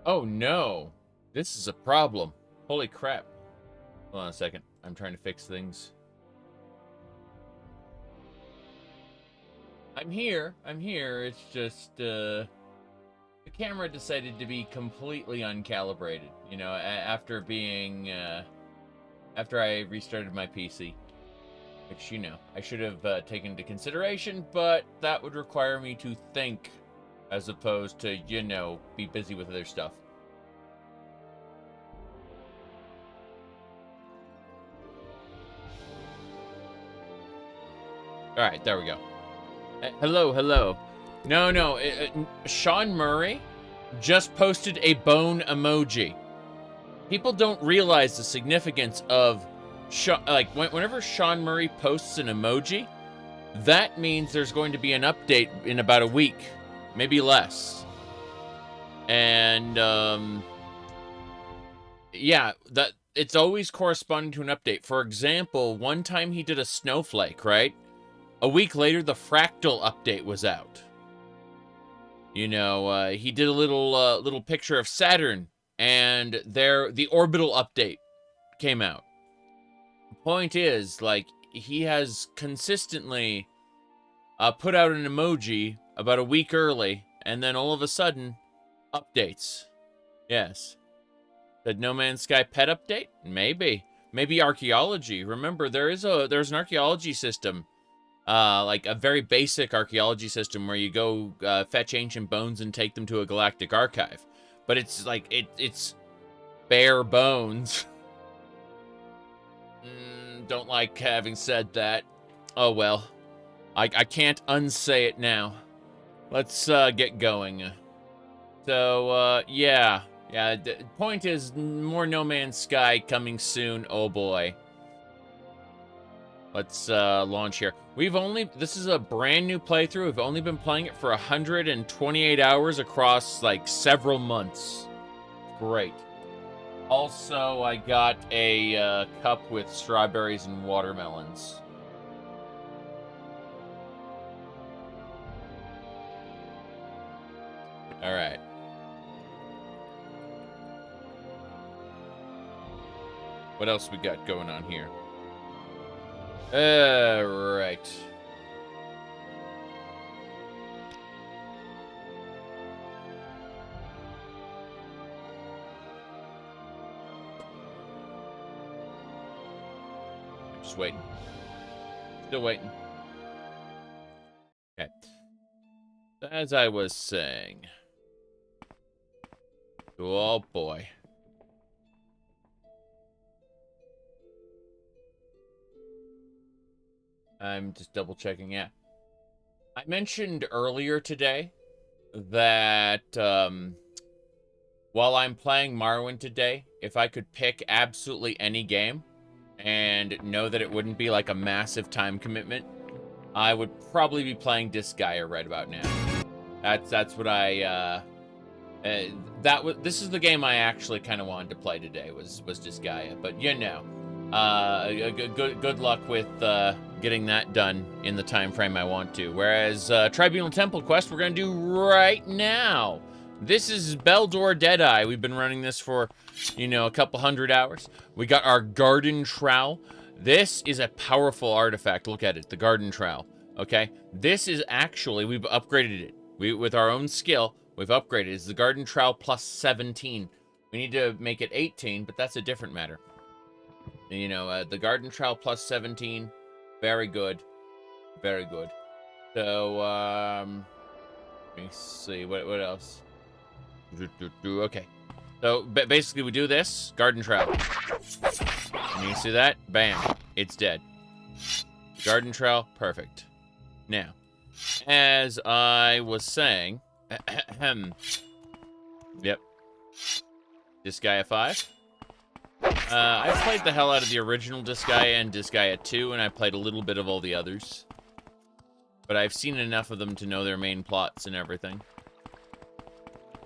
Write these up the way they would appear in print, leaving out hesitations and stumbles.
Oh no, this is a problem. Holy crap. Hold on a second. I'm trying to fix things. I'm here. It's just, the camera decided to be completely uncalibrated, you know, after being, after I restarted my PC. Which, you know, I should have taken into consideration, but that would require me to think as opposed to, you know, be busy with other stuff. Alright, there we go. Hello. No, Sean Murray just posted a bone emoji. People don't realize the significance of, whenever Sean Murray posts an emoji, that means there's going to be an update in about a week, maybe less. And, yeah, it's always corresponding to an update. For example, one time he did a snowflake, right? A week later, the Fractal update was out. You know, he did a little picture of Saturn, and the orbital update came out. Point is, like, he has consistently put out an emoji about a week early, and then all of a sudden, updates. Yes. The No Man's Sky pet update? Maybe. Maybe archaeology. Remember, there's an archaeology system. Like a very basic archaeology system where you go fetch ancient bones and take them to a galactic archive. But it's like, it's bare bones. Don't like having said that. Oh well. I can't unsay it now. Let's get going. So, yeah. Yeah, the point is, more No Man's Sky coming soon. Oh boy. Let's launch here. This is a brand new playthrough. We've only been playing it for 128 hours across, like, several months. Great. Also, I got a cup with strawberries and watermelons. All right. What else we got going on here? Right. Just waiting. Still waiting. Okay. As I was saying. Oh boy. I'm just double checking, yeah. I mentioned earlier today that while I'm playing Morrowind today, if I could pick absolutely any game and know that it wouldn't be like a massive time commitment, I would probably be playing Disgaea right about now. That's what I this is the game I actually kind of wanted to play today was Disgaea, but you know, good luck with getting that done in the time frame I want to. Whereas Tribunal Temple Quest, we're gonna do right now. This is Beldor Deadeye. We've been running this for, you know, a couple hundred hours. We got our Garden Trowel. This is a powerful artifact. Look at it, the Garden Trowel. Okay, this is actually, we've upgraded it. With our own skill, we've upgraded it. It's the Garden Trowel plus 17. We need to make it 18, but that's a different matter. You know, the Garden Trowel plus 17, very good. Very good. So, let me see, what else? Okay. So, basically we do this, Garden Trowel. And you see that? Bam. It's dead. Garden Trowel, perfect. Now, as I was saying, yep. Disgaea 5. I played the hell out of the original Disgaea and Disgaea 2, and I played a little bit of all the others. But I've seen enough of them to know their main plots and everything.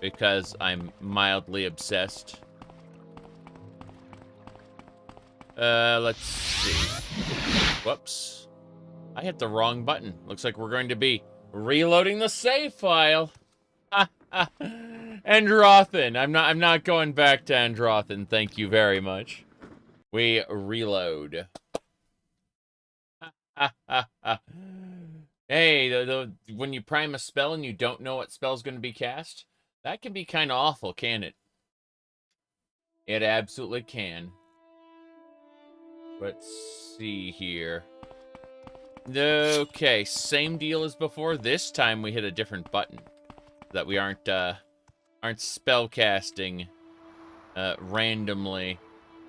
Because I'm mildly obsessed. Let's see. Whoops. I hit the wrong button. Looks like we're going to be reloading the save file. Andothren. I'm not going back to Andothren. Thank you very much. We reload. Hey, when you prime a spell and you don't know what spell's going to be cast, that can be kind of awful, can it? It absolutely can. Let's see here. Okay, same deal as before. This time we hit a different button, that we aren't spell casting randomly.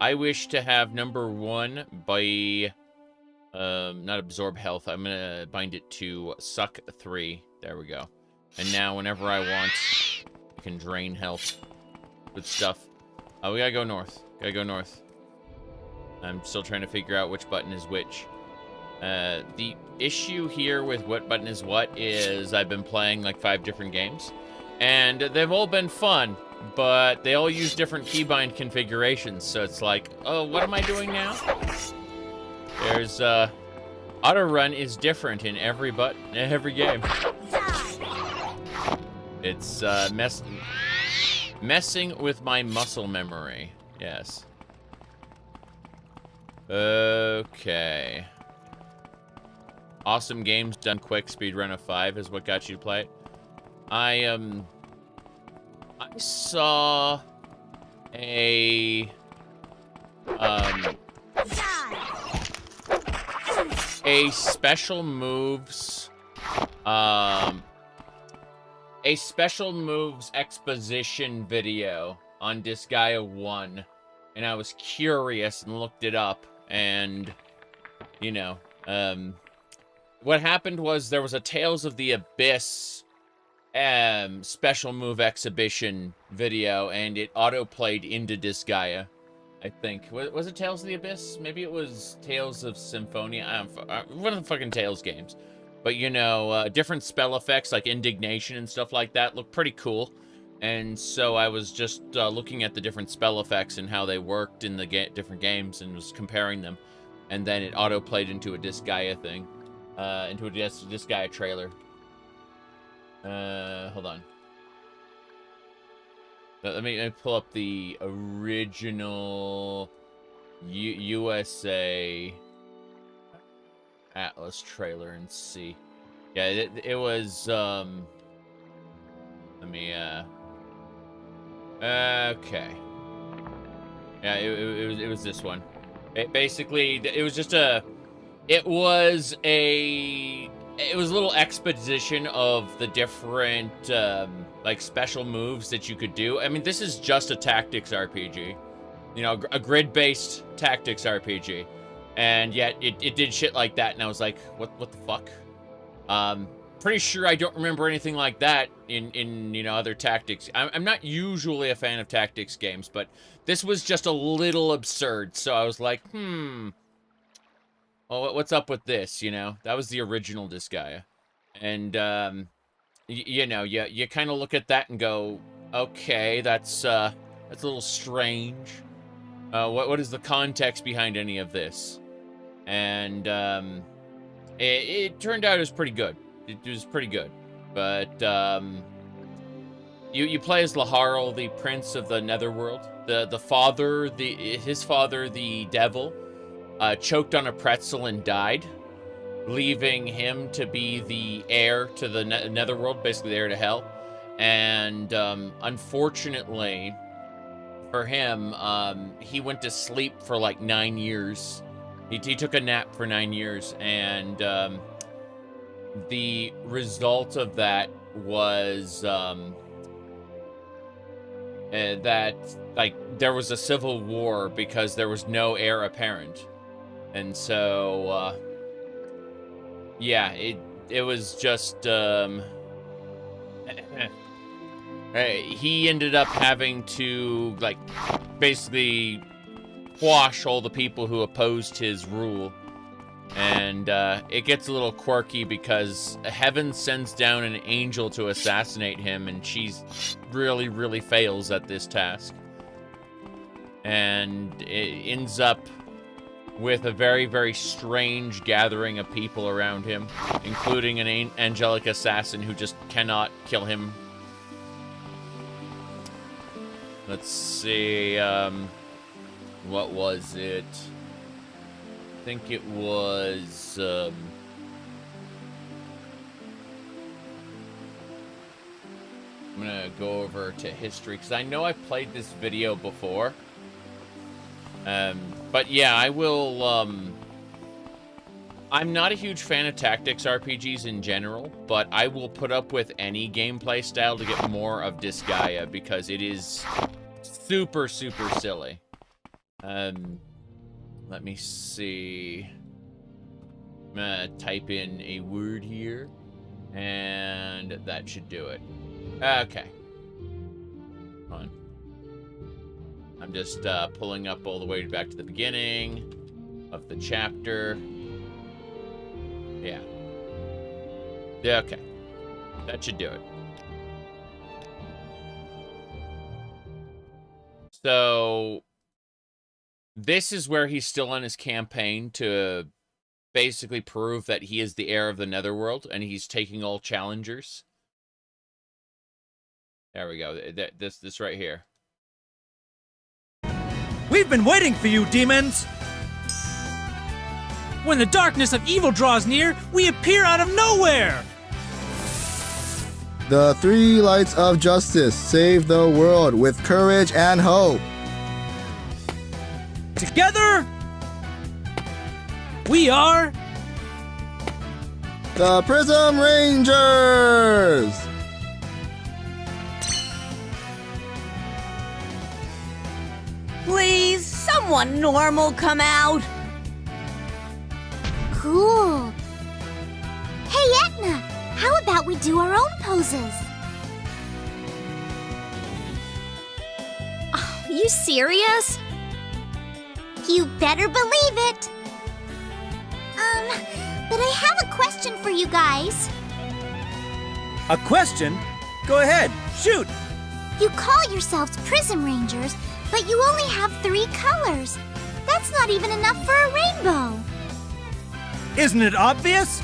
I wish to have number 1 by not absorb health. I'm gonna bind it to suck 3. There we go. And now whenever I want, I can drain health. Good stuff. We gotta go north. Gotta go north. I'm still trying to figure out which button is which. The issue here with what button is what is I've been playing like 5 different games, and they've all been fun, but they all use different keybind configurations, so it's like, oh, what am I doing now? There's, auto run is different in every game. It's, messing with my muscle memory. Yes. Okay. Awesome games done quick. Speedrun of 5 is what got you to play it. I saw a special moves exposition video on Disgaea 1, and I was curious and looked it up, and you know, what happened was there was a Tales of the Abyss special move exhibition video, and it auto-played into Disgaea, I think. Was it Tales of the Abyss? Maybe it was Tales of Symphonia. One of the fucking Tales games. But, you know, different spell effects like Indignation and stuff like that look pretty cool. And so I was just looking at the different spell effects and how they worked in the different games and was comparing them. And then it auto-played into a Disgaea thing. Into a Disgaea trailer. Hold on. Let me pull up the original USA Atlas trailer and see. Yeah, it was, let me, okay. Yeah, it was this one. Basically, it was just it was a little exposition of the different, like, special moves that you could do. I mean, this is just a tactics RPG. You know, a grid-based tactics RPG. And yet, it did shit like that, and I was like, what the fuck? Pretty sure I don't remember anything like that in you know, other tactics. I'm not usually a fan of tactics games, but this was just a little absurd, so I was like, well, what's up with this, you know? That was the original Disgaea. And, you know, you kind of look at that and go, okay, that's a little strange. What is the context behind any of this? And, it turned out it was pretty good. It was pretty good. But, you play as Laharl, the prince of the Netherworld. His father, the devil, choked on a pretzel and died, leaving him to be the heir to the Netherworld, basically the heir to hell. And unfortunately for him, he went to sleep for like 9 years. He took a nap for 9 years, and the result of that was that, like, there was a civil war because there was no heir apparent. And so, yeah, it was just, he ended up having to, like, basically quash all the people who opposed his rule. And, it gets a little quirky because heaven sends down an angel to assassinate him, and she really, really fails at this task. And it ends up with a very, very strange gathering of people around him, including an angelic assassin who just cannot kill him Let's see, what was it? I think it was, I'm gonna go over to history, because I know I played this video before. But yeah, I will, I'm not a huge fan of tactics RPGs in general, but I will put up with any gameplay style to get more of Disgaea, because it is super, super silly. Let me see. I'm gonna type in a word here, and that should do it. Okay. Hold on. I'm just pulling up all the way back to the beginning of the chapter. Yeah. Yeah, okay. That should do it. So, this is where he's still on his campaign to basically prove that he is the heir of the Netherworld, and he's taking all challengers. There we go. This right here. We've been waiting for you, demons! When the darkness of evil draws near, we appear out of nowhere! The three lights of justice save the world with courage and hope. Together, we are The Prism Rangers! Please, someone normal come out. Cool. Hey, Etna, how about we do our own poses? Oh, you serious? You better believe it. But I have a question for you guys. a question? Go ahead, shoot! You call yourselves Prism Rangers, but you only have 3 colors. That's not even enough for a rainbow. Isn't it obvious?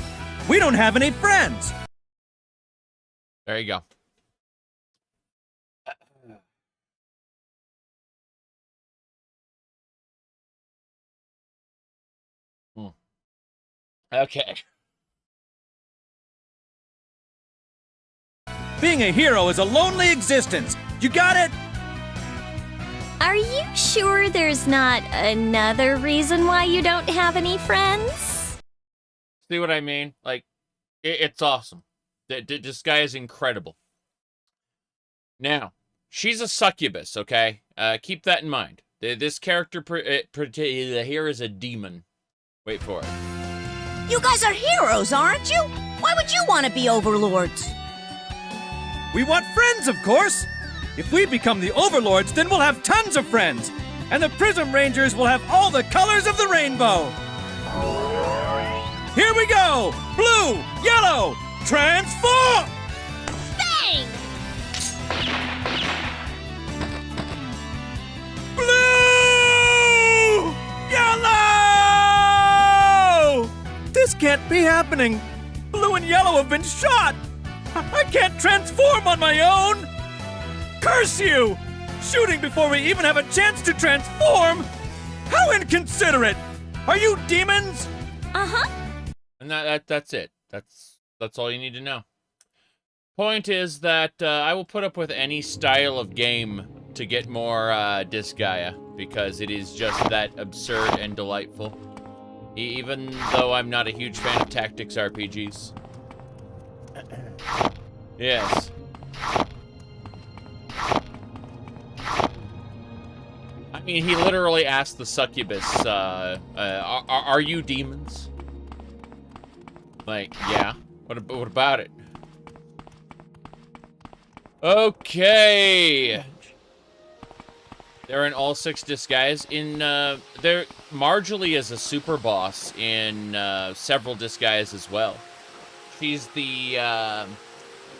We don't have any friends! There you go. Okay. Being a hero is a lonely existence. You got it? Are you sure there's not another reason why you don't have any friends? See what I mean? Like, it's awesome. This guy is incredible. Now, she's a succubus, okay? Keep that in mind. This character here is a demon. Wait for it. You guys are heroes, aren't you? Why would you want to be overlords? We want friends, of course! If we become the overlords, then we'll have tons of friends! And the Prism Rangers will have all the colors of the rainbow! Here we go! Blue, yellow, transform! Bang! Blue! Yellow! This can't be happening! Blue and yellow have been shot! I can't transform on my own! Curse you! Shooting before we even have a chance to transform! How inconsiderate! Are you demons? Uh-huh. And that's it. That's all you need to know. Point is that I will put up with any style of game to get more Disgaea, because it is just that absurd and delightful. Even though I'm not a huge fan of tactics RPGs. Yes. I mean, he literally asked the succubus, are you demons? Like, yeah. What about it? Okay. They're in all 6 Disgaeas. They're Marjorie is a super boss in several Disgaeas as well. She's the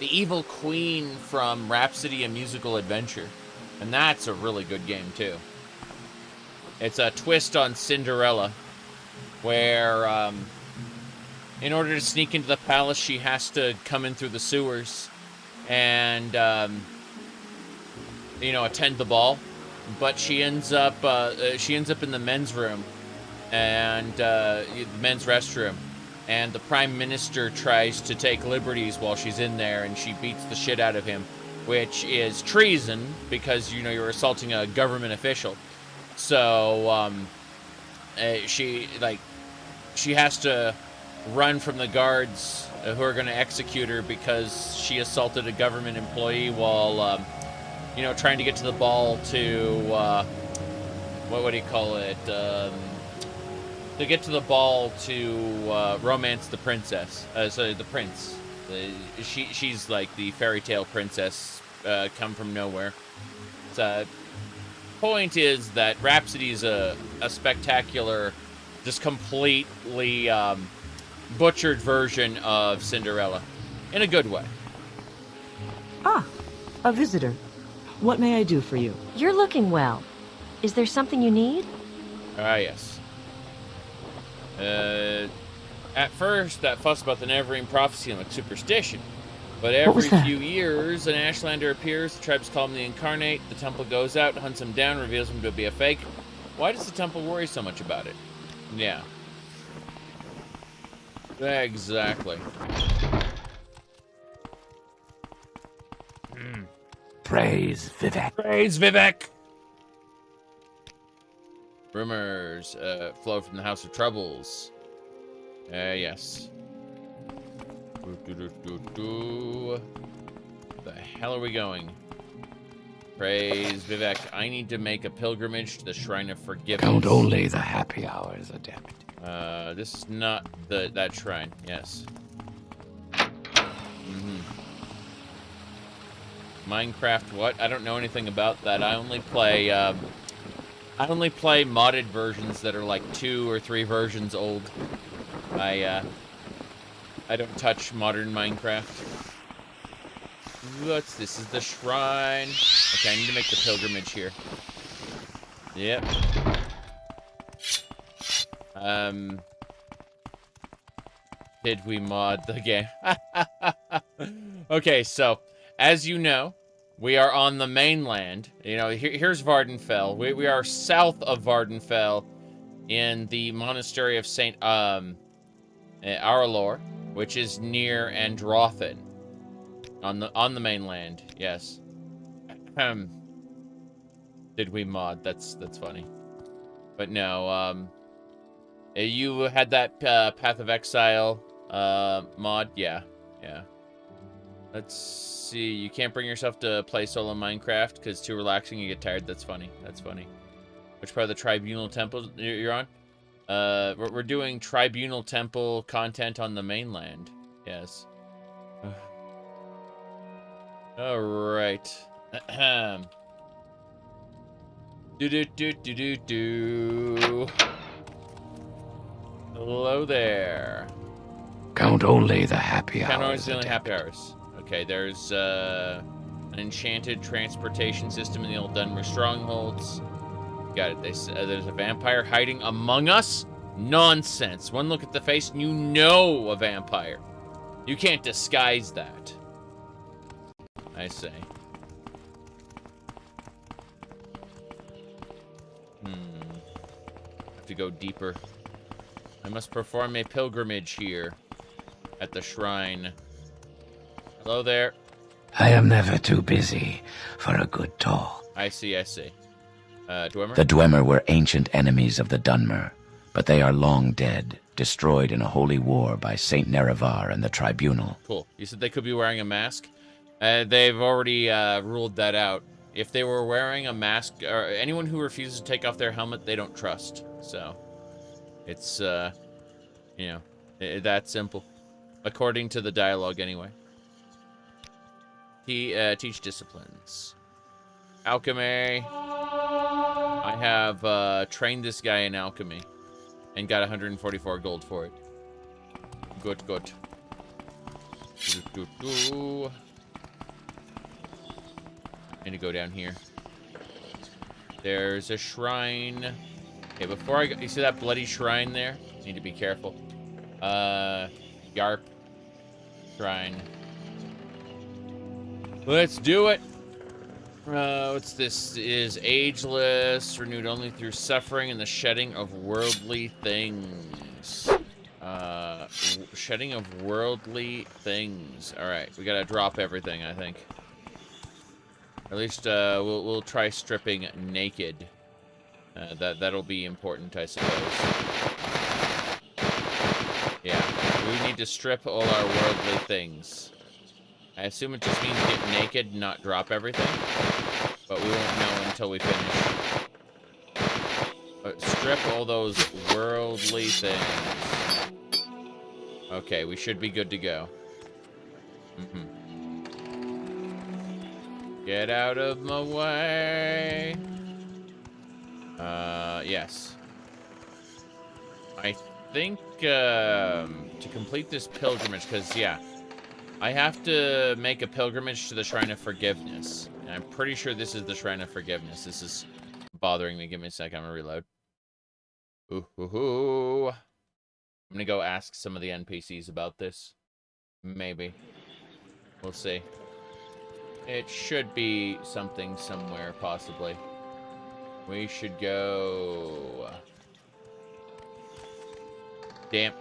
evil queen from Rhapsody: A Musical Adventure, and that's a really good game too. It's a twist on Cinderella, where in order to sneak into the palace, she has to come in through the sewers, and attend the ball, but she ends up in the men's room and the men's restroom, and the prime minister tries to take liberties while she's in there, and she beats the shit out of him, which is treason because you're assaulting a government official. So she has to run from the guards who are going to execute her because she assaulted a government employee while trying to get to the ball to what do you call it? To get to the ball to romance the princess. The prince. She's like the fairy tale princess, come from nowhere. Point is that Rhapsody's a spectacular, just completely butchered version of Cinderella, in a good way. Ah, a visitor. What may I do for you? You're looking well. Is there something you need? Ah, yes. At first, that fuss about the Neverine prophecy looked superstition. But every few years, an Ashlander appears, the tribes call him the Incarnate, the temple goes out, hunts him down, reveals him to be a fake. Why does the temple worry so much about it? Yeah. Exactly. Praise Vivec. Praise Vivec! Rumors flow from the House of Troubles. Yes. The hell are we going? Praise Vivec. I need to make a pilgrimage to the Shrine of Forgiveness. Count only the happy hours, adept. This is not that shrine. Yes. Minecraft. What? I don't know anything about that. I only play modded versions that are like 2 or 3 versions old. I don't touch modern Minecraft. What's this? Is the shrine? Okay, I need to make the pilgrimage here. Yep. Did we mod the game? Okay, so as you know, we are on the mainland. Here's Vardenfell. We are south of Vardenfell in the monastery of Saint Aurelor, which is near Andothren. On the mainland, yes. Did we mod? That's funny. But no, you had that Path of Exile mod? Yeah. Let's see. You can't bring yourself to play solo Minecraft because it's too relaxing. You get tired. That's funny. Which part of the Tribunal Temple you're on? We're doing Tribunal Temple content on the mainland. Yes. All right. Do. Hello there. Count only the happy hours. Count only the happy hours. Okay, there's an enchanted transportation system in the old Dunmer strongholds. Got it. There's a vampire hiding among us? Nonsense. One look at the face and you know a vampire. You can't disguise that. I say. Have to go deeper. I must perform a pilgrimage here at the shrine. Hello there. I am never too busy for a good talk. I see. Dwemer? The Dwemer were ancient enemies of the Dunmer, but they are long dead, destroyed in a holy war by Saint Nerevar and the Tribunal. Cool. You said they could be wearing a mask? They've already ruled that out. If they were wearing a mask, or anyone who refuses to take off their helmet, they don't trust. So, it's, that simple. According to the dialogue, anyway. Teach disciplines. Alchemy. I have trained this guy in alchemy and got 144 gold for it. Good. Need to go down here. There's a shrine. Okay, before I go, you see that bloody shrine there? Need to be careful. Yarp shrine. Let's do it. What's this? Is ageless, renewed only through suffering and the shedding of worldly things. Shedding of worldly things. Alright, we gotta drop everything, I think. At least, we'll try stripping naked. That'll be important, I suppose. Yeah, we need to strip all our worldly things. I assume it just means get naked and not drop everything. But we won't know until we finish. But strip all those worldly things. Okay, we should be good to go. Get out of my way. Yes. I think, to complete this pilgrimage, because, yeah, I have to make a pilgrimage to the Shrine of Forgiveness. And I'm pretty sure this is the Shrine of Forgiveness. This is bothering me. Give me a sec. I'm gonna reload. Ooh. I'm gonna go ask some of the NPCs about this. Maybe. We'll see. It should be something somewhere, possibly. We should go... Damn.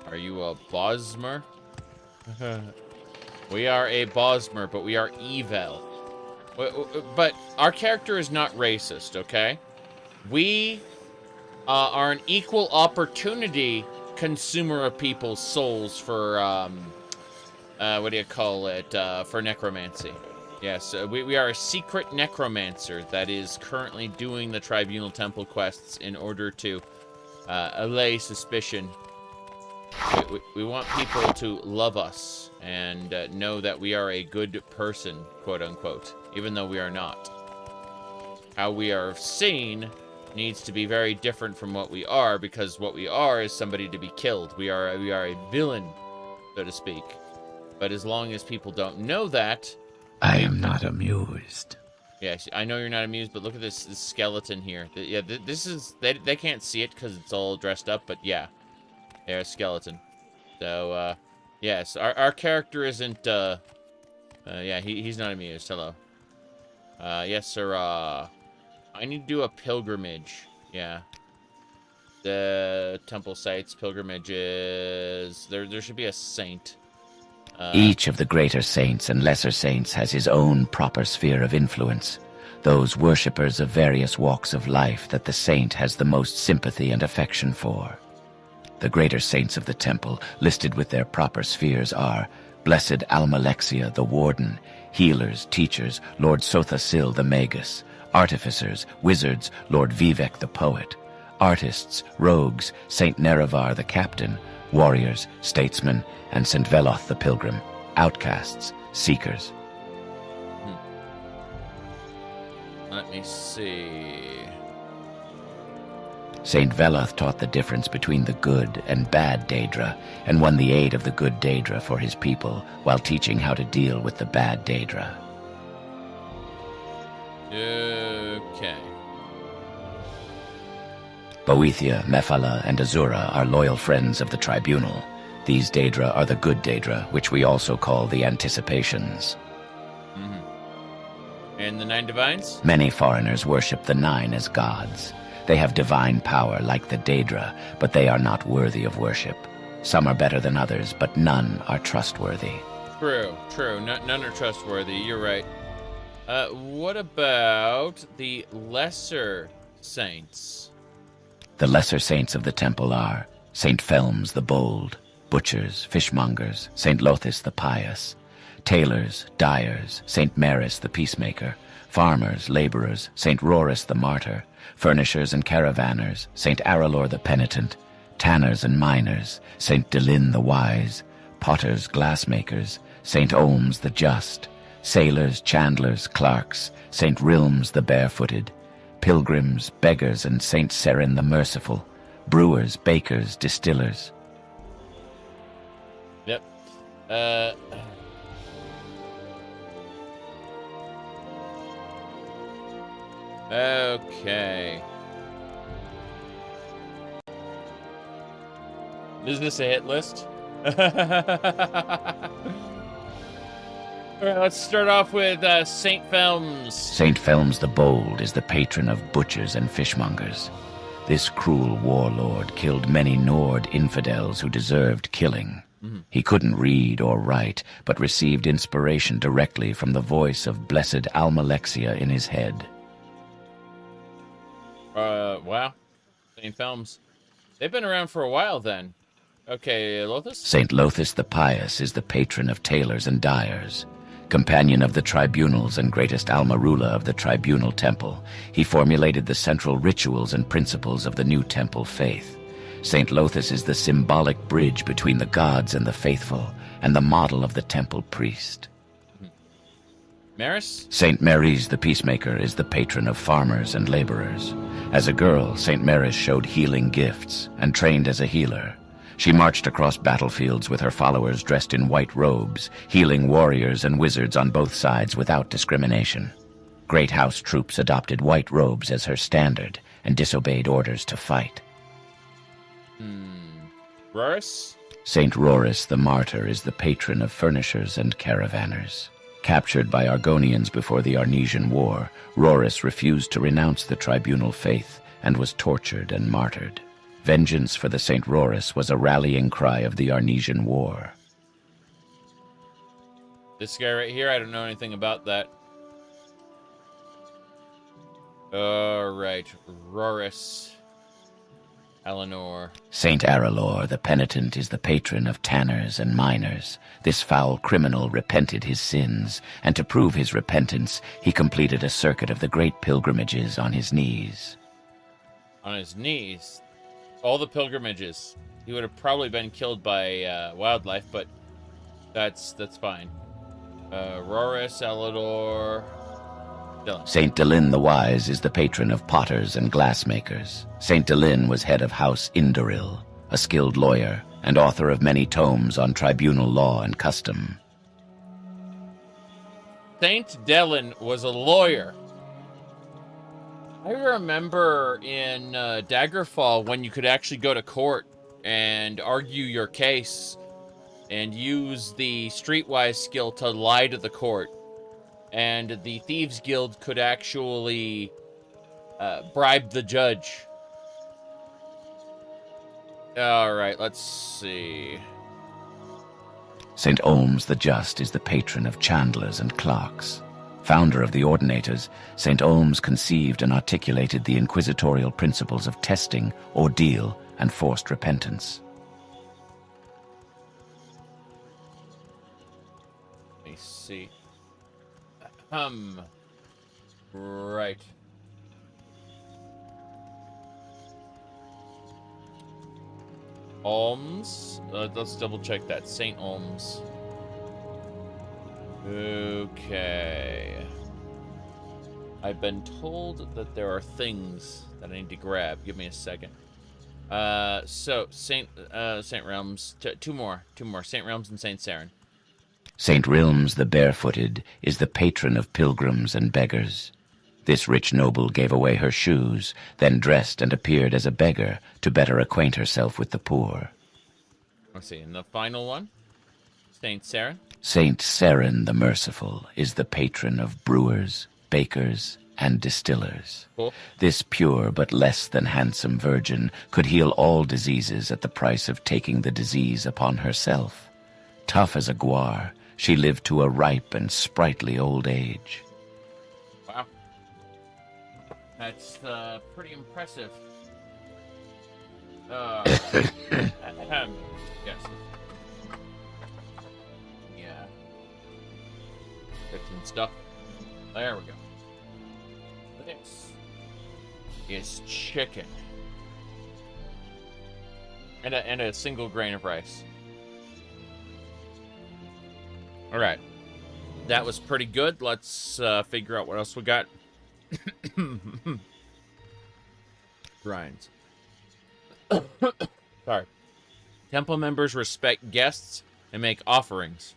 Are you a Bosmer? We are a Bosmer, but we are evil. But our character is not racist, okay? We are an equal opportunity consumer of people's souls for, what do you call it? For necromancy. Yes, we are a secret necromancer that is currently doing the Tribunal Temple quests in order to allay suspicion. We want people to love us and know that we are a good person, quote-unquote, even though we are not. How we are seen needs to be very different from what we are, because what we are is somebody to be killed. We are a villain, so to speak. But as long as people don't know that... I am not amused. Yes, I know you're not amused, but look at this skeleton here. Yeah, this is... They can't see it because it's all dressed up, but yeah. They're a skeleton. So, yes, our character isn't, yeah, he's not amused. Hello. Yes, sir, I need to do a pilgrimage. Yeah. The temple sites, pilgrimages, there should be a saint. Each of the greater saints and lesser saints has his own proper sphere of influence. Those worshippers of various walks of life that the saint has the most sympathy and affection for. The greater saints of the temple, listed with their proper spheres, are Blessed Almalexia the Warden, healers, teachers, Lord Sothasil the Magus, artificers, wizards, Lord Vivec the Poet, artists, rogues, Saint Nerevar the Captain, warriors, statesmen, and St. Veloth the Pilgrim, outcasts, seekers. Let me see... St. Veloth taught the difference between the good and bad Daedra, and won the aid of the good Daedra for his people, while teaching how to deal with the bad Daedra. Okay. Boethia, Mephala, and Azura are loyal friends of the Tribunal. These Daedra are the good Daedra, which we also call the Anticipations. And the Nine Divines? Many foreigners worship the Nine as gods. They have divine power like the Daedra, but they are not worthy of worship. Some are better than others, but none are trustworthy. True. None are trustworthy. You're right. What about the lesser saints? The lesser saints of the temple are Saint Felms the Bold, butchers, fishmongers, Saint Lothis the Pious, tailors, dyers, Saint Maris the Peacemaker, farmers, laborers, Saint Rorus the Martyr, furnishers and caravanners, Saint Aralor the Penitent, tanners and miners, Saint Delin the Wise, potters, glassmakers, Saint Olms the Just, sailors, chandlers, clerks, Saint Rilms the Barefooted, pilgrims, beggars, and Saint Serin the Merciful, brewers, bakers, distillers. Yep. Okay. Is this a hit list? All right, let's start off with St. Felms. St. Felms the Bold is the patron of butchers and fishmongers. This cruel warlord killed many Nord infidels who deserved killing. He couldn't read or write, but received inspiration directly from the voice of blessed Almalexia in his head. Wow. St. Felms. They've been around for a while then. Okay, Lothus? St. Lothus the Pious is the patron of tailors and dyers. Companion of the tribunals and greatest Almarula of the Tribunal Temple, he formulated the central rituals and principles of the new temple faith. St. Lothus is the symbolic bridge between the gods and the faithful, and the model of the temple priest. Maris? St. Mary's the Peacemaker is the patron of farmers and laborers. As a girl, St. Mary's showed healing gifts and trained as a healer. She marched across battlefields with her followers dressed in white robes, healing warriors and wizards on both sides without discrimination. Great house troops adopted white robes as her standard and disobeyed orders to fight. Rorus? St. Rorus the Martyr is the patron of furnishers and caravanners. Captured by Argonians before the Arnesian War, Rorus refused to renounce the tribunal faith and was tortured and martyred. Vengeance for the St. Rorus was a rallying cry of the Arnesian War. This guy right here, I don't know anything about that. Alright, Rorus. Eleanor. St. Aralor the Penitent is the patron of tanners and miners. This foul criminal repented his sins, and to prove his repentance, he completed a circuit of the great pilgrimages on his knees. On his knees? All the pilgrimages. He would have probably been killed by wildlife, but that's fine. Rorus, Eleanor... Dylan. St. Delin the Wise is the patron of potters and glassmakers. St. Delin was head of House Indoril, a skilled lawyer, and author of many tomes on tribunal law and custom. St. Delin was a lawyer. I remember in Daggerfall when you could actually go to court and argue your case and use the streetwise skill to lie to the court. And the Thieves Guild could actually bribe the judge. Alright, let's see. St. Olms the Just is the patron of chandlers and clerks. Founder of the Ordinators, St. Olms conceived and articulated the inquisitorial principles of testing, ordeal, and forced repentance. Let me see. Right. Olms. Let's double check that. St. Olms. Okay. I've been told that there are things that I need to grab. Give me a second. So St. Realms. Two more. St. Realms and St. Saren. St. Rilms the Barefooted is the patron of pilgrims and beggars. This rich noble gave away her shoes, then dressed and appeared as a beggar to better acquaint herself with the poor. Let's see, and the final one? St. Saren? St. Saren the Merciful is the patron of brewers, bakers, and distillers. Cool. This pure but less than handsome virgin could heal all diseases at the price of taking the disease upon herself. Tough as a guar, she lived to a ripe and sprightly old age. Wow. That's pretty impressive. Yes. Yeah. Fixing stuff. There we go. This is chicken. And a single grain of rice. All right, that was pretty good. Let's figure out what else we got. Grinds. Sorry. Temple members respect guests and make offerings.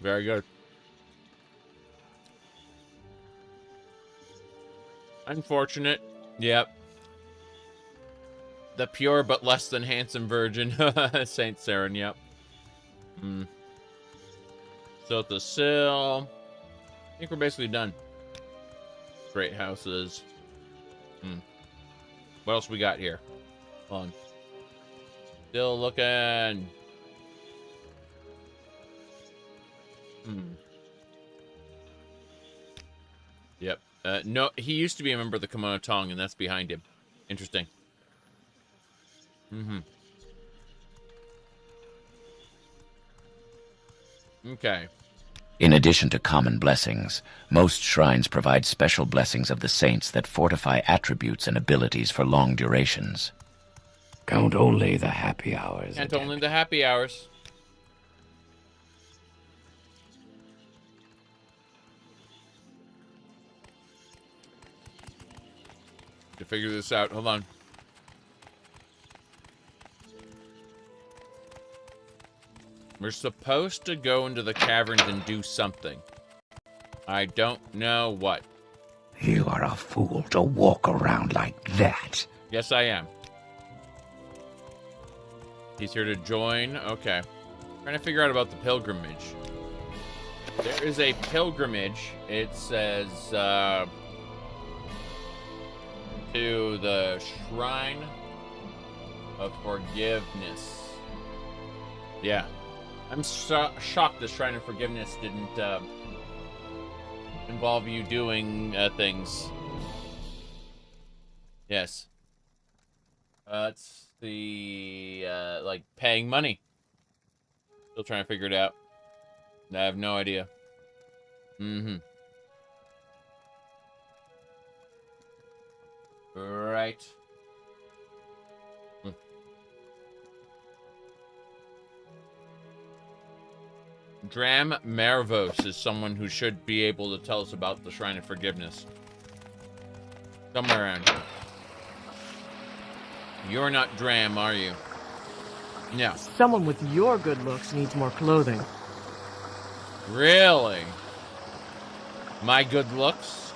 Very good. Unfortunate. Yep. The pure but less than handsome virgin. Saint Saren, yep. So the sill. I think we're basically done. Great houses. What else we got here? Hold on. Still looking. Yep. No, he used to be a member of the Kimono Tong, and that's behind him. Interesting. Okay. In addition to common blessings, most shrines provide special blessings of the saints that fortify attributes and abilities for long durations. Count only the happy hours. Count only the happy hours. To figure this out. Hold on. We're supposed to go into the caverns and do something. I don't know what. You are a fool to walk around like that. Yes, I am. He's here to join. Okay. Trying to figure out about the pilgrimage. There is a pilgrimage. It says, to the Shrine of Forgiveness. Yeah. I'm shocked the Shrine of Forgiveness didn't involve you doing things. Yes. It's the, like, paying money. Still trying to figure it out. I have no idea. Right. Dram Marvos is someone who should be able to tell us about the Shrine of Forgiveness. Somewhere around here. You're not Dram, are you? No. Someone with your good looks needs more clothing. Really? My good looks?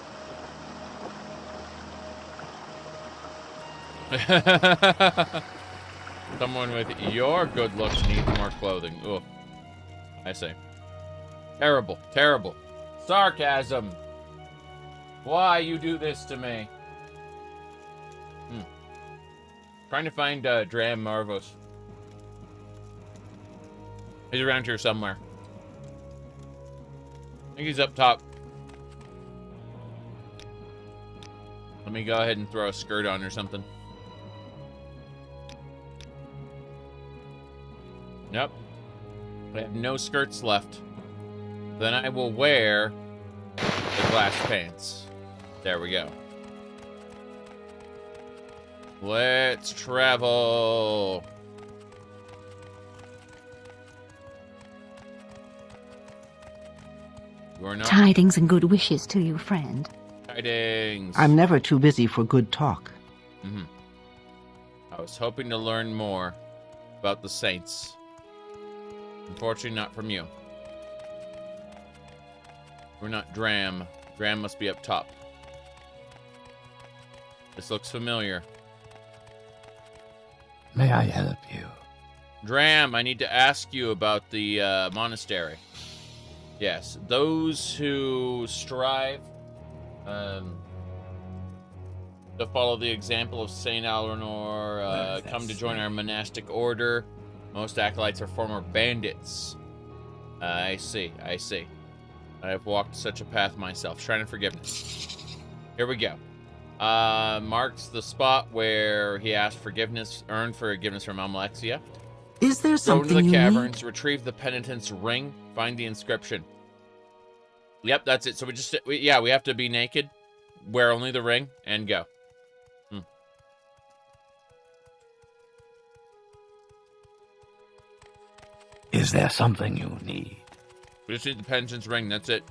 Someone with your good looks needs more clothing. Ugh. I say. Terrible, terrible. Sarcasm. Why you do this to me? Trying to find Dram Marvos. He's around here somewhere. I think he's up top. Let me go ahead and throw a skirt on or something. Nope. I have no skirts left. Then I will wear the glass pants. There we go. Let's travel. You're not Tidings and good wishes to you, friend. tidings. I'm never too busy for good talk. I was hoping to learn more about the saints. Unfortunately, not from you. We're not Dram. Dram must be up top. This looks familiar. May I help you? Dram, I need to ask you about the monastery. Yes, those who strive to follow the example of Saint Alranor come to join our monastic order. Most acolytes are former bandits. I see, I see. I've walked such a path myself. Shrine of Forgiveness. Here we go. Marks the spot where he asked forgiveness, earned forgiveness from Almalexia. Is there Go something into the you caverns, need? retrieve the penitence ring, find the inscription. Yep, that's it. So we have to be naked, wear only the ring, and go. Is there something you need? We just need the penitence ring, that's it.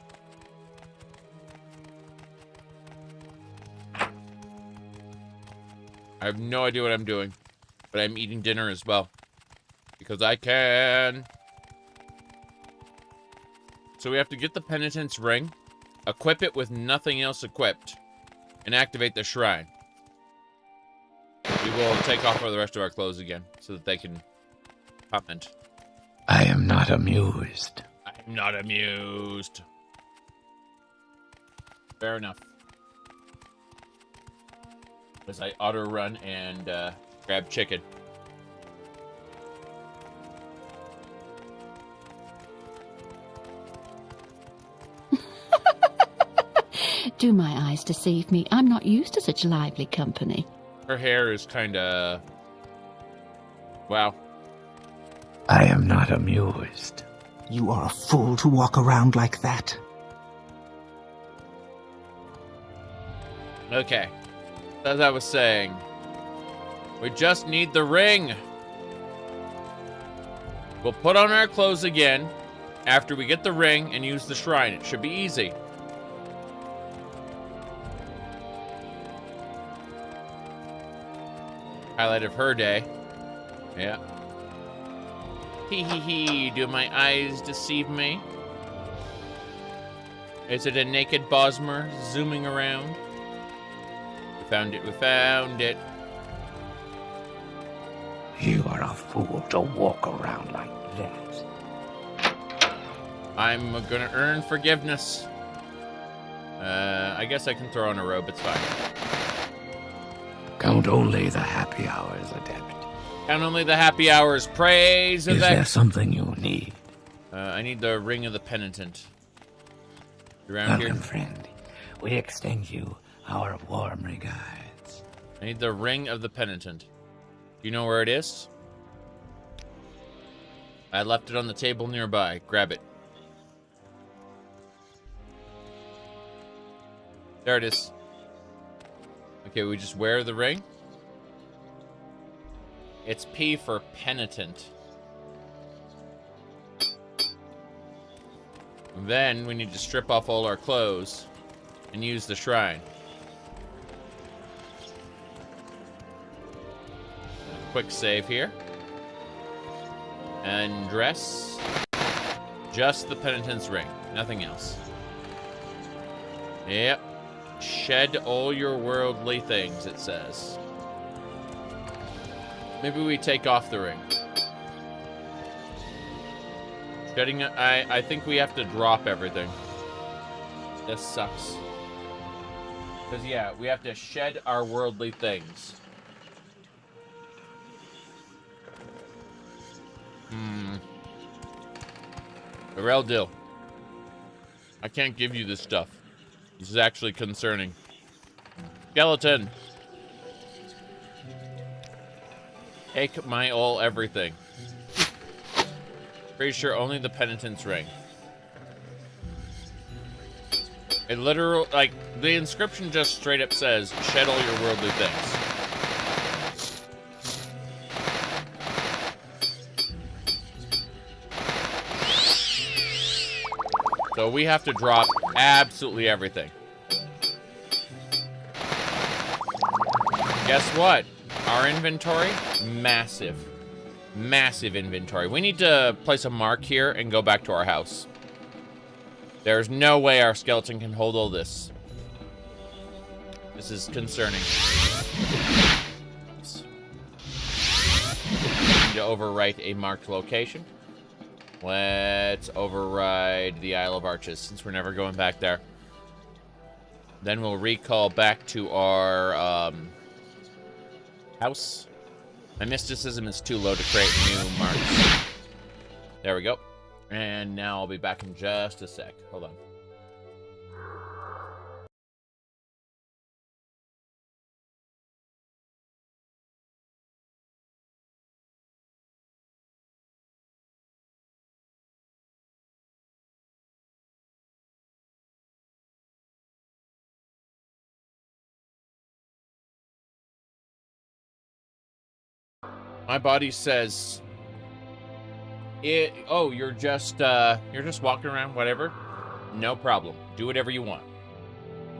I have no idea what I'm doing, but I'm eating dinner as well. Because I can. So we have to get the penitence ring, equip it with nothing else equipped, and activate the shrine. We will take off the rest of our clothes again, so that they can comment. I am am not amused. I'm not amused. Fair enough. As I auto run and grab chicken. Do my eyes deceive me? I'm not used to such lively company. Her hair is kind of... Wow. I am not amused. You are a fool to walk around like that. Okay. As I was saying, we just need the ring. We'll put on our clothes again after we get the ring and use the shrine. It should be easy. Highlight of her day. Yeah. Hee hee hee. Do my eyes deceive me? Is it a naked Bosmer zooming around? We found it. We found it. You are a fool to walk around like that. I'm gonna earn forgiveness. I guess I can throw on a robe. It's fine. Count only the happy hours, adept. Count only the happy hours. Praise Is Vivec. there something you need? I need the ring of the penitent. Around Welcome, here. friend. We extend you our warm regards. I need the ring of the penitent. Do you know where it is? I left it on the table nearby. Grab it. There it is. Okay, we just wear the ring. It's P for penitent. Then we need to strip off all our clothes and use the shrine. Quick save here. And dress. Just the penitent's ring. Nothing else. Yep. Shed all your worldly things, it says. Maybe we take off the ring. Shedding, I think we have to drop everything. This sucks. Because, yeah, we have to shed our worldly things. The real deal. I can't give you this stuff. This is actually concerning. Skeleton. Take my all everything. Pretty sure only the penitent's ring. It literal, like, the inscription just straight up says, shed all your worldly things. So we have to drop absolutely everything. Guess what? Our inventory, massive. Massive inventory. We need to place a mark here and go back to our house. There's no way our skeleton can hold all this. This is concerning. Need to overwrite a marked location. Let's override the Isle of Arches, since we're never going back there. Then we'll recall back to our house. My mysticism is too low to create new marks. There we go. And now I'll be back in just a sec. Hold on. My body says, oh, you're just walking around, whatever. No problem. Do whatever you want.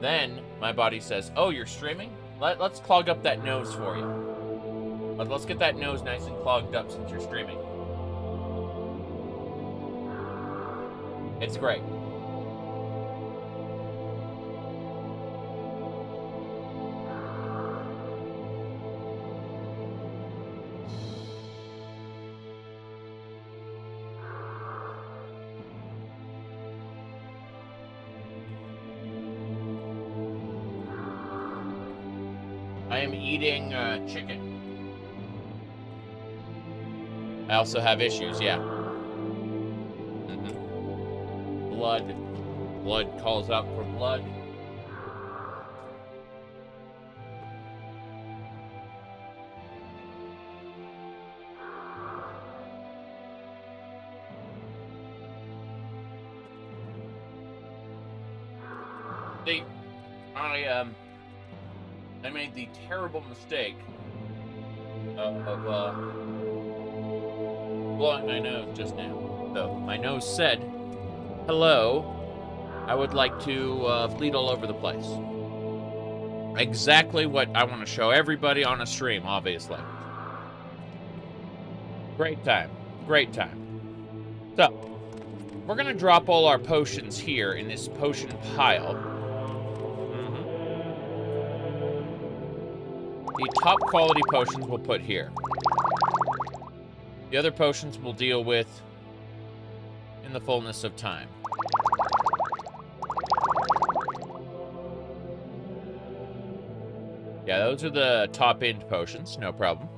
Then my body says, oh, you're streaming? Let's clog up that nose for you. Let's get that nose nice and clogged up since you're streaming. It's great. I'm eating chicken. I also have issues, yeah. Blood. Blood calls out for blood. See, I made the terrible mistake of blowing my nose just now. So my nose said, "Hello, I would like to bleed all over the place." Exactly what I want to show everybody on a stream, obviously. Great time. Great time. So, we're going to drop all our potions here in this potion pile. The top quality potions we'll put here. The other potions we'll deal with in the fullness of time. Yeah, those are the top-end potions, no problem.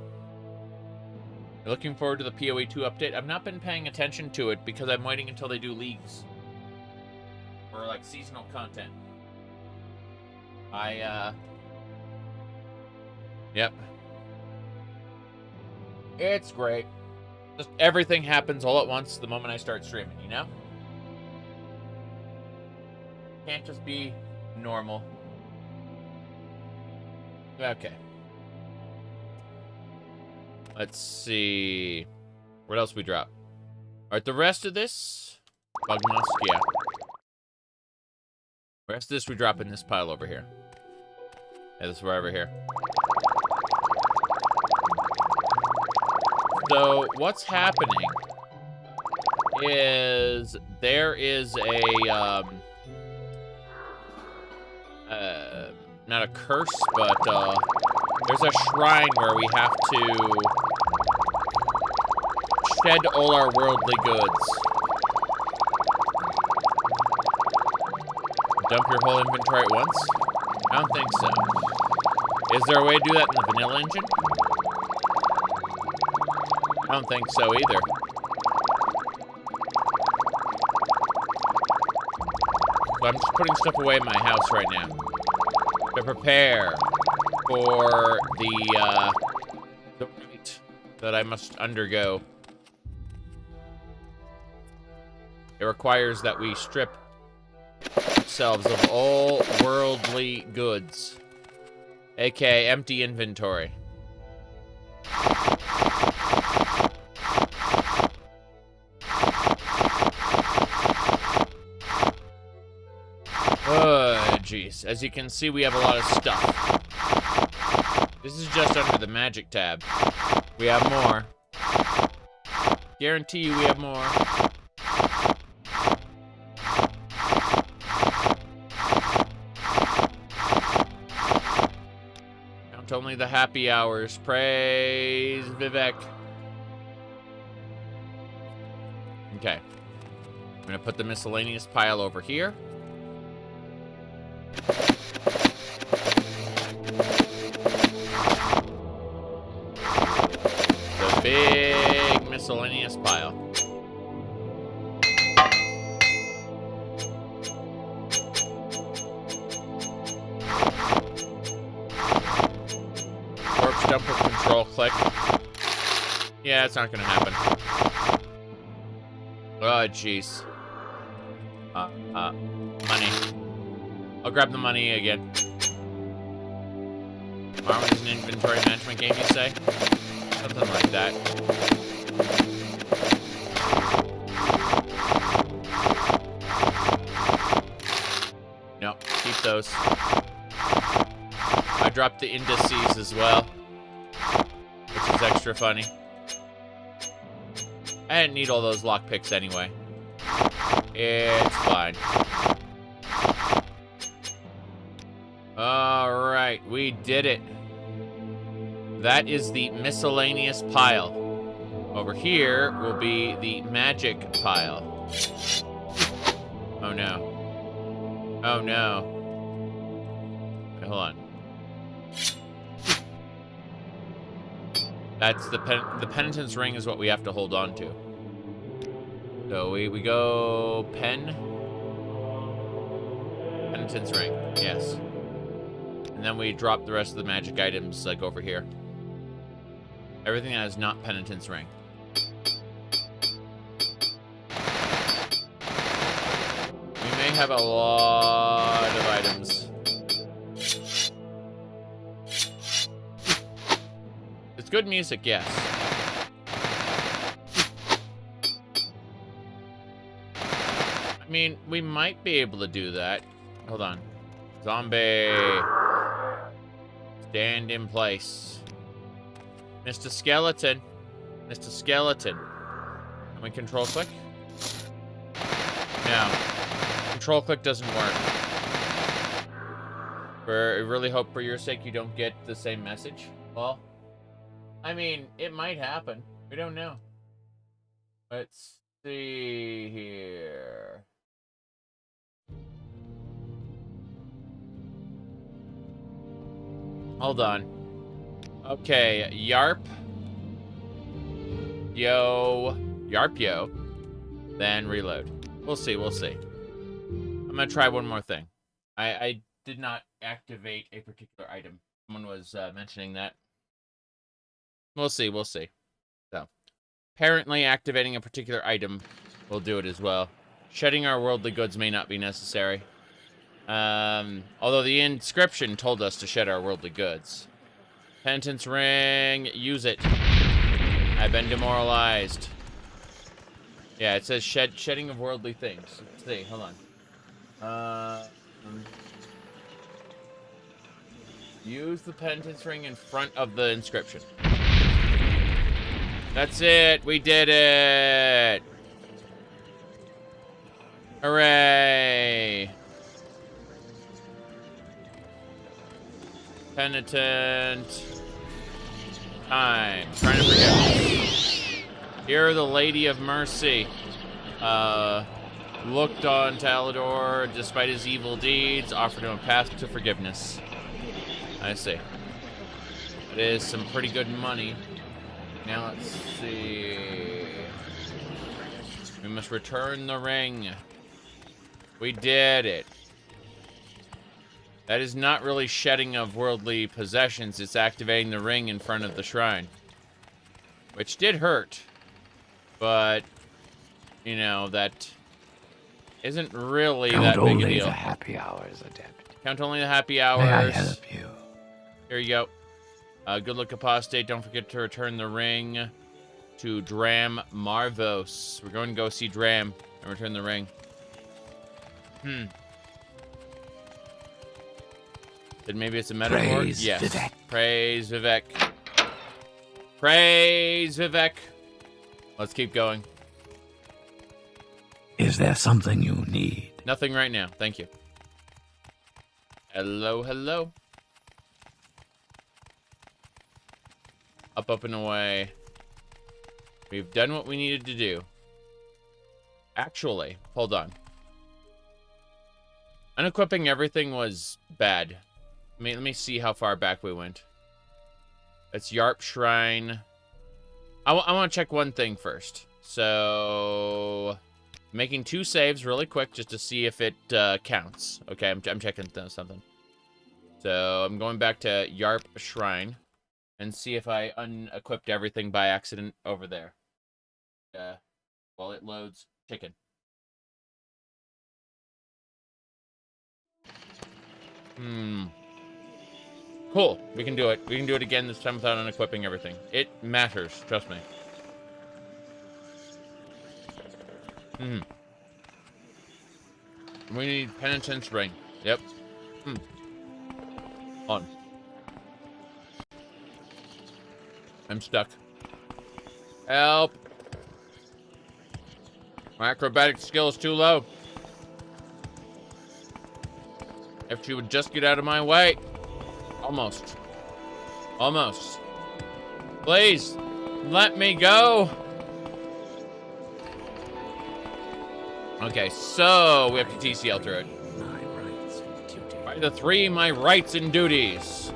Looking forward to the PoE 2 update. I've not been paying attention to it because I'm waiting until they do leagues. Or, like, seasonal content. Yep. It's great. Just everything happens all at once the moment I start streaming, you know? Can't just be normal. Okay. Let's see. What else we drop? Alright, the rest of this... Bugnoskia. The rest of this we drop in this pile over here. Yeah, this is right over here. So, what's happening is there is a, not a curse, but, there's a shrine where we have to shed all our worldly goods. Dump your whole inventory at once? I don't think so. Is there a way to do that in the vanilla engine? I don't think so either. So I'm just putting stuff away in my house right now to prepare for the rite that I must undergo. It requires that we strip ourselves of all worldly goods, aka empty inventory. Jeez. As you can see, we have a lot of stuff. This is just under the magic tab. We have more. Guarantee you we have more. Count only the happy hours. Praise Vivec. Okay. I'm gonna put the miscellaneous pile over here. The big miscellaneous pile. Corpse dump with control click. Yeah, it's not gonna happen. Oh, jeez. Money. I'll grab the money again. Morrowind is an inventory management game, you say? Something like that. No, keep those. I dropped the indices as well, which is extra funny. I didn't need all those lockpicks anyway. It's fine. Alright, we did it. That is the miscellaneous pile. Over here will be the magic pile. Oh no. Oh no. Wait, hold on. That's the Penitence ring is what we have to hold on to. So we go Penitence ring, yes. And then we drop the rest of the magic items like over here. Everything that is not Penitence ring. We may have a lot of items. It's good music, yes. I mean, we might be able to do that. Hold on. Zombie. Stand in place. Mr. Skeleton. Mr. Skeleton. Can we control click? No. Control click doesn't work. I really hope for your sake you don't get the same message. Well, I mean, it might happen. We don't know. Let's see here. Hold on. Okay, Yarp. Yo. Yarp yo. Then reload. We'll see, we'll see. I'm gonna try one more thing. I did not activate a particular item. Someone was mentioning that. We'll see, we'll see. So, apparently activating a particular item will do it as well. Shedding our worldly goods may not be necessary. Although the inscription told us to shed our worldly goods. Penitence ring, use it. I've been demoralized. Yeah, it says shedding of worldly things. Let's see, hold on. Use the penitence ring in front of the inscription. That's it, we did it! Hooray! Penitent time. Trying to forget. Here, the Lady of Mercy looked on Talador despite his evil deeds, offered him a path to forgiveness. I see. It is some pretty good money. Now let's see. We must return the ring. We did it. That is not really shedding of worldly possessions, it's activating the ring in front of the shrine. Which did hurt. But, you know, that isn't really that big a deal. Count only the happy hours, Adept. Count only the happy hours. May I help you? Here you go. Good luck, apostate. Don't forget to return the ring to Dram Marvos. We're going to go see Dram and return the ring. Then maybe it's a metaphor? Praise yes. Vivec. Praise Vivec. Praise Vivec. Let's keep going. Is there something you need? Nothing right now. Thank you. Hello, hello. Up, up, and away. We've done what we needed to do. Actually, hold on. Unequipping everything was bad. Let me see how far back we went. It's Yarp Shrine. I want to check one thing first. So, making 2 saves really quick just to see if it counts. Okay, I'm checking something. So, I'm going back to Yarp Shrine and see if I unequipped everything by accident over there. While it loads, chicken. Cool. We can do it. We can do it again this time without unequipping everything. It matters. Trust me. We need Penitence ring. Yep. On. I'm stuck. Help. My acrobatic skill is too low. If you would just get out of my way. Almost. Almost. Please, let me go. Okay, so we have to TCL through it. By the 3, my rights and duties.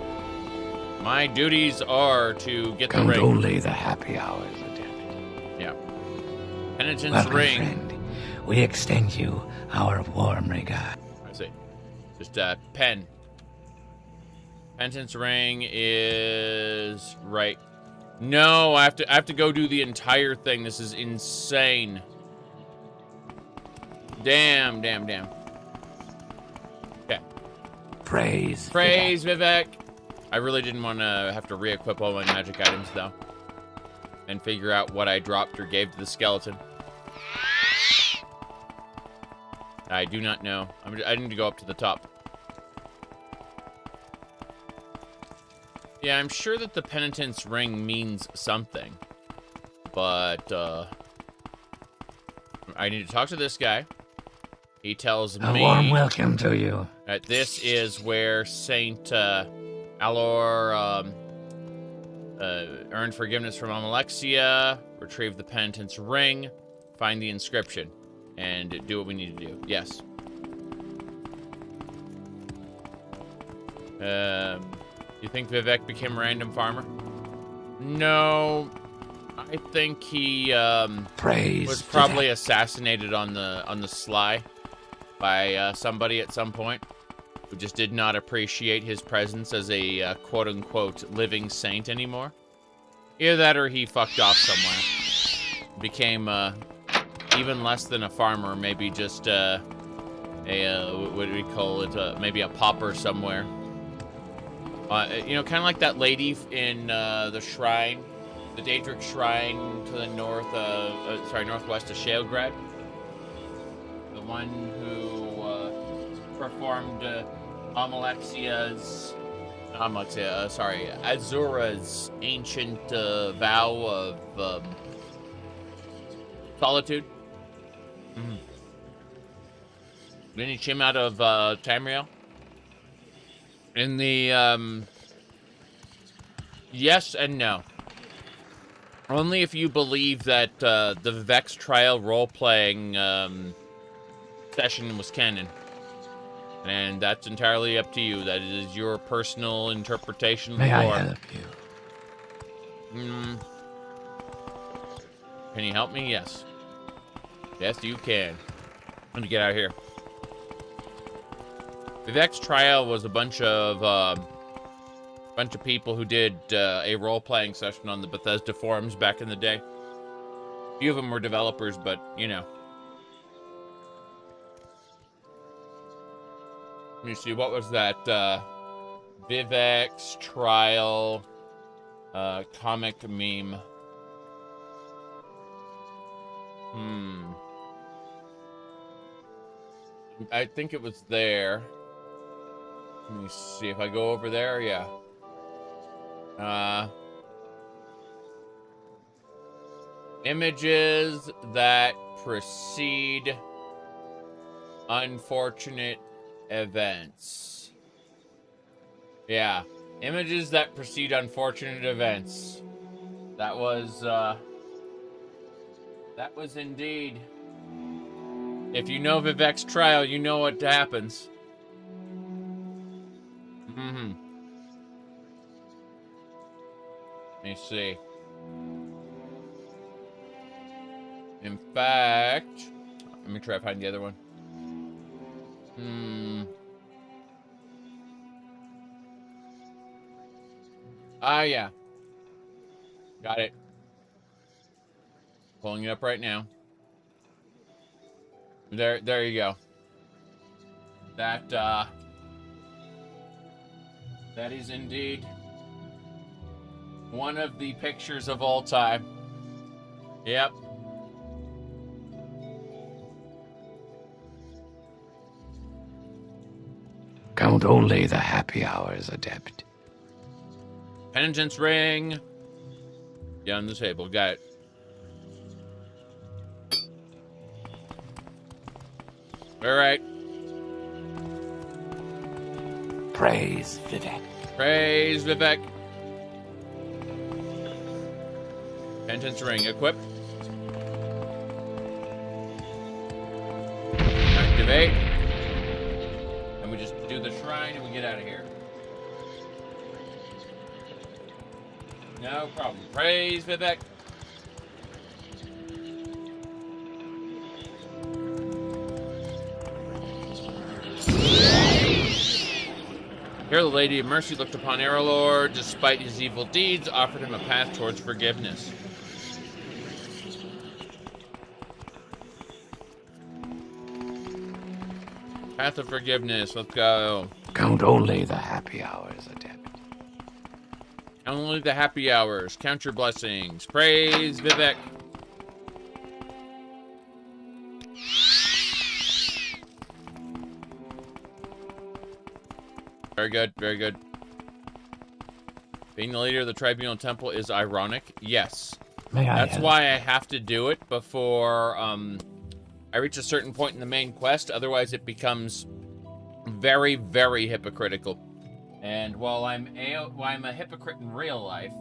My duties are to get the Count ring. only the happy hours, adept. Yeah. Penitence Well, my ring. friend, we extend you our warm regard. I see. Just pen. Penitence ring is right. No, I have to go do the entire thing. This is insane. Damn. Okay. Praise Vivec. I really didn't want to have to re-equip all my magic items, though. And figure out what I dropped or gave to the skeleton. I do not know. I need to go up to the top. Yeah, I'm sure that the penitence ring means something. But, I need to talk to this guy. He tells me... A warm welcome to you. That this is where Saint, Alor, earned forgiveness from Almalexia, retrieve the penitence ring, find the inscription, and do what we need to do. Yes. You think Vivec became a random farmer? No. I think he was probably assassinated on the sly by somebody at some point who just did not appreciate his presence as a quote-unquote living saint anymore. Either that or he fucked off somewhere. Became even less than a farmer, maybe just what do we call it? Maybe a pauper somewhere. You know, kind of like that lady in the shrine, the Daedric shrine to the northwest of Shalegrad. The one who performed Azura's ancient vow of solitude. Didn't he came out of Tamriel? In the, yes and no. Only if you believe that the Vivec's trial role-playing session was canon. And that's entirely up to you. That is your personal interpretation of the lore. May I help you? Can you help me? Yes. Yes, you can. I'm gonna get out of here. Vivec's trial was a bunch of people who did a role-playing session on the Bethesda forums back in the day. A few of them were developers, but you know. Let me see, what was that? Vivec's trial comic meme. I think it was there. Let me see if I go over there. Yeah. Images that precede unfortunate events. Yeah. Images that precede unfortunate events. That was indeed. If you know Vivec's trial, you know what happens. Let me see. In fact, let me try to find the other one. Ah, yeah. Got it. Pulling it up right now. There you go. That is indeed one of the pictures of all time. Yep. Count only the happy hours, adept. Penitence ring. Yeah, on the table. Got it. All right. Praise Vivec. Praise Vivec. Penitence ring equipped. Activate. And we just do the shrine and we get out of here. No problem. Praise Vivec. Here the Lady of Mercy looked upon Aralor, despite his evil deeds, offered him a path towards forgiveness. Path of forgiveness, let's go. Count only the happy hours, adept. Count only the happy hours. Count your blessings. Praise Vivec. Very good, very good. Being the leader of the Tribunal Temple is ironic. Yes. That's why I have to do it before I reach a certain point in the main quest. Otherwise, it becomes very, very hypocritical. And while I'm a hypocrite in real life,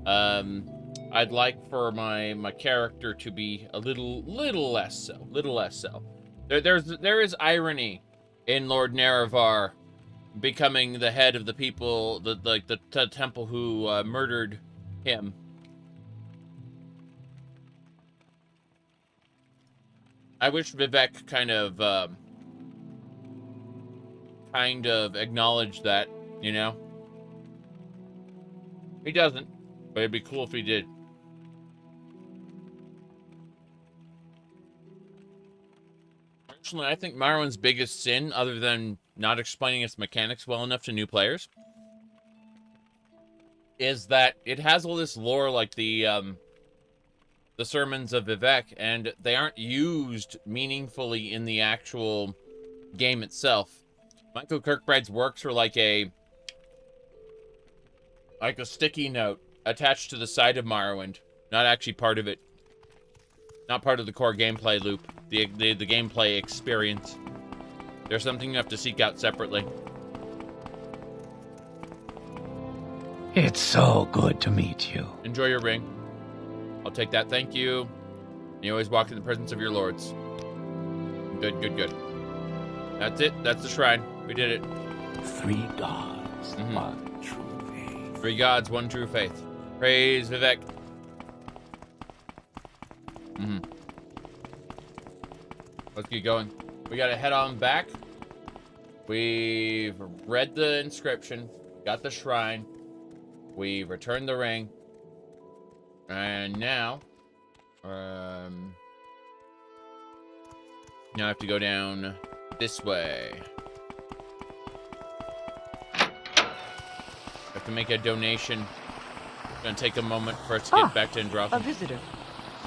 I'd like for my character to be a little less so. Little less so. There is irony in Lord Nerevar becoming the head of the people, the temple who murdered him. I wish Vivec kind of acknowledged that, you know? He doesn't, but it'd be cool if he did. Personally, I think Morrowind's biggest sin, other than not explaining its mechanics well enough to new players, is that it has all this lore like the sermons of Vivec, and they aren't used meaningfully in the actual game itself. Michael Kirkbride's works are like a sticky note attached to the side of Morrowind, not actually part of it. Not part of the core gameplay loop, the gameplay experience. There's something you have to seek out separately. It's so good to meet you. Enjoy your ring. I'll take that, thank you. You always walk in the presence of your lords. Good, good, good. That's it, that's the shrine. We did it. 3 gods, one true faith. 3 gods, 1 true faith. Praise Vivec. Let's get going. We gotta head on back. We've read the inscription, got the shrine, we returned the ring, and now I have to go down this way. Have to make a donation. It's gonna take a moment for us to get back to Andothren. A visitor.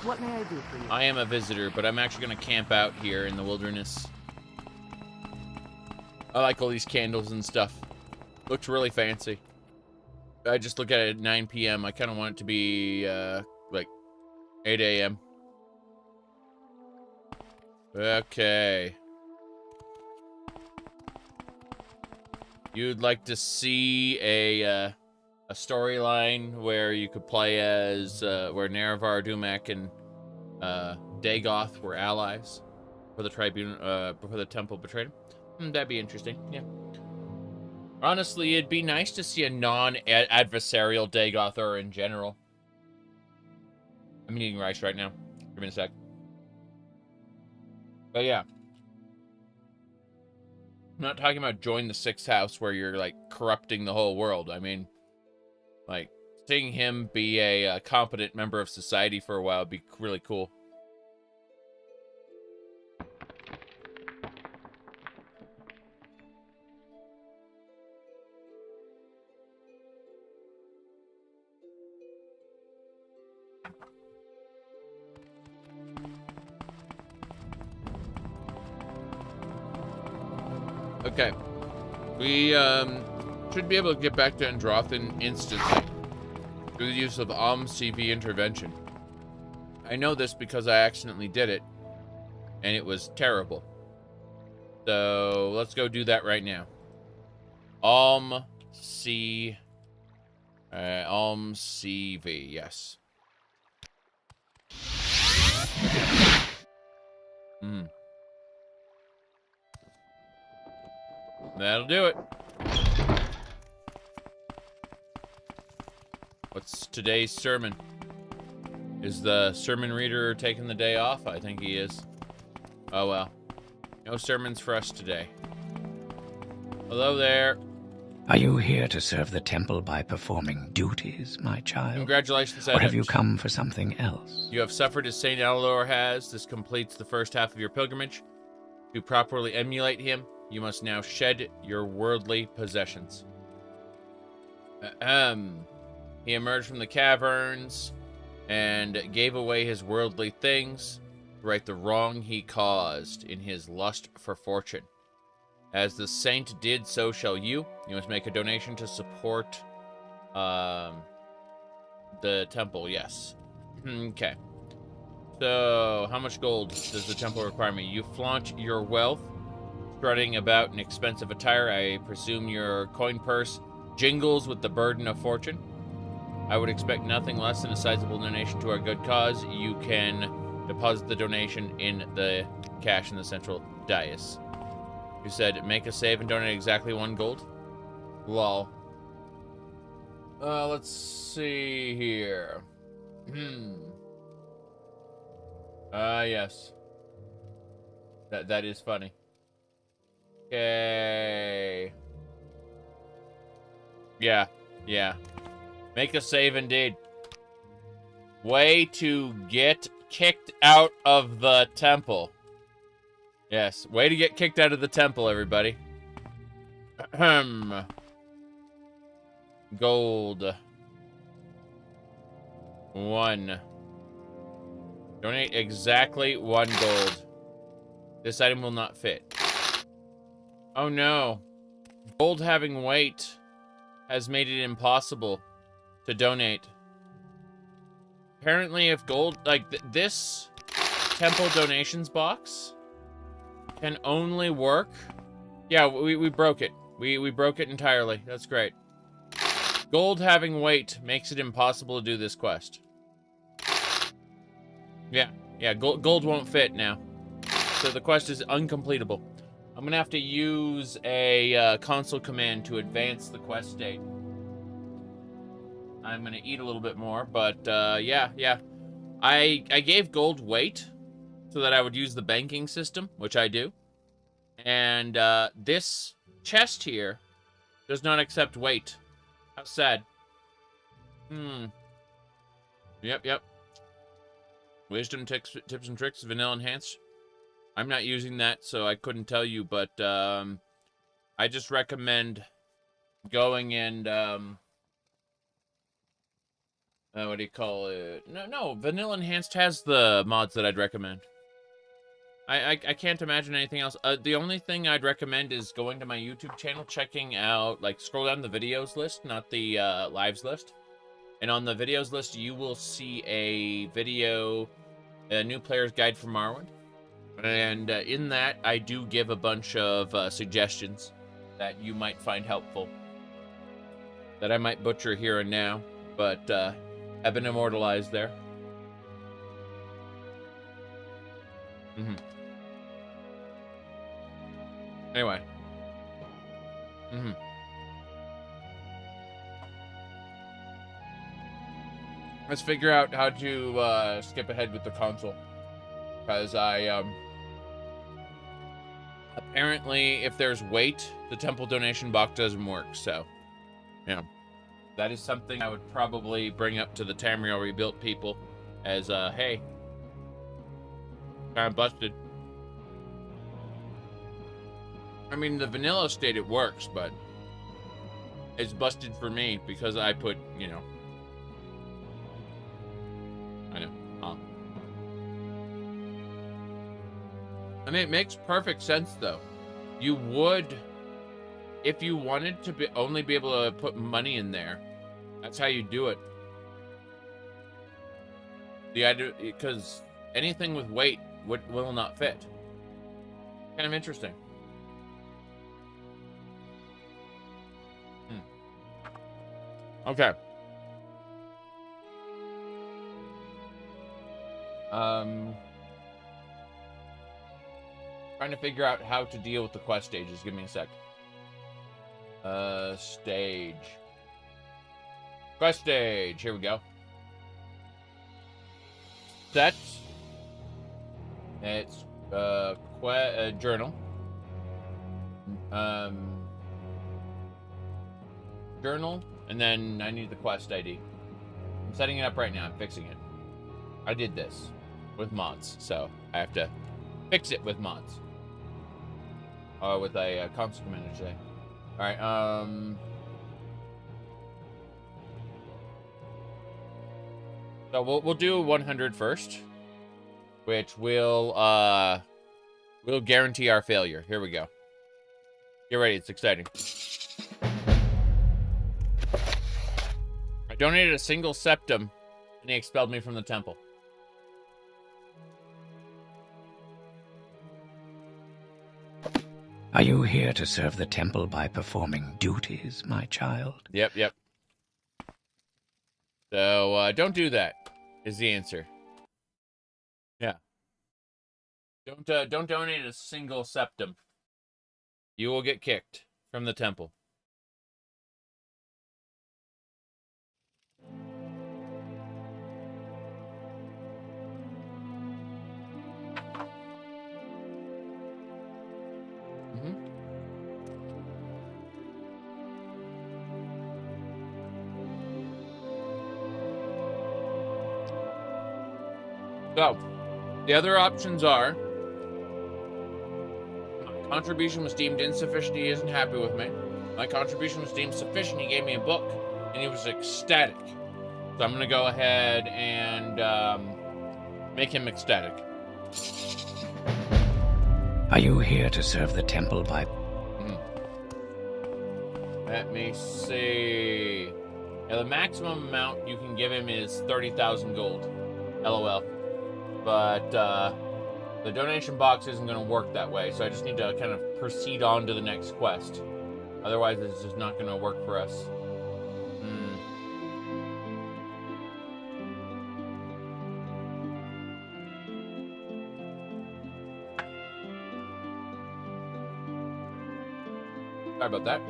What may I do for you? I am a visitor, but I'm actually gonna camp out here in the wilderness. I like all these candles and stuff. Looks really fancy. I just look at it at 9 p.m. I kind of want it to be like 8 a.m. Okay. You'd like to see a storyline where you could play as where Nerevar, Dumak, and Dagoth were allies for the Tribunal, before the temple betrayed him. That'd be interesting. Yeah. Honestly, it'd be nice to see a non-adversarial Dagoth Ur in general. I'm eating rice right now. Give me a sec. But yeah. I'm not talking about join the 6th house where you're like corrupting the whole world. I mean, like, seeing him be a competent member of society for a while would be really cool. Okay. We should be able to get back to Andothren instantly through the use of CV intervention. I know this because I accidentally did it, and it was terrible. So let's go do that right now. CV, yes. That'll do it. What's today's sermon? Is the sermon reader taking the day off? I think he is. Oh well. No sermons for us today. Hello there. Are you here to serve the temple by performing duties, my child? Congratulations, Or have you Edmund. come for something else? You have suffered as Saint Halalu has. This completes the first half of your pilgrimage. To properly emulate him, you must now shed your worldly possessions. He emerged from the caverns and gave away his worldly things to right the wrong he caused in his lust for fortune. As the saint did, so shall you. You must make a donation to support the temple, yes. Okay. So, how much gold does the temple require me? You flaunt your wealth, strutting about in expensive attire. I presume your coin purse jingles with the burden of fortune. I would expect nothing less than a sizable donation to our good cause. You can deposit the donation in the cash in the central dais. You said make a save and donate exactly 1 gold? Lol. Let's see here. Yes. That is funny. Okay. Yeah. Make a save indeed. Way to get kicked out of the temple. Yes, way to get kicked out of the temple, everybody. Gold. 1. Donate exactly 1 gold. This item will not fit. Oh no. Gold having weight has made it impossible to donate. Apparently, if gold, like this temple donations box can only work. Yeah, we broke it. We broke it entirely. That's great. Gold having weight makes it impossible to do this quest. Yeah, gold won't fit now. So the quest is uncompletable. I'm gonna have to use a console command to advance the quest state. I'm gonna eat a little bit more, but yeah. I gave gold weight so that I would use the banking system, which I do. And this chest here does not accept weight. How sad. Yep. Wisdom tips and tricks, vanilla enhanced. I'm not using that, so I couldn't tell you, but I just recommend going and what do you call it? No, vanilla enhanced has the mods that I'd recommend. I can't imagine anything else. The only thing I'd recommend is going to my YouTube channel, checking out, like, scroll down the videos list, not the lives list. And on the videos list, you will see a video, a new player's guide for Morrowind. And in that, I do give a bunch of suggestions that you might find helpful. That I might butcher here and now, but have been immortalized there. Anyway. Let's figure out how to skip ahead with the console. Because apparently, if there's weight, the temple donation box doesn't work, so... Yeah. That is something I would probably bring up to the Tamriel Rebuilt people as, hey, kind of busted. I mean, the vanilla state, it works, but it's busted for me because I put, you know. I know. I mean, it makes perfect sense, though. You would, if you wanted to only be able to put money in there, that's how you do it. The idea, because anything with weight will not fit. Kind of interesting. Okay. Trying to figure out how to deal with the quest stages. Give me a sec. Stage. Quest stage. Here we go. Set. It's journal. Journal, and then I need the quest ID. I'm setting it up right now. I'm fixing it. I did this with mods, so I have to fix it with mods. Or with a console commander today. Alright, so we'll do 100 first, which will guarantee our failure. Here we go. Get ready, it's exciting. I donated a single septum, and he expelled me from the temple. Are you here to serve the temple by performing duties, my child? Yep. So, don't do that, is the answer. Yeah. Don't donate a single septum. You will get kicked from the temple. So, the other options are, my contribution was deemed insufficient, he isn't happy with me. My contribution was deemed sufficient, he gave me a book, and he was ecstatic. So I'm going to go ahead and make him ecstatic. Are you here to serve the temple by... Let me see. Yeah, the maximum amount you can give him is 30,000 gold. LOL. But the donation box isn't going to work that way, so I just need to kind of proceed on to the next quest. Otherwise, it's just not going to work for us. Sorry about that.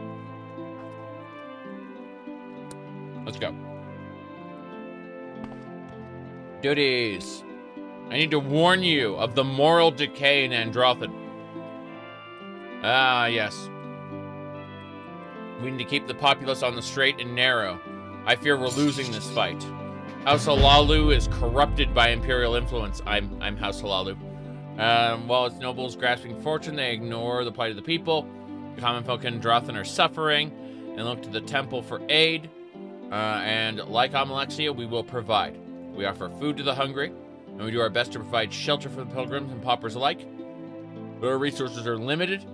Let's go. Duties. I need to warn you of the moral decay in Andothren. Ah, yes. We need to keep the populace on the straight and narrow. I fear we're losing this fight. House Halalu is corrupted by Imperial influence. I'm House Halalu. While its nobles grasping fortune, they ignore the plight of the people. The common folk in Andothren are suffering and look to the temple for aid. And like Amalexia, we will provide. We offer food to the hungry, and we do our best to provide shelter for the pilgrims and paupers alike. But our resources are limited,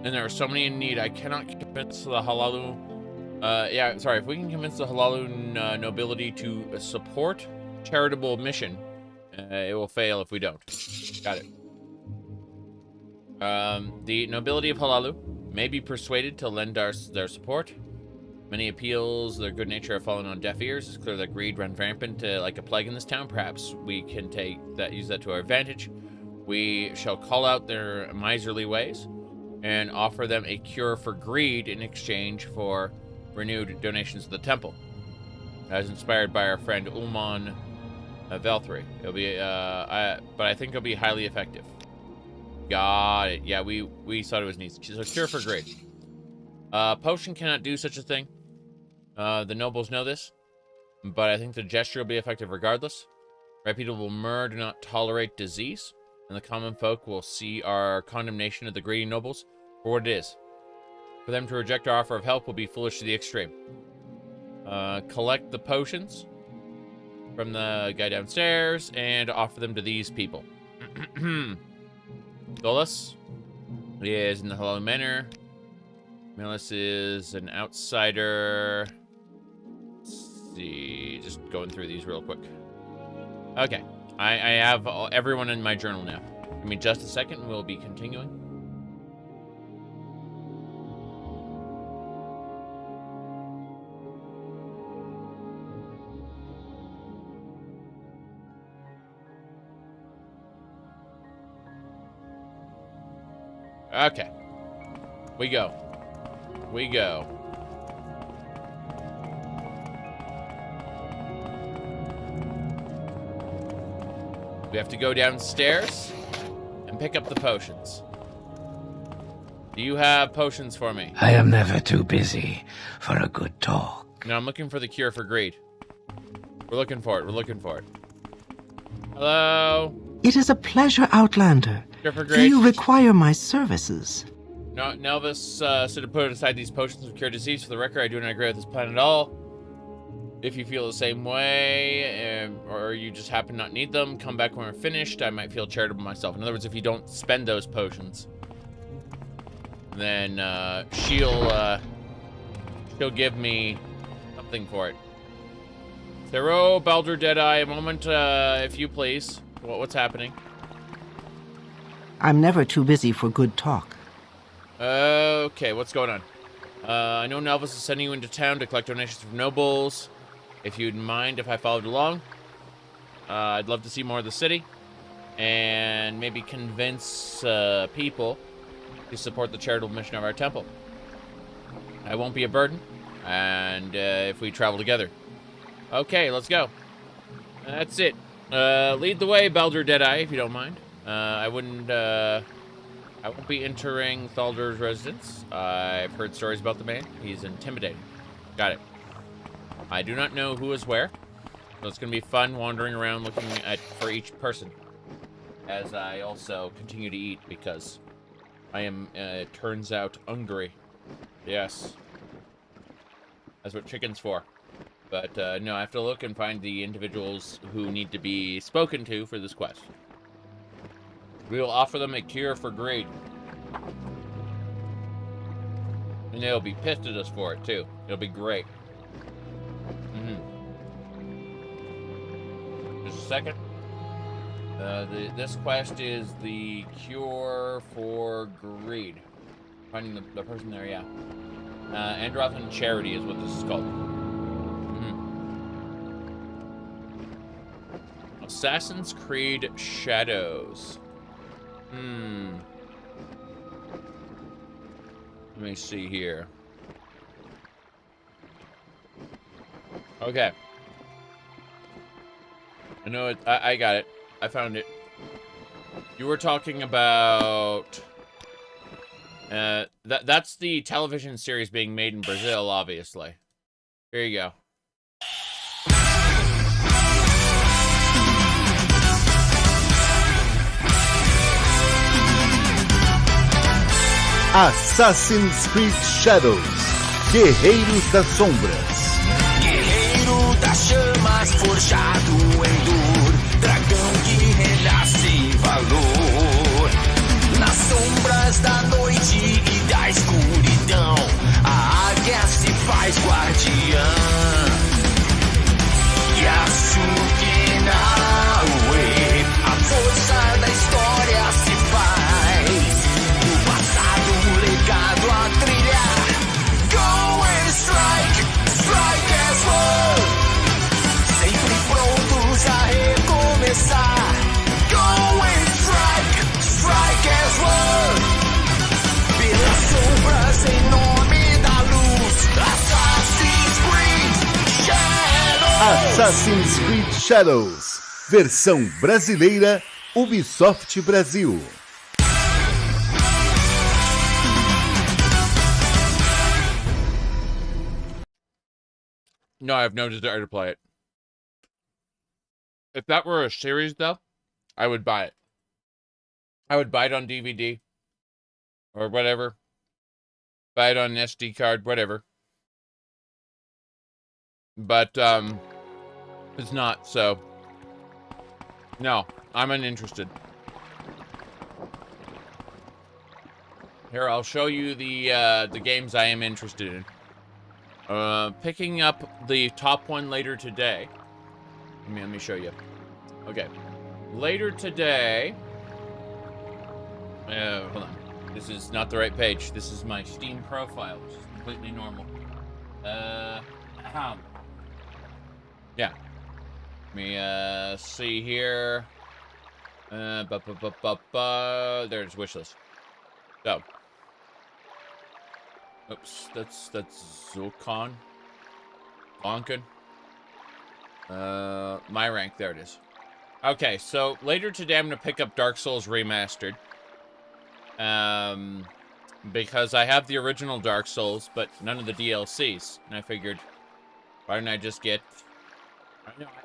and there are so many in need. I cannot convince the Halalu... if we can convince the Halalu nobility to support charitable mission, it will fail if we don't. Got it. The nobility of Halalu may be persuaded to lend their support. Many appeals, their good nature have fallen on deaf ears. It's clear that greed runs rampant like a plague in this town. Perhaps we can use that to our advantage. We shall call out their miserly ways and offer them a cure for greed in exchange for renewed donations to the temple, as inspired by our friend Ulman Velthri. It'll be, but I think it'll be highly effective. Got it. Yeah, we thought it was neat. So cure for greed. Potion cannot do such a thing. The nobles know this, but I think the gesture will be effective regardless. Reputable Mer do not tolerate disease, and the common folk will see our condemnation of the greedy nobles for what it is. For them to reject our offer of help will be foolish to the extreme. Collect the potions from the guy downstairs and offer them to these people. Dolus is in the Halalu Manor. Melis is an outsider. Let's see, just going through these real quick. Okay, I have everyone in my journal now. Give me just a second, we'll be continuing. Okay, we go. We have to go downstairs and pick up the potions. Do you have potions for me? I am never too busy for a good talk. No, I'm looking for the cure for greed. We're looking for it. We're looking for it. Hello? It is a pleasure, Outlander. Cure for Do greed? you require my services? No, Nelvis said to put aside these potions of cure disease. For the record, I do not agree with this plan at all. If you feel the same way, or you just happen to not need them, come back when we're finished. I might feel charitable myself. In other words, if you don't spend those potions, then she'll give me something for it. Zero, Baldur Deadeye, a moment, if you please. What's happening? I'm never too busy for good talk. Okay, what's going on? I know Nelvis is sending you into town to collect donations from nobles. If you'd mind if I followed along, I'd love to see more of the city, and maybe convince people to support the charitable mission of our temple. I won't be a burden, and if we travel together. Okay, let's go. That's it. Lead the way, Baldur Deadeye, if you don't mind. I won't be entering Thaldur's residence. I've heard stories about the man. He's intimidating. Got it. I do not know who is where, so it's going to be fun wandering around looking for each person, as I also continue to eat, because I am, it turns out, hungry. Yes. That's what chicken's for. But, no, I have to look and find the individuals who need to be spoken to for this quest. We will offer them a cure for greed. And they'll be pissed at us for it, too. It'll be great. Just a second. This quest is the cure for greed. Finding the person there, yeah. Andothren Charity is what this is called. Assassin's Creed Shadows. Let me see here. Okay. I know it. I got it. I found it. You were talking about... that's the television series being made in Brazil, obviously. Here you go. Assassin's Creed Shadows, Guerreiros das Sombras. Guerreiro das chamas, forjado em dor, dragão que renasce valor. Nas sombras da noite e da escuridão, a águia se faz guardiã. Yasuke Naue, a força da história se faz. Legado a trilhar. Go and strike, strike as one. Sempre prontos a recomeçar. Go and strike, strike as one. Pelas sombras em nome da luz. Assassin's Creed Shadows. Assassin's Creed Shadows, versão brasileira, Ubisoft Brasil. No, I have no desire to play it. If that were a series, though, I would buy it. I would buy it on DVD. Or whatever. Buy it on an SD card, whatever. But, it's not, so... No, I'm uninterested. Here, I'll show you the games I am interested in. Picking up the top one later today. Let me show you. Okay. Later today... hold on. This is not the right page. This is my Steam profile, which is completely normal. Yeah. Let me, see here. There's wishlist. So. Oops, that's Zulkan. Bonkin. My rank, there it is. Okay, so later today I'm going to pick up Dark Souls Remastered. Because I have the original Dark Souls, but none of the DLCs. And I figured, why don't I just get...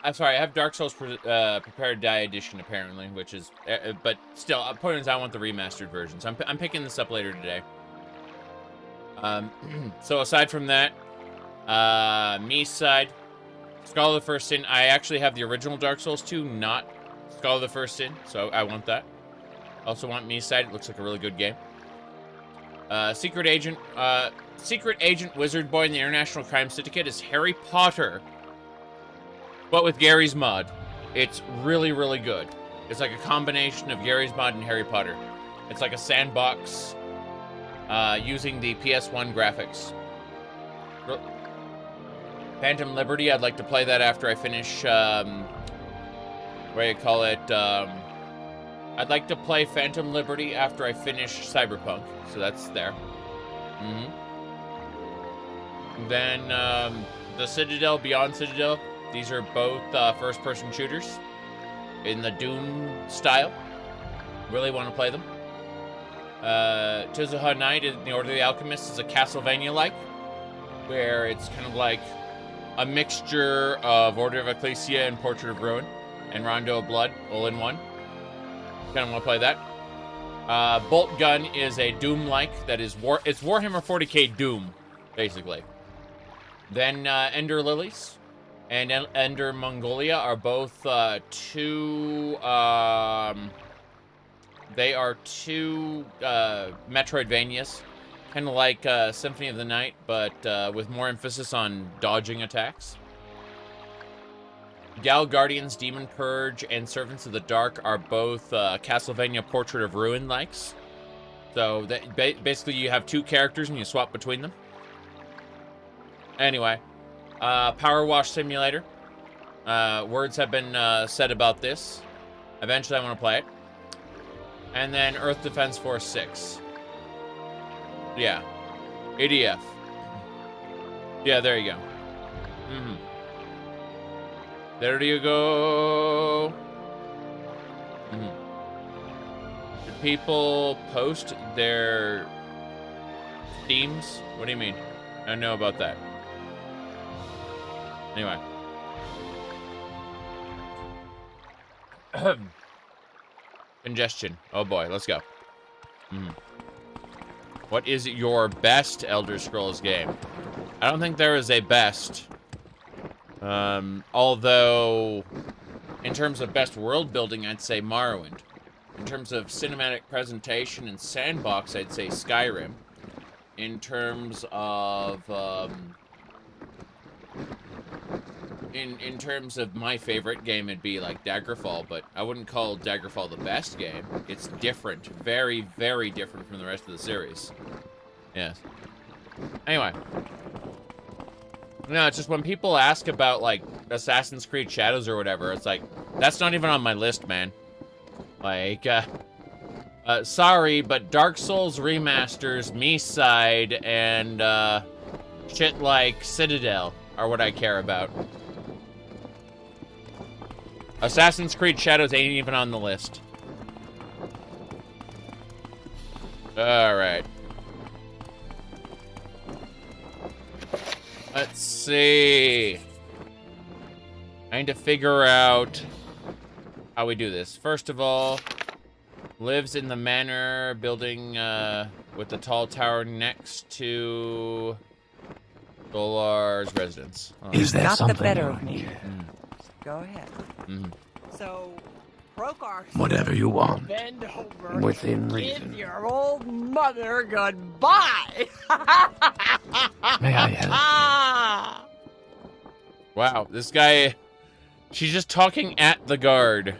I'm sorry, I have Dark Souls Prepare to Die Edition, apparently, which is... but still, point is I want the remastered version. So I'm picking this up later today. So aside from that, me side, Skull of the First Sin. I actually have the original Dark Souls 2, not Skull of the First Sin, so I want that. Also want me side. It looks like a really good game. Secret Agent Wizard Boy in the International Crime Syndicate is Harry Potter, but with Gary's mod. It's really, really good. It's like a combination of Gary's mod and Harry Potter. It's like a sandbox using the PS1 graphics. Phantom Liberty, I'd like to play that after I finish, what do you call it? I'd like to play Phantom Liberty after I finish Cyberpunk. So that's there. Then the Citadel, Beyond Citadel. These are both first-person shooters in the Doom style. Really want to play them. Tizuha Knight in the Order of the Alchemist is a Castlevania-like, where it's kind of like a mixture of Order of Ecclesia and Portrait of Ruin and Rondo of Blood all in one. Kind of want to play that. Bolt Gun is a Doom-like that is it's Warhammer 40k Doom, basically. Then Ender Lilies and Ender Mongolia are both two Metroidvanias, kind of like Symphony of the Night, but with more emphasis on dodging attacks. Gal Guardians, Demon Purge, and Servants of the Dark are both Castlevania Portrait of Ruin likes. So basically you have two characters and you swap between them. Anyway, Power Wash Simulator. Words have been said about this. Eventually I want to play it. And then Earth Defense Force 6. Yeah. ADF. Yeah, there you go. There you go. Do people post their themes? What do you mean? I don't know about that. Anyway. Congestion. Oh boy, let's go. What is your best Elder Scrolls game? I don't think there is a best. Although, in terms of best world building, I'd say Morrowind. In terms of cinematic presentation and sandbox, I'd say Skyrim. In terms of, in terms of my favorite game, it'd be like Daggerfall, but I wouldn't call Daggerfall the best game. It's different. Very, very different from the rest of the series. Yes. Anyway. No, it's just when people ask about, like, Assassin's Creed Shadows or whatever, it's like, that's not even on my list, man. Like, sorry, but Dark Souls remasters, me side, and, shit like Citadel are what I care about. Assassin's Creed Shadows ain't even on the list. Alright. Let's see. I need to figure out how we do this. First of all, lives in the manor building with the tall tower next to Dolar's residence. Oh. Is there Not something the better you of me. need? Go ahead. So, Brokar. Whatever you want. Bend over. Within Give reason. your old mother goodbye. May I help? Wow, this guy... She's just talking at the guard.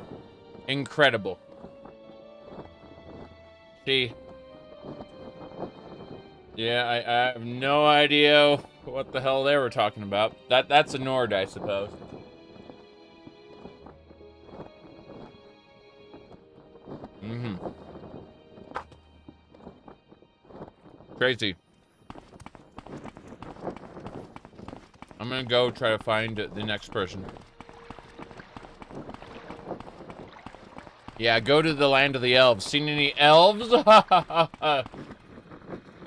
Incredible. She... Yeah, I have no idea what the hell they were talking about. That's a Nord, I suppose. Crazy. I'm gonna go try to find the next person. Yeah, go to the land of the elves. Seen any elves? It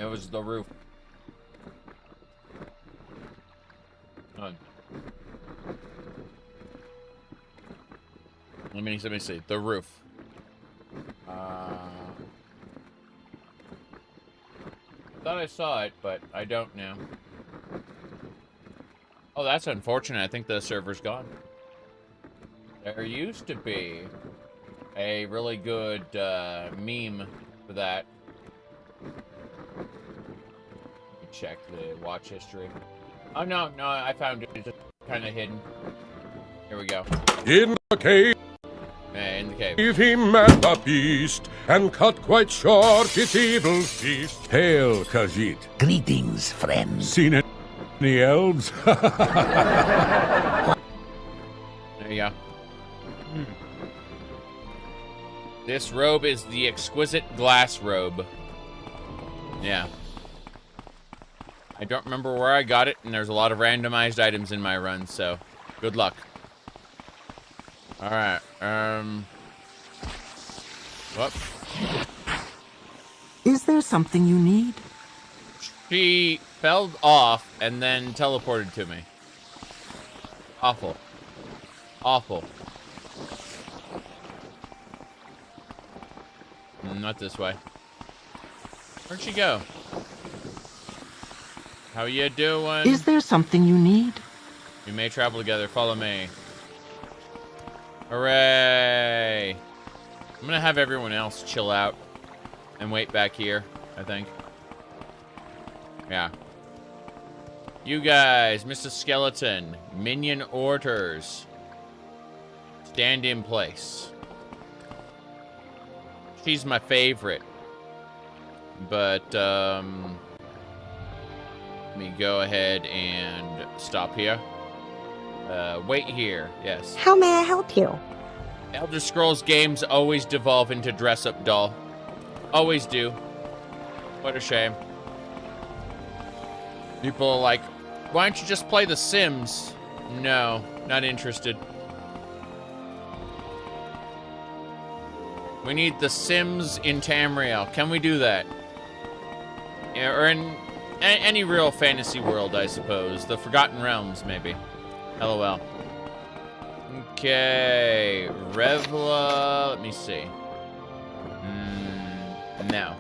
was the roof. Let me see. The roof. Thought I saw it, but I don't now. Oh, that's unfortunate. I think the server's gone. There used to be a really good meme for that. Let me check the watch history. Oh, no, I found it. It's just kind of hidden. Here we go. In the cave. In the cave. He met the beast and cut quite short its evil feast. Hail, Khajiit. Greetings, friend. Seen any elves? There you go. This robe is the exquisite glass robe. Yeah. I don't remember where I got it, and there's a lot of randomized items in my run, so good luck. Alright, whoop. Is there something you need? She fell off and then teleported to me. Awful. Awful. Not this way. Where'd she go? How you doing? Is there something you need? We may travel together. Follow me. Hooray! I'm gonna have everyone else chill out and wait back here, I think. Yeah. You guys, Mr. Skeleton, minion orders. Stand in place. She's my favorite. But, let me go ahead and stop here. Wait here, yes. How may I help you? Elder Scrolls games always devolve into dress-up doll. Always do. What a shame. People are like, why don't you just play The Sims? No, not interested. We need The Sims in Tamriel. Can we do that? Yeah, or in any real fantasy world, I suppose. The Forgotten Realms, maybe. LOL. Okay. Revla. Let me see. No.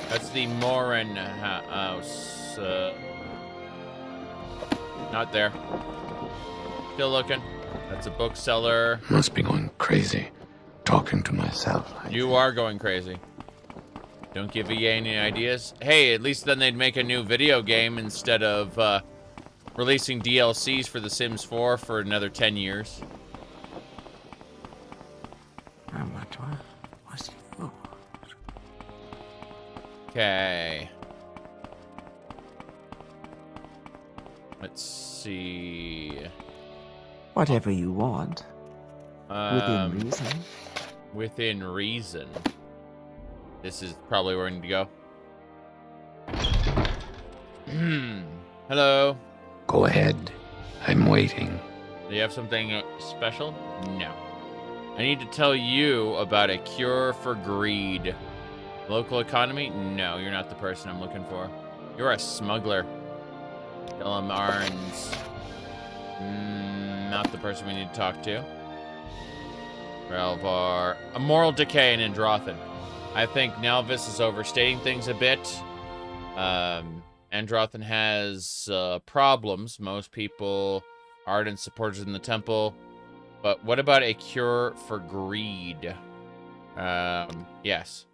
That's the Morin house. Not there. Still looking. That's a bookseller. Must be going crazy. Talking to myself. You are going crazy. Don't give EA any ideas. Hey, at least then they'd make a new video game instead of releasing DLCs for The Sims 4 for another 10 years. Okay. Let's see. Whatever you want. Within reason. Within reason. This is probably where I need to go. Hello. Go ahead. I'm waiting. Do you have something special? No. I need to tell you about a cure for greed. Local economy? No, you're not the person I'm looking for. You're a smuggler. Delamarns. Not the person we need to talk to. Relvar. A moral decay in Andothren. I think Nelvis is overstating things a bit. Andothren has problems. Most people are ardent supporters in the temple. But what about a cure for greed? Yes.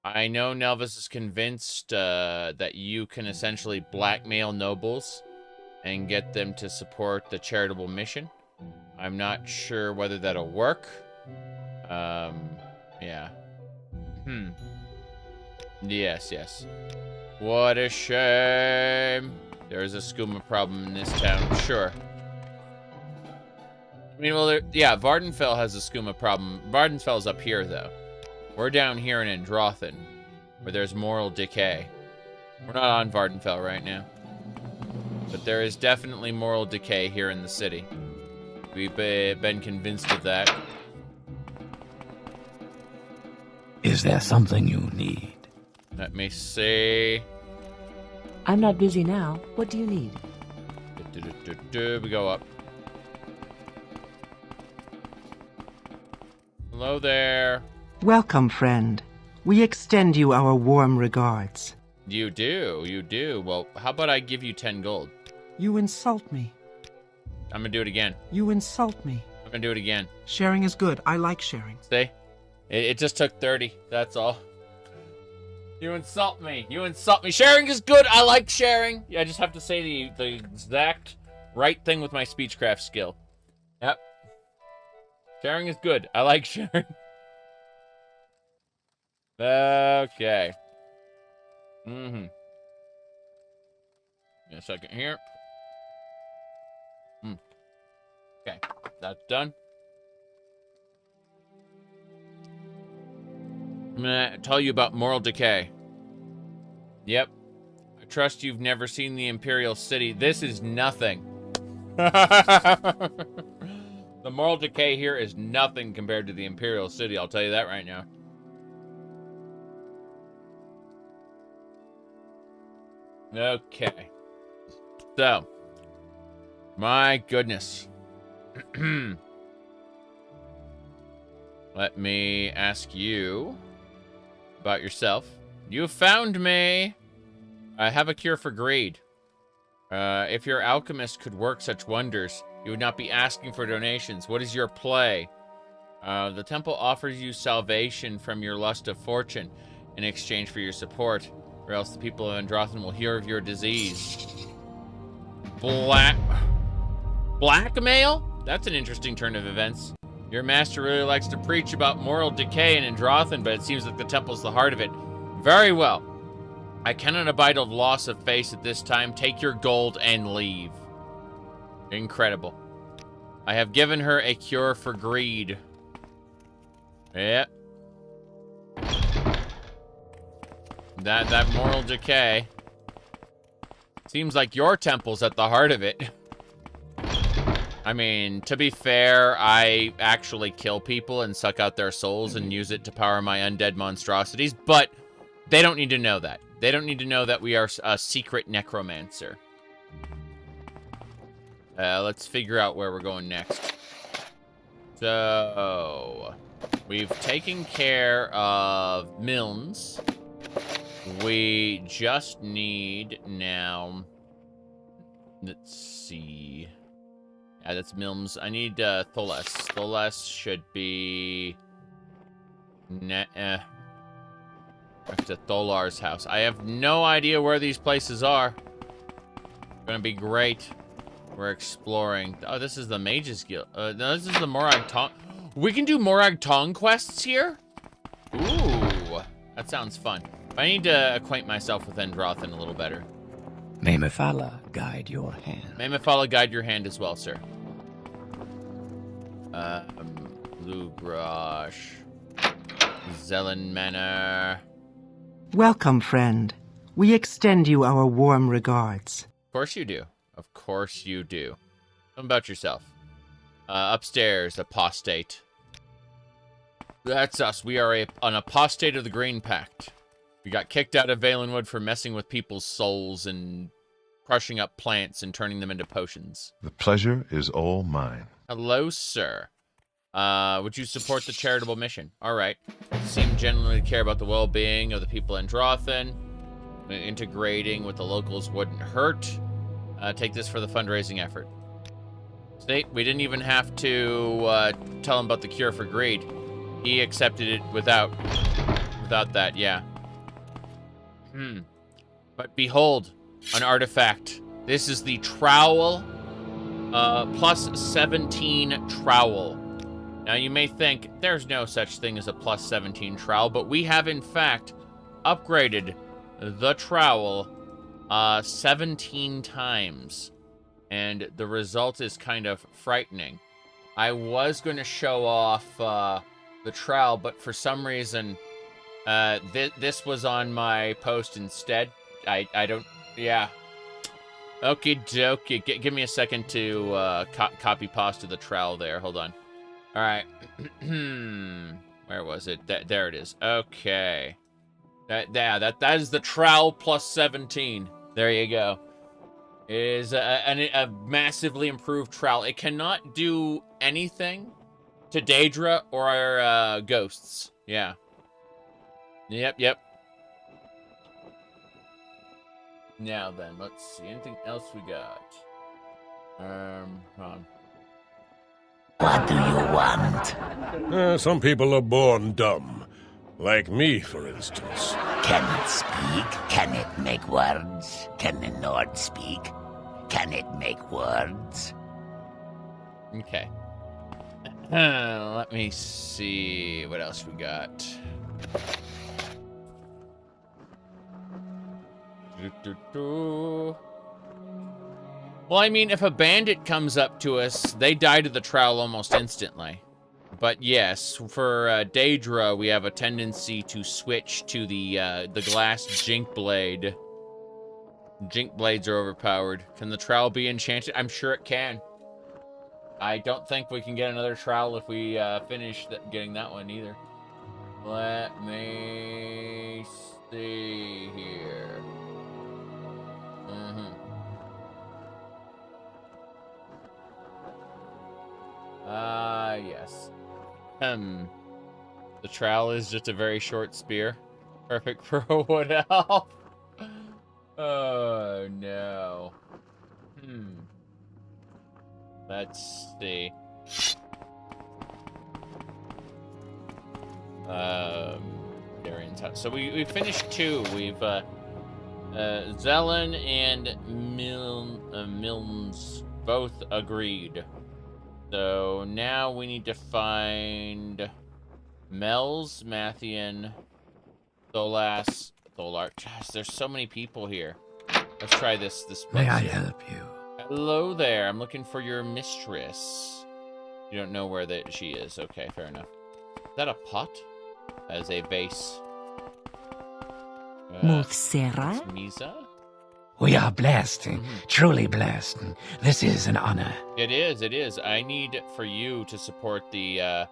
I know Nelvis is convinced that you can essentially blackmail nobles and get them to support the charitable mission. I'm not sure whether that'll work. Yeah. Yes. What a shame. There's a skooma problem in this town. Sure. I mean, well, yeah, Vardenfell has a skooma problem. Vardenfell's up here, though. We're down here in Andothren, where there's moral decay. We're not on Vardenfell right now. But there is definitely moral decay here in the city. We've been convinced of that. Is there something you need? Let me see. I'm not busy now. What do you need? We go up. Hello there. Welcome, friend. We extend you our warm regards. You do. Well, how about I give you 10 gold? You insult me. I'm gonna do it again. You insult me. I'm gonna do it again. Sharing is good. I like sharing. See? It just took 30. That's all. You insult me. Sharing is good. I like sharing. Yeah, I just have to say the exact right thing with my speechcraft skill. Yep. Sharing is good. I like sharing. Okay. Give me a second here. Okay, that's done. I'm gonna tell you about moral decay. Yep. I trust you've never seen the Imperial City. This is nothing. The moral decay here is nothing compared to the Imperial City, I'll tell you that right now. Okay. So, my goodness. Let me ask you about yourself. You found me. I have a cure for greed. If your alchemist could work such wonders, you would not be asking for donations. What is your play? The temple offers you salvation from your lust of fortune in exchange for your support, or else the people of Andothren will hear of your disease. Blackmail? That's an interesting turn of events. Your master really likes to preach about moral decay in Andothren, but it seems like the temple's the heart of it. Very well. I cannot abide a loss of face at this time. Take your gold and leave. Incredible. I have given her a cure for greed. Yep. That moral decay. Seems like your temple's at the heart of it. I mean, to be fair, I actually kill people and suck out their souls and use it to power my undead monstrosities, but they don't need to know that. They don't need to know that we are a secret necromancer. Let's figure out where we're going next. So, we've taken care of Milnes. We just need now... Let's see... Yeah, that's Milnes. I need Tholes. Tholes should be... Back to Tholar's house. I have no idea where these places are. Gonna be great. We're exploring. Oh, this is the Mages Guild. No, this is the Morag Tong. We can do Morag Tong quests here? Ooh, that sounds fun. I need to acquaint myself with Andothren a little better. May Mephala guide your hand. May Mephala guide your hand as well, sir. Blue Grosh. Zelen Manor. Welcome, friend. We extend you our warm regards. Of course you do. Of course you do. Tell me about yourself. Upstairs, apostate. That's us. We are an apostate of the Green Pact. We got kicked out of Valenwood for messing with people's souls and crushing up plants and turning them into potions. The pleasure is all mine. Hello, sir. Would you support the charitable mission? All right. You seem genuinely to care about the well-being of the people in Andothren. Integrating with the locals wouldn't hurt. Take this for the fundraising effort. See, we didn't even have to tell him about the cure for greed. He accepted it without that, yeah. But behold, an artifact. This is the trowel, plus 17 trowel. Now you may think there's no such thing as a plus 17 trowel, but we have in fact upgraded the trowel 17 times. And the result is kind of frightening. I was going to show off the trowel, but for some reason, this was on my post instead. I don't, yeah. Okie dokie. Give me a second to copy pasta the trowel there. Hold on. All right. Where was it? There it is. Okay. That is the trowel plus 17. There you go. It is a massively improved trowel. It cannot do anything to Daedra or ghosts. Yeah. Yep. Now then, let's see. Anything else we got? Hold on. What do you want? Some people are born dumb. Like me, for instance. Can it speak? Can it make words? Can the Nord speak? Can it make words? Okay. Let me see what else we got. Well, I mean, if a bandit comes up to us, they die to the trowel almost instantly. But yes, for Daedra, we have a tendency to switch to the glass jink blade. Jink blades are overpowered. Can the trowel be enchanted? I'm sure it can. I don't think we can get another trowel if we finish getting that one either. Let me see here. Yes. The trowel is just a very short spear. Perfect for a wood elf. Oh, no. Let's see. Darian's house. So we finished 2. We've, Zelen and Milnes both agreed. So now we need to find Mel's, Mathian, Tholas, Tholart. Gosh, there's so many people here. Let's try this. May I help you? Hello there. I'm looking for your mistress. You don't know where she is. Okay, fair enough. Is that a pot? As a vase. Mulsera? Misa? We are blessed, truly blessed. This is an honor. It is. I need for you to support the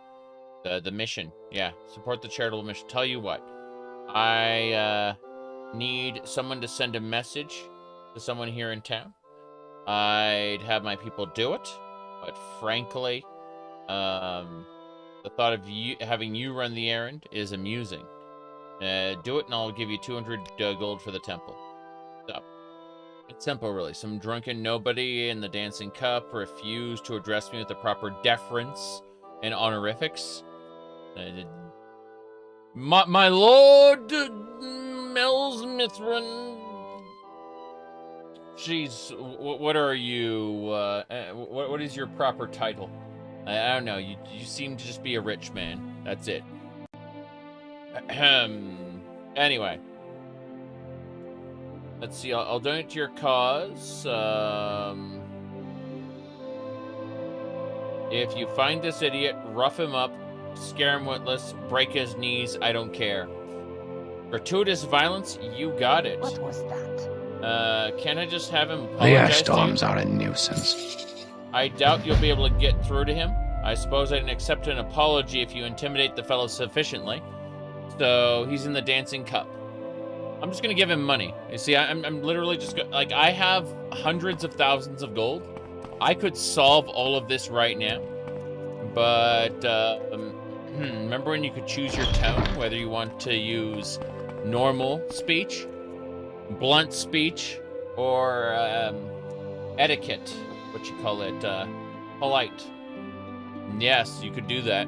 mission. Yeah, support the charitable mission. Tell you what, I need someone to send a message to someone here in town. I'd have my people do it, but frankly, the thought of having you run the errand is amusing. Do it, and I'll give you 200 gold for the temple. So. It's simple, really. Some drunken nobody in the Dancing Cup refused to address me with the proper deference and honorifics. My lord, Mel's Mithrin. Jeez, what are you? What is your proper title? I don't know. You seem to just be a rich man. That's it. Anyway. Let's see, I'll donate to your cause. If you find this idiot, rough him up, scare him witless, break his knees, I don't care. Gratuitous violence, you got it. What was that? Can I just have him The apologize airstorms to you? are a nuisance. I doubt you'll be able to get through to him. I suppose I can accept an apology if you intimidate the fellow sufficiently. So, he's in the Dancing Cup. I'm just gonna give him money. You see, I'm literally just like, I have hundreds of thousands of gold. I could solve all of this right now, but remember when you could choose your tone, whether you want to use normal speech, blunt speech, or etiquette, what you call it, polite. Yes, you could do that.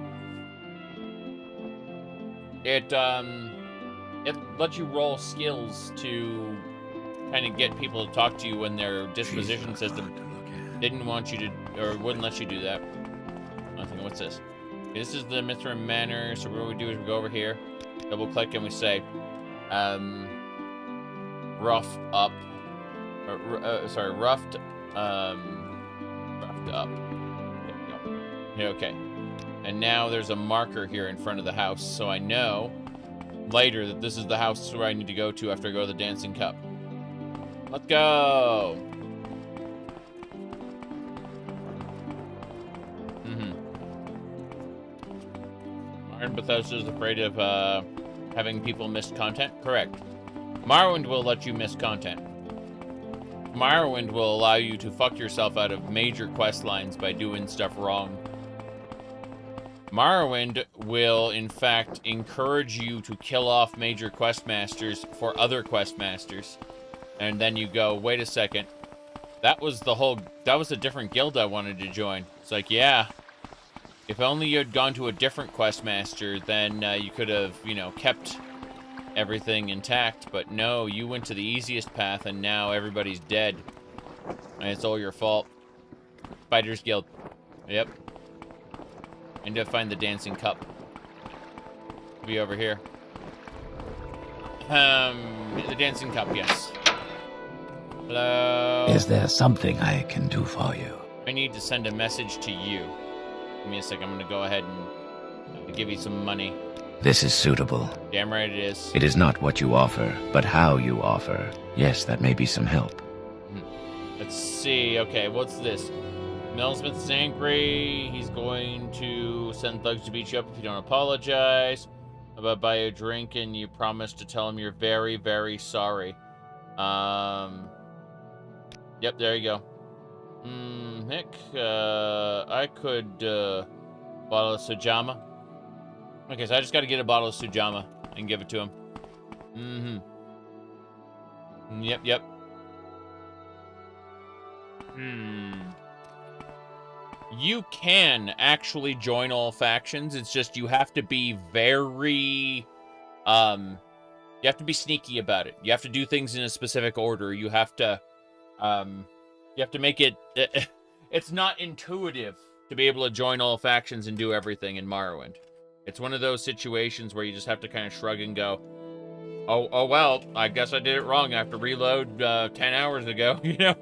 It lets you roll skills to kind of get people to talk to you when their disposition system didn't want you to, or wouldn't let you do that. I think, what's this? Okay, this is the Mithrin Manor, so what we do is we go over here, double click, and we say, rough up, roughed up. There we go. Yeah, okay. And now there's a marker here in front of the house, so I know later that this is the house where I need to go to after I go to the Dancing Cup. Let's go! And Bethesda's afraid of having people miss content? Correct. Morrowind will let you miss content. Morrowind will allow you to fuck yourself out of major quest lines by doing stuff wrong. Morrowind will, in fact, encourage you to kill off major quest masters for other quest masters. And then you go, wait a second. That was a different guild I wanted to join. It's like, yeah. If only you had gone to a different quest master, then you could have, you know, kept everything intact. But no, you went to the easiest path, and now everybody's dead. And it's all your fault. Spiders Guild. Yep. I need to find the dancing cup. It'll be over here. The dancing cup, yes. Hello? Is there something I can do for you? I need to send a message to you. Give me a sec. I'm going to go ahead and give you some money. This is suitable. Damn right it is. It is not what you offer, but how you offer. Yes, that may be some help. Let's see. Okay, what's this? Millsmith is angry. He's going to send thugs to beat you up if you don't apologize. About buy you a drink and you promise to tell him you're very, very sorry. Yep, there you go. Heck, I could, bottle of Sujamma. Okay, so I just gotta get a bottle of Sujamma and give it to him. Yep. You can actually join all factions. It's just you have to be very, you have to be sneaky about it. You have to do things in a specific order. You have to make it, it's not intuitive to be able to join all factions and do everything in Morrowind. It's one of those situations where you just have to kind of shrug and go, oh well, I guess I did it wrong. I have to reload 10 hours ago, you know?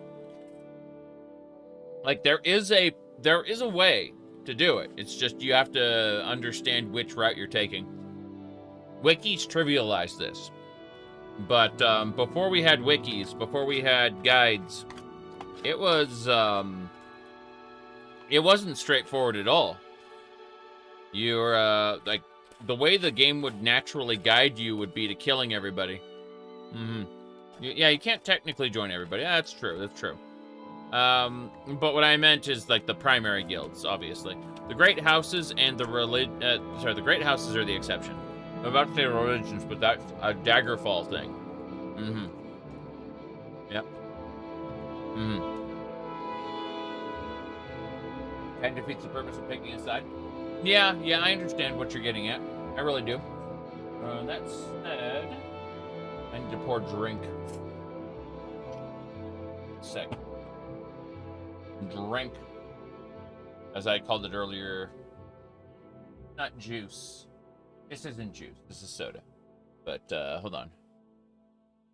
Like, there is a way to do it. It's just you have to understand which route you're taking. Wikis trivialize this. But before we had wikis, before we had guides, it wasn't straightforward at all. You're like, the way the game would naturally guide you would be to killing everybody. Yeah, you can't technically join everybody. Yeah, that's true. But what I meant is, like, the primary guilds, obviously. The great houses and the the great houses are the exception. I'm about to say religions, but that's a Daggerfall thing. Yep. And defeats the purpose of picking a side. Yeah, I understand what you're getting at. I really do. That said, I need to pour drink. Second. Drink, as I called it earlier. Not juice. This isn't juice. This is soda. But hold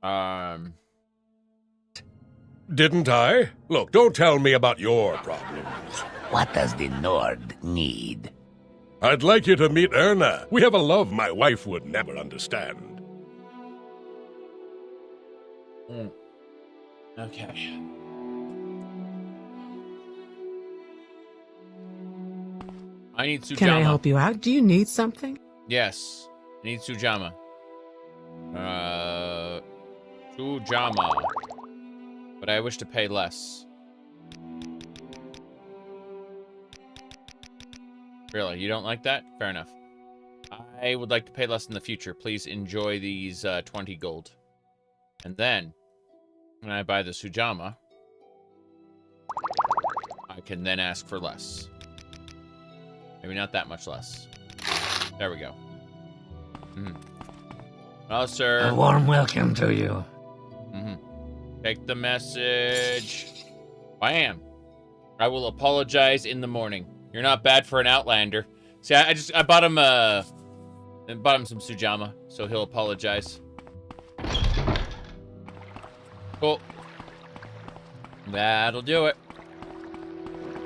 on. Didn't I? Look, don't tell me about your problems. What does the Nord need? I'd like you to meet Erna. We have a love my wife would never understand. Okay. I need Sujamma. Can I help you out? Do you need something? Yes. I need Sujamma. Sujamma. But I wish to pay less. Really? You don't like that? Fair enough. I would like to pay less in the future. Please enjoy these 20 gold. And then, when I buy the Sujamma, I can then ask for less. Maybe not that much less. There we go. Oh, sir. A warm welcome to you. Take the message. Bam. I will apologize in the morning. You're not bad for an Outlander. See, I bought him some Sujamma, so he'll apologize. Cool. That'll do it.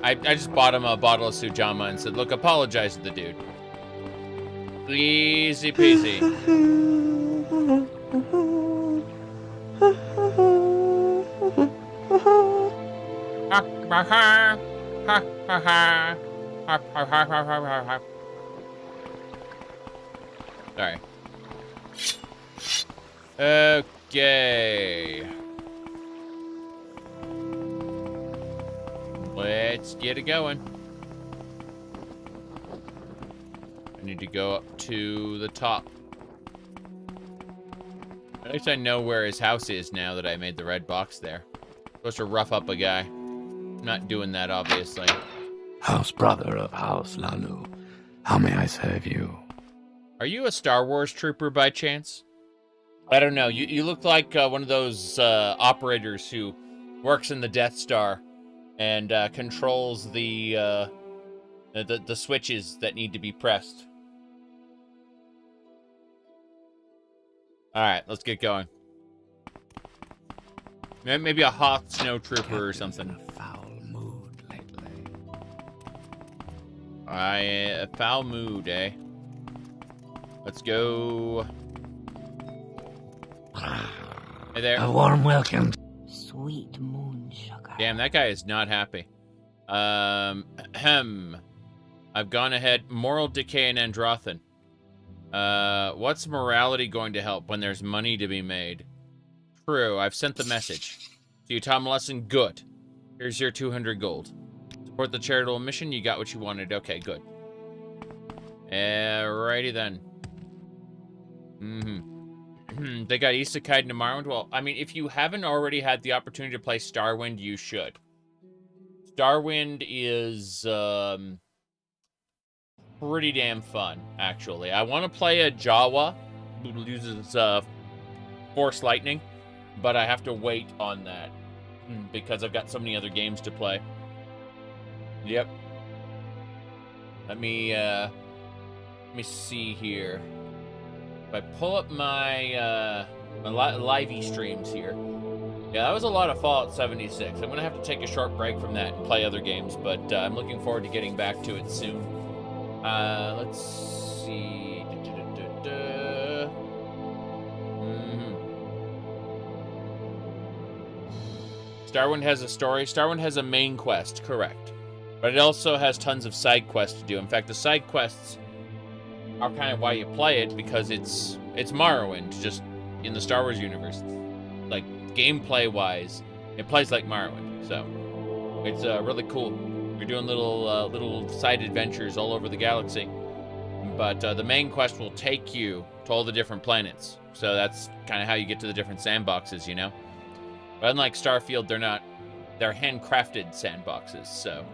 I just bought him a bottle of Sujamma and said, look, apologize to the dude. Easy peasy. Sorry. Okay. Let's get it going. I need to go up to the top. At least I know where his house is now that I made the red box there. Supposed to rough up a guy. I'm not doing that, obviously. House brother of House Lalu, how may I serve you? Are you a Star Wars trooper by chance? I don't know. You look like one of those operators who works in the Death Star and controls the switches that need to be pressed. All right, let's get going. Maybe a Hoth snowtrooper or something. In a foul mood lately. A foul mood, eh? Let's go. Hey there. A warm welcome. Sweet moon sugar. Damn, that guy is not happy. I've gone ahead. Moral decay in Andothren. What's morality going to help when there's money to be made? True, I've sent the message. So you taught him a lesson? Good. Here's your 200 gold. Support the charitable mission, you got what you wanted. Okay, good. Alrighty then. They got isekai to Morrowind. Well, I mean, if you haven't already had the opportunity to play Starwind, you should. Starwind is, pretty damn fun, actually. I want to play a Jawa who uses, Force Lightning, but I have to wait on that because I've got so many other games to play. Yep. Let me see here. If I pull up my livey streams here. Yeah, that was a lot of Fallout 76. I'm gonna have to take a short break from that and play other games, but I'm looking forward to getting back to it soon. Let's see. Starwind has a story. Starwind has a main quest, correct. But it also has tons of side quests to do. In fact, the side quests are kind of why you play it, because it's Morrowind, just in the Star Wars universe. Like, gameplay-wise, it plays like Morrowind, so it's really cool. You're doing little side adventures all over the galaxy. But the main quest will take you to all the different planets. So that's kind of how you get to the different sandboxes, you know? But unlike Starfield, they're handcrafted sandboxes, so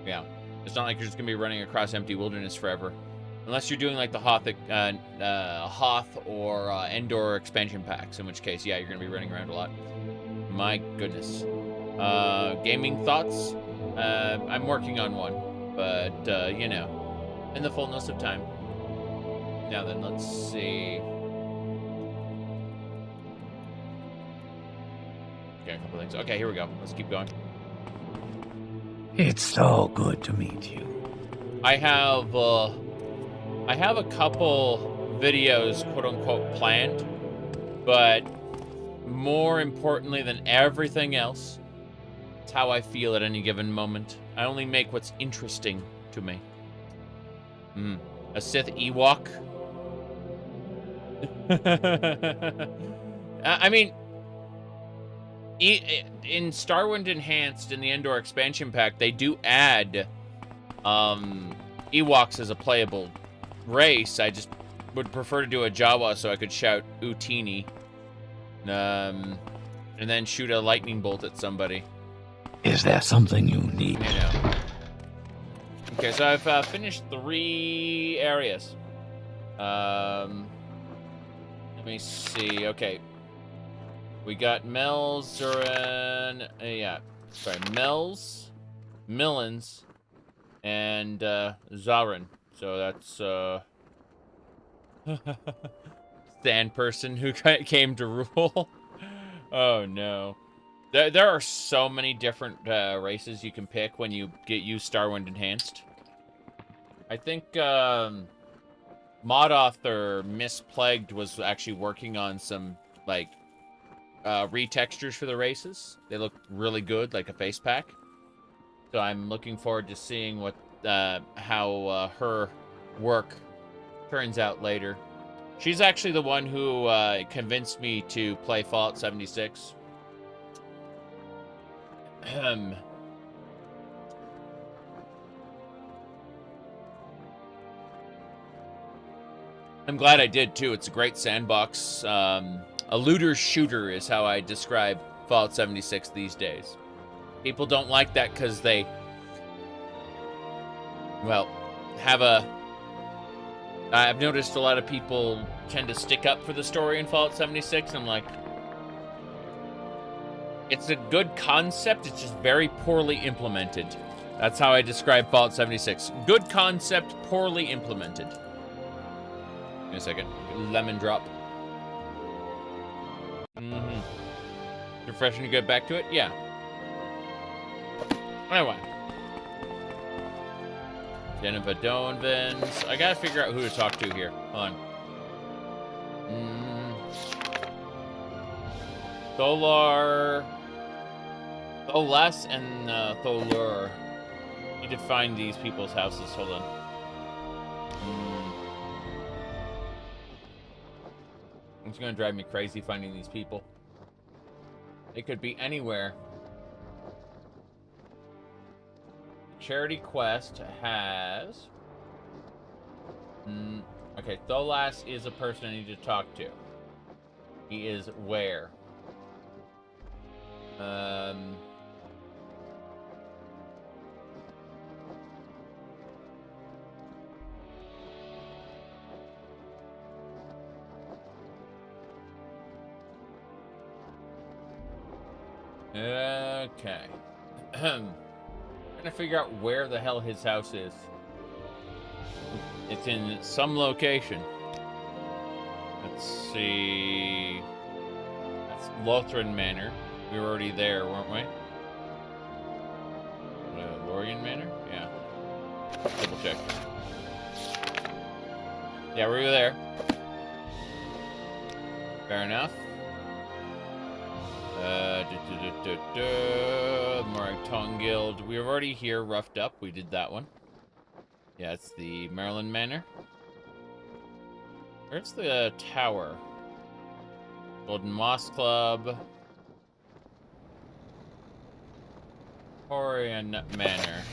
yeah. It's not like you're just gonna be running across empty wilderness forever. Unless you're doing like the Hoth or Endor expansion packs, in which case, yeah, you're gonna be running around a lot. My goodness. Gaming thoughts? I'm working on one, but, you know, in the fullness of time. Now then, let's see. Okay, a couple things. Okay, here we go. Let's keep going. It's so good to meet you. I have a couple videos, quote-unquote, planned, but more importantly than everything else, it's how I feel at any given moment. I only make what's interesting to me. A Sith Ewok? I mean, in Starwind Enhanced, in the Endor expansion pack, they do add Ewoks as a playable race. I just would prefer to do a Jawa so I could shout Utini. And then shoot a lightning bolt at somebody. Is there something you need? You know. Okay, so I've finished 3 areas. Let me see. Okay. We got Mel's, Zuran, Mel's, Millens, and Zarin. So that's Sand person who came to rule. Oh no. There are so many different races you can pick when you use Starwind Enhanced. I think Modoth or Misplagued was actually working on some like retextures for the races. They look really good, like a face pack. So I'm looking forward to seeing what how her work turns out later. She's actually the one who convinced me to play Fallout 76. I'm glad I did, too. It's a great sandbox. A looter shooter is how I describe Fallout 76 these days. People don't like that because they, well, have a... I've noticed a lot of people tend to stick up for the story in Fallout 76. I'm like, it's a good concept. It's just very poorly implemented. That's how I describe Fallout 76. Good concept, poorly implemented. Give me a second. Lemon drop. Refreshing to get back to it? Yeah. Anyway. Den of Adonvins. I gotta figure out who to talk to here. Hold on. Tholar. Tholas and Tholur. Need to find these people's houses. Hold on. It's gonna drive me crazy finding these people. They could be anywhere. Charity quest has... okay, Tholas is a person I need to talk to. He is where? Okay. Trying to figure out where the hell his house is. It's in some location. Let's see. That's Lothran Manor. We were already there, weren't we? Lorien Manor? Yeah. Double check. Yeah, we were there. Fair enough. Morag Guild. We were already here, roughed up. We did that one. Yeah, it's the Maryland Manor. Where's the tower? Golden Moss Club. Orion Manor.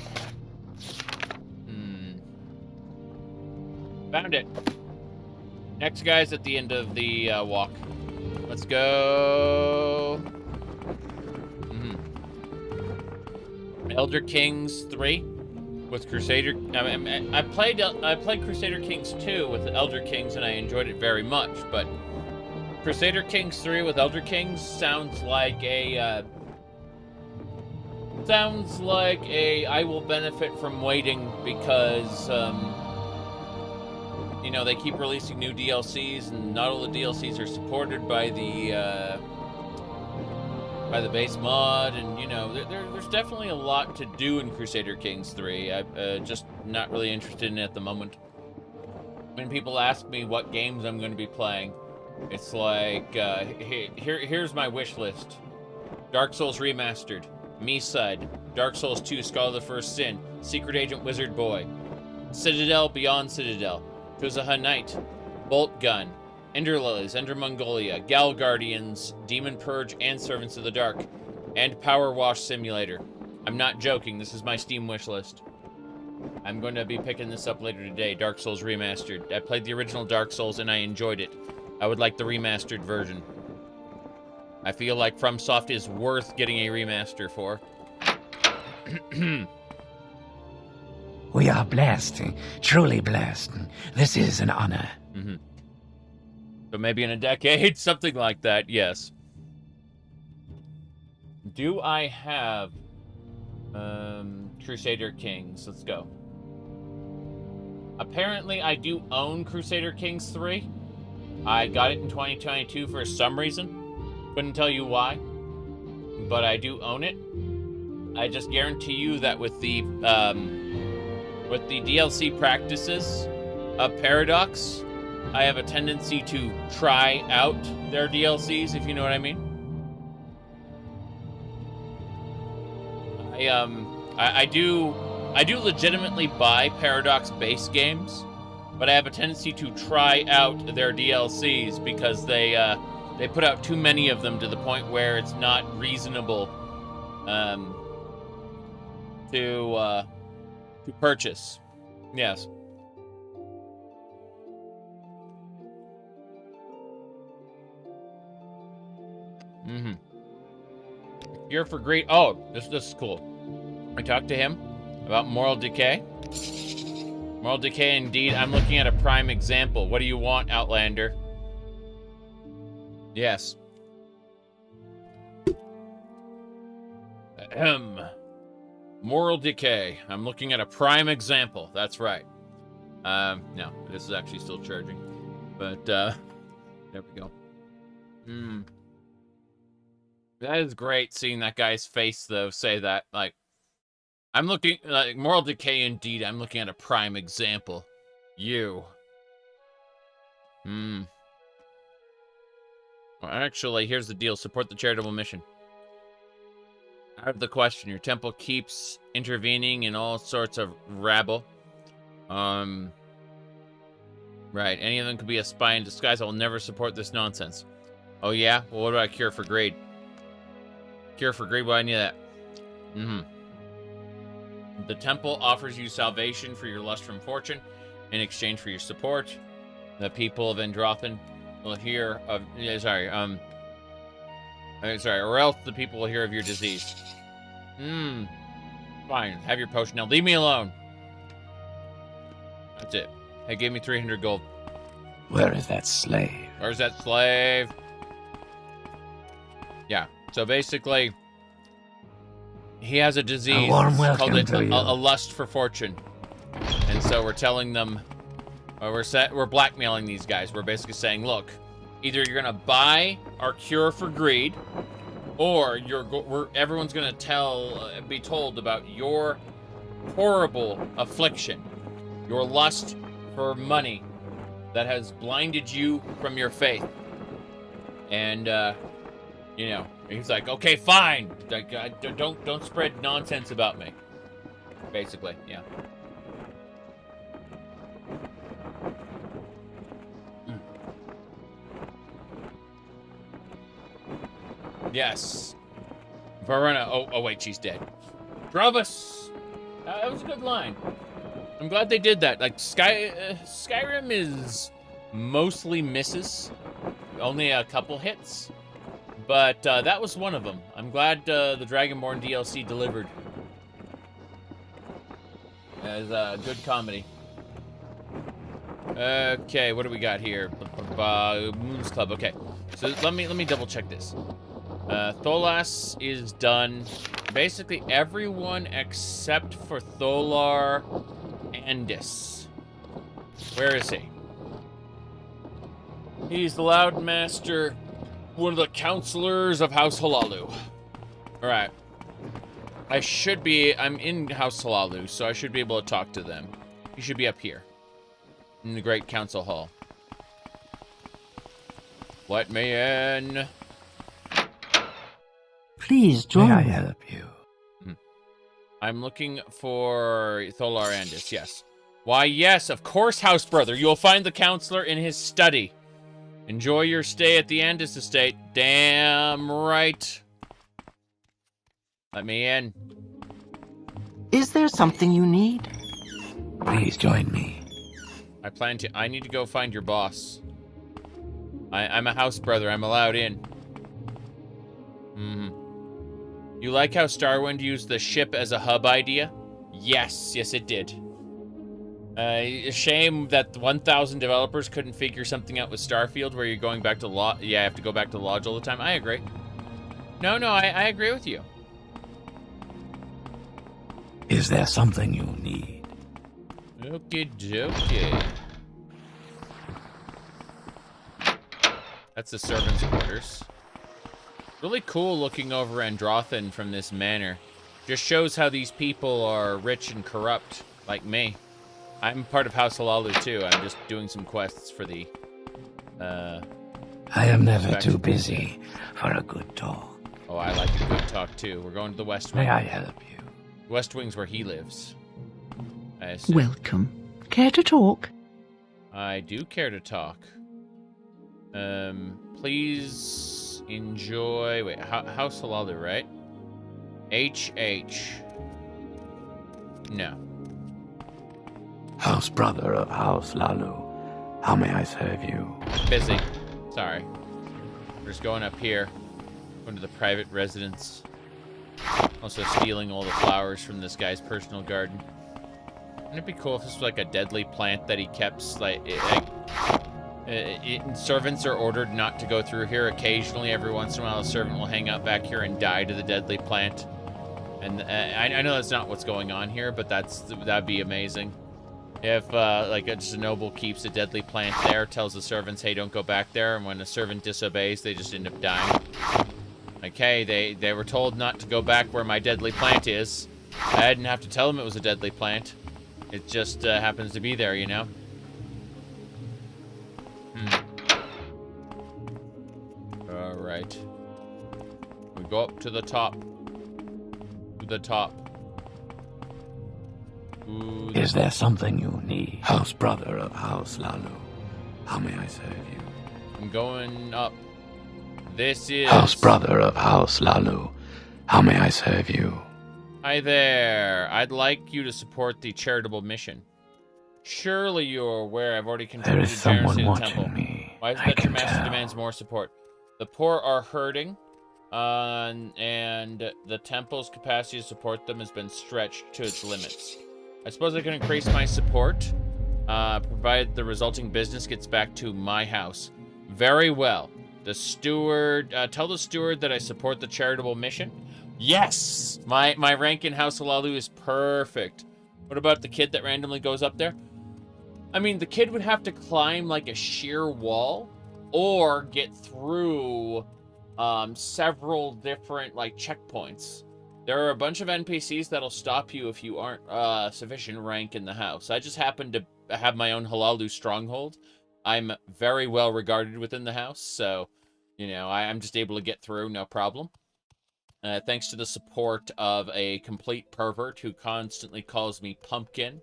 Found it. Next guy's at the end of the walk. Let's go. Elder Kings 3 with Crusader. I played Crusader Kings 2 with the Elder Kings and I enjoyed it very much. But Crusader Kings 3 with Elder Kings sounds like a I will benefit from waiting because you know, they keep releasing new DLCs and not all the DLCs are supported by the base mod, and you know, there's definitely a lot to do in Crusader Kings 3. I'm just not really interested in it at the moment. When people ask me what games I'm going to be playing, it's like, here's my wish list. Dark Souls Remastered, Meeside, Dark Souls 2 Skull of the First Sin, Secret Agent Wizard Boy, Citadel Beyond Citadel, Kuzaha Knight, Bolt Gun, Ender Lilies, Ender Mongolia, Gal Guardians, Demon Purge, and Servants of the Dark, and Power Wash Simulator. I'm not joking, this is my Steam wish list. I'm going to be picking this up later today, Dark Souls Remastered. I played the original Dark Souls and I enjoyed it. I would like the remastered version. I feel like FromSoft is worth getting a remaster for. We are blessed, truly blessed. This is an honor. So maybe in a decade, something like that, yes. Do I have Crusader Kings? Let's go. Apparently, I do own Crusader Kings 3. I got it in 2022 for some reason. Couldn't tell you why. But I do own it. I just guarantee you that with the DLC practices of Paradox, I have a tendency to try out their DLCs, if you know what I mean. I do legitimately buy Paradox base games but I have a tendency to try out their DLCs because they put out too many of them to the point where it's not reasonable to purchase. Yes. Mm-hmm. Cure for Greed. Oh, this is cool. I talked to him about moral decay. Moral decay, indeed. I'm looking at a prime example. What do you want, Outlander? Yes. Ahem. Moral decay. I'm looking at a prime example. That's right. No, this is actually still charging. But, there we go. That is great seeing that guy's face, though, say that. Like, I'm looking, like, moral decay, indeed. I'm looking at a prime example. You. Well, actually, here's the deal. Support the charitable mission. Out of the question. Your temple keeps intervening in all sorts of rabble. Right. Any of them could be a spy in disguise. I will never support this nonsense. Oh, yeah? Well, what about Cure for Greed? Cure for Greed? Why do I need that? The temple offers you salvation for your lust from fortune in exchange for your support. The people of Andothren will hear of... or else the people will hear of your disease. Fine. Have your potion. Now leave me alone. That's it. Hey, give me 300 gold. Where is that slave? Where's that slave? Yeah. So basically, he has a disease called a lust for fortune. And so we're telling them, we're blackmailing these guys. We're basically saying, look, either you're going to buy our cure for greed, or everyone's going to be told about your horrible affliction, your lust for money that has blinded you from your faith. And, you know, he's like, okay, fine. Like, don't spread nonsense about me. Basically, yeah. Yes. Verona. Oh, wait, she's dead. Drovus. That was a good line. I'm glad they did that. Like, Skyrim is mostly misses. Only a couple hits. But that was one of them. I'm glad the Dragonborn DLC delivered. As a good comedy. Okay, what do we got here? Moon's Club. Okay, so let me double check this. Tholas is done. Basically, everyone except for Tholar Andis. Where is he? He's the Loud Master, one of the counselors of House Halalu. Alright. I'm in House Halalu, so I should be able to talk to them. He should be up here. In the Great Council Hall. Let me in. Please join me. May I help you? I'm looking for Tholar Andis, yes. Why, yes, of course, House Brother. You will find the counselor in his study. Enjoy your stay at the Andis estate. Damn right. Let me in. Is there something you need? Please join me. I need to go find your boss. I'm a house brother. I'm allowed in. You like how Starwind used the ship as a hub idea? Yes, it did. A shame that 1,000 developers couldn't figure something out with Starfield where you're going back to Lodge. Yeah, I have to go back to Lodge all the time. I agree. No, I agree with you. Is there something you need? Okie dokie. That's the servants' quarters. Really cool looking over Andothren from this manor. Just shows how these people are rich and corrupt, like me. I'm part of House Halalu too. I'm just doing some quests for the, I am never too busy for a good talk. Oh, I like a good talk too. We're going to the West Wing. May I help you? West Wing's where he lives. I assume. Welcome. Care to talk? I do care to talk. Please enjoy... Wait, House Halalu, right? HH. No. House brother of House Lalu, how may I serve you? Busy. Sorry. We're just going up here. Going to the private residence. Also stealing all the flowers from this guy's personal garden. Wouldn't it be cool if this was like a deadly plant that he kept, servants are ordered not to go through here. Occasionally, every once in a while, a servant will hang out back here and die to the deadly plant. And I know that's not what's going on here, but that'd be amazing. If, just a noble keeps a deadly plant there, tells the servants, hey, don't go back there, and when a servant disobeys, they just end up dying. Like, hey, they were told not to go back where my deadly plant is. I didn't have to tell them it was a deadly plant. It just happens to be there, you know? Alright. We go up to the top. To the top. Ooh, Is there something you need? House brother of House Lalu, how may I serve you? I'm going up. This is... House brother of House Lalu, how may I serve you? Hi there. I'd like you to support the charitable mission. Surely you're aware I've already contributed generously to the temple. Why is it that your master demands more support? The poor are hurting, and the temple's capacity to support them has been stretched to its limits. I suppose I can increase my support, provided the resulting business gets back to my house. Very well. The steward, tell the steward that I support the charitable mission. Yes! My rank in House Halalu is perfect. What about the kid that randomly goes up there? I mean, the kid would have to climb like a sheer wall or get through several different like checkpoints. There are a bunch of NPCs that'll stop you if you aren't sufficient rank in the house. I just happen to have my own Halalu stronghold. I'm very well regarded within the house, so, you know, I'm just able to get through, no problem. Thanks to the support of a complete pervert who constantly calls me pumpkin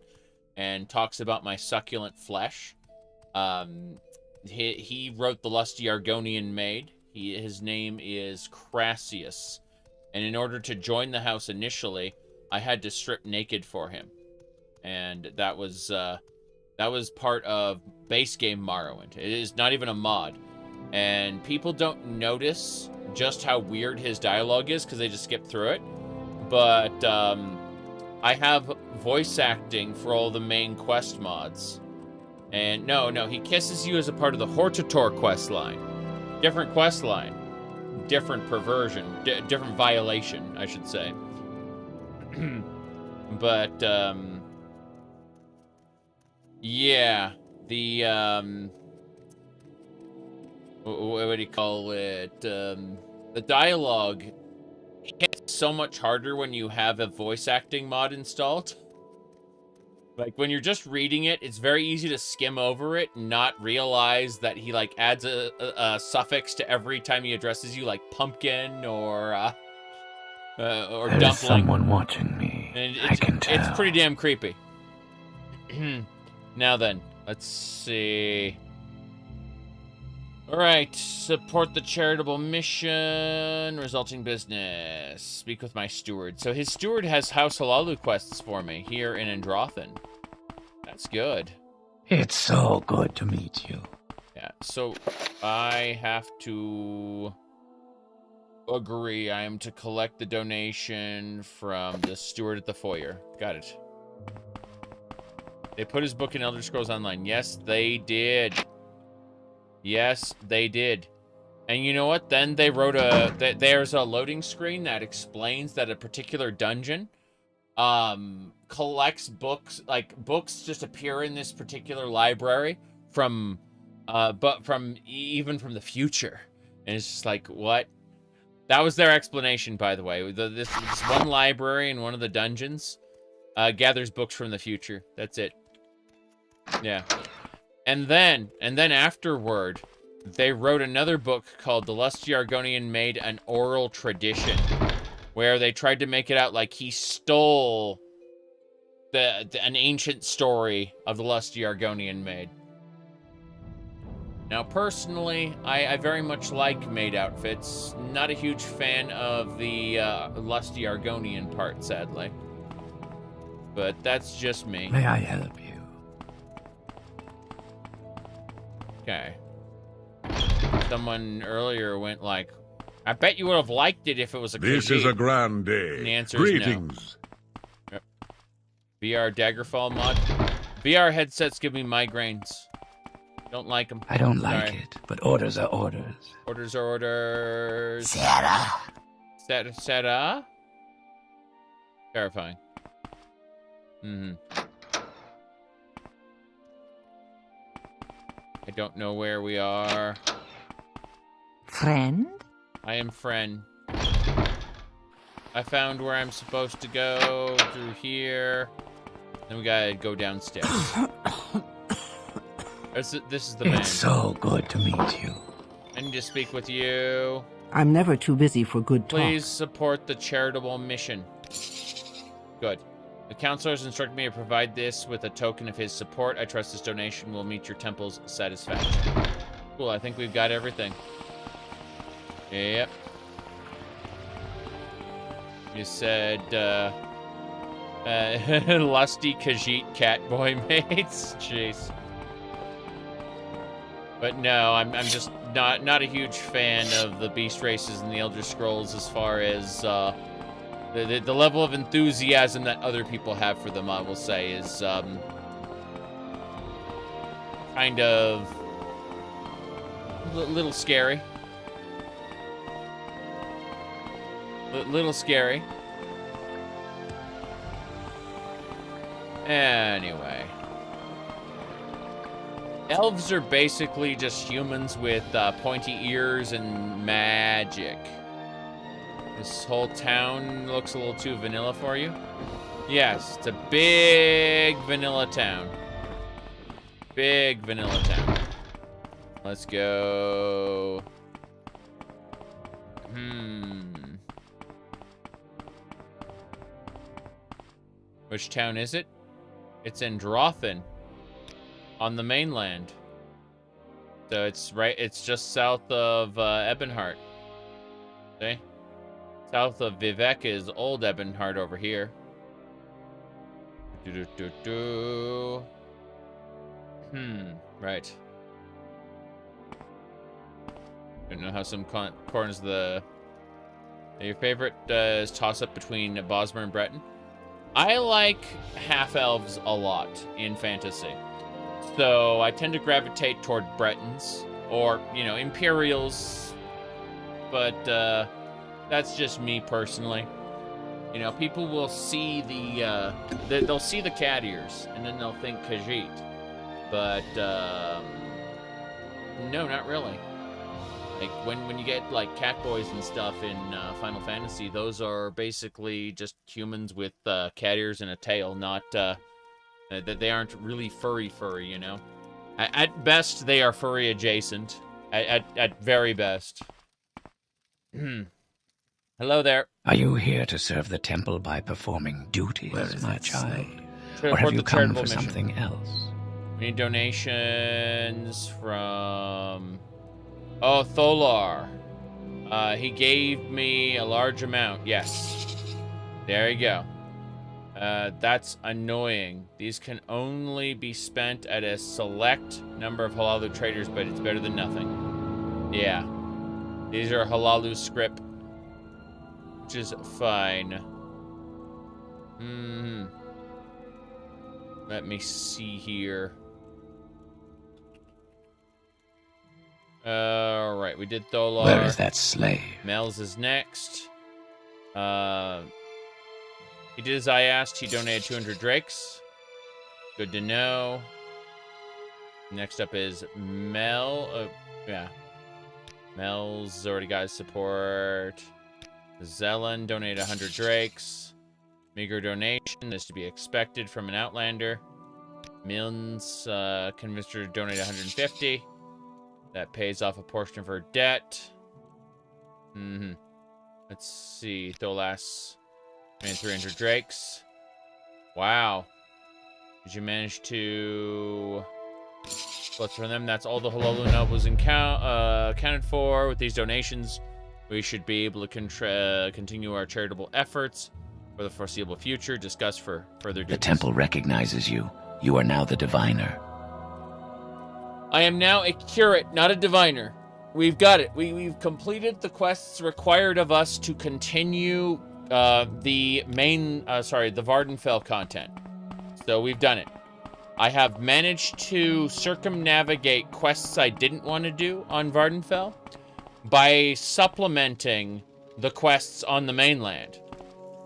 and talks about my succulent flesh. He wrote The Lusty Argonian Maid. His name is Crassius. And in order to join the house initially, I had to strip naked for him. And that was part of base game Morrowind. It is not even a mod. And people don't notice just how weird his dialogue is because they just skip through it. But I have voice acting for all the main quest mods. And no, he kisses you as a part of the Hortator quest line. Different quest line. Different perversion. Different violation, I should say. But, yeah. The, what do you call it? The dialogue hits so much harder when you have a voice acting mod installed. Like, when you're just reading it, it's very easy to skim over it and not realize that he, like, adds a suffix to every time he addresses you, like pumpkin or dumpling. There's someone watching me. And I can tell. It's pretty damn creepy. Now then, let's see. Alright, support the charitable mission, resulting business. Speak with my steward. So his steward has House Halalu quests for me here in Andothren. That's good. It's so good to meet you. Yeah, so I have to agree. I am to collect the donation from the steward at the foyer. Got it. They put his book in Elder Scrolls Online. Yes, they did. Yes, they did. And you know what? Then they wrote there's a loading screen that explains that a particular dungeon collects books, like books just appear in this particular library from even from the future. And it's just like, what? That was their explanation, by the way. This one library in one of the dungeons gathers books from the future. That's it. Yeah. And then afterward, they wrote another book called The Lusty Argonian Maid, an Oral Tradition, where they tried to make it out like he stole an ancient story of the Lusty Argonian Maid. Now, personally, I very much like maid outfits. Not a huge fan of the lusty Argonian part, sadly. But that's just me. May I help you? Okay. Someone earlier went like, I bet you would have liked it if it was a This is a grand day. And the answer Greetings. is no. Yep. VR Daggerfall mod. VR headsets give me migraines. Don't like them. I don't like it, but orders are orders. Orders are orders. Sarah? Sarah? Terrifying. I don't know where we are. Friend? I am friend. I found where I'm supposed to go through here. Then we gotta go downstairs. This is the man. It's so good to meet you. I need to speak with you. I'm never too busy for good talk. Please support the charitable mission. Good. The counselors instructed me to provide this with a token of his support. I trust this donation will meet your temple's satisfaction. Cool, I think we've got everything. Yep. You said, lusty Khajiit catboy mates. Jeez. But no, I'm just not a huge fan of the beast races in the Elder Scrolls as far as the level of enthusiasm that other people have for them, I will say, is kind of a little scary. Little scary. Anyway. Elves are basically just humans with pointy ears and magic. This whole town looks a little too vanilla for you? Yes, it's a big vanilla town. Big vanilla town. Let's go. Which town is it? It's in Andothren. On the mainland. So it's just south of Ebonheart. See? South of Vivec is old Ebonheart over here. Right. Don't know how some corners of the... Your favorite is toss-up between Bosmer and Breton? I like half-elves a lot in fantasy. So I tend to gravitate toward Bretons or, you know, Imperials, but that's just me personally. You know, people will see they'll see the cat ears and then they'll think Khajiit, but no, not really. Like when you get like catboys and stuff in Final Fantasy, those are basically just humans with cat ears and a tail, not that they aren't really furry, you know? At best, they are furry adjacent. At very best. Hello there. Are you here to serve the temple by performing duties, my child? Or have you come for something else? We need donations from... Oh, Tholar. He gave me a large amount. Yes. There you go. That's annoying. These can only be spent at a select number of Halalu traders, but it's better than nothing. Yeah. These are Halalu script, which is fine. Let me see here. Alright, we did Tholar. Where is that slave? Mel's is next. He did as I asked. He donated 200 drakes. Good to know. Next up is Mel. Yeah. Mel's already got his support. Zelen donated 100 drakes. Meager donation. This to be expected from an Outlander. Milne's convinced her to donate 150. That pays off a portion of her debt. Let's see. Tholas. 300 drakes. Wow. Did you manage to Let's run them. That's all the Halalu nobles accounted for. With these donations, we should be able to continue our charitable efforts for the foreseeable future. Discuss for further duties. The temple recognizes you. You are now the diviner. I am now a curate, not a diviner. We've got it. We've completed the quests required of us to continue the Vardenfell content. So we've done it. I have managed to circumnavigate quests I didn't want to do on Vardenfell by supplementing the quests on the mainland.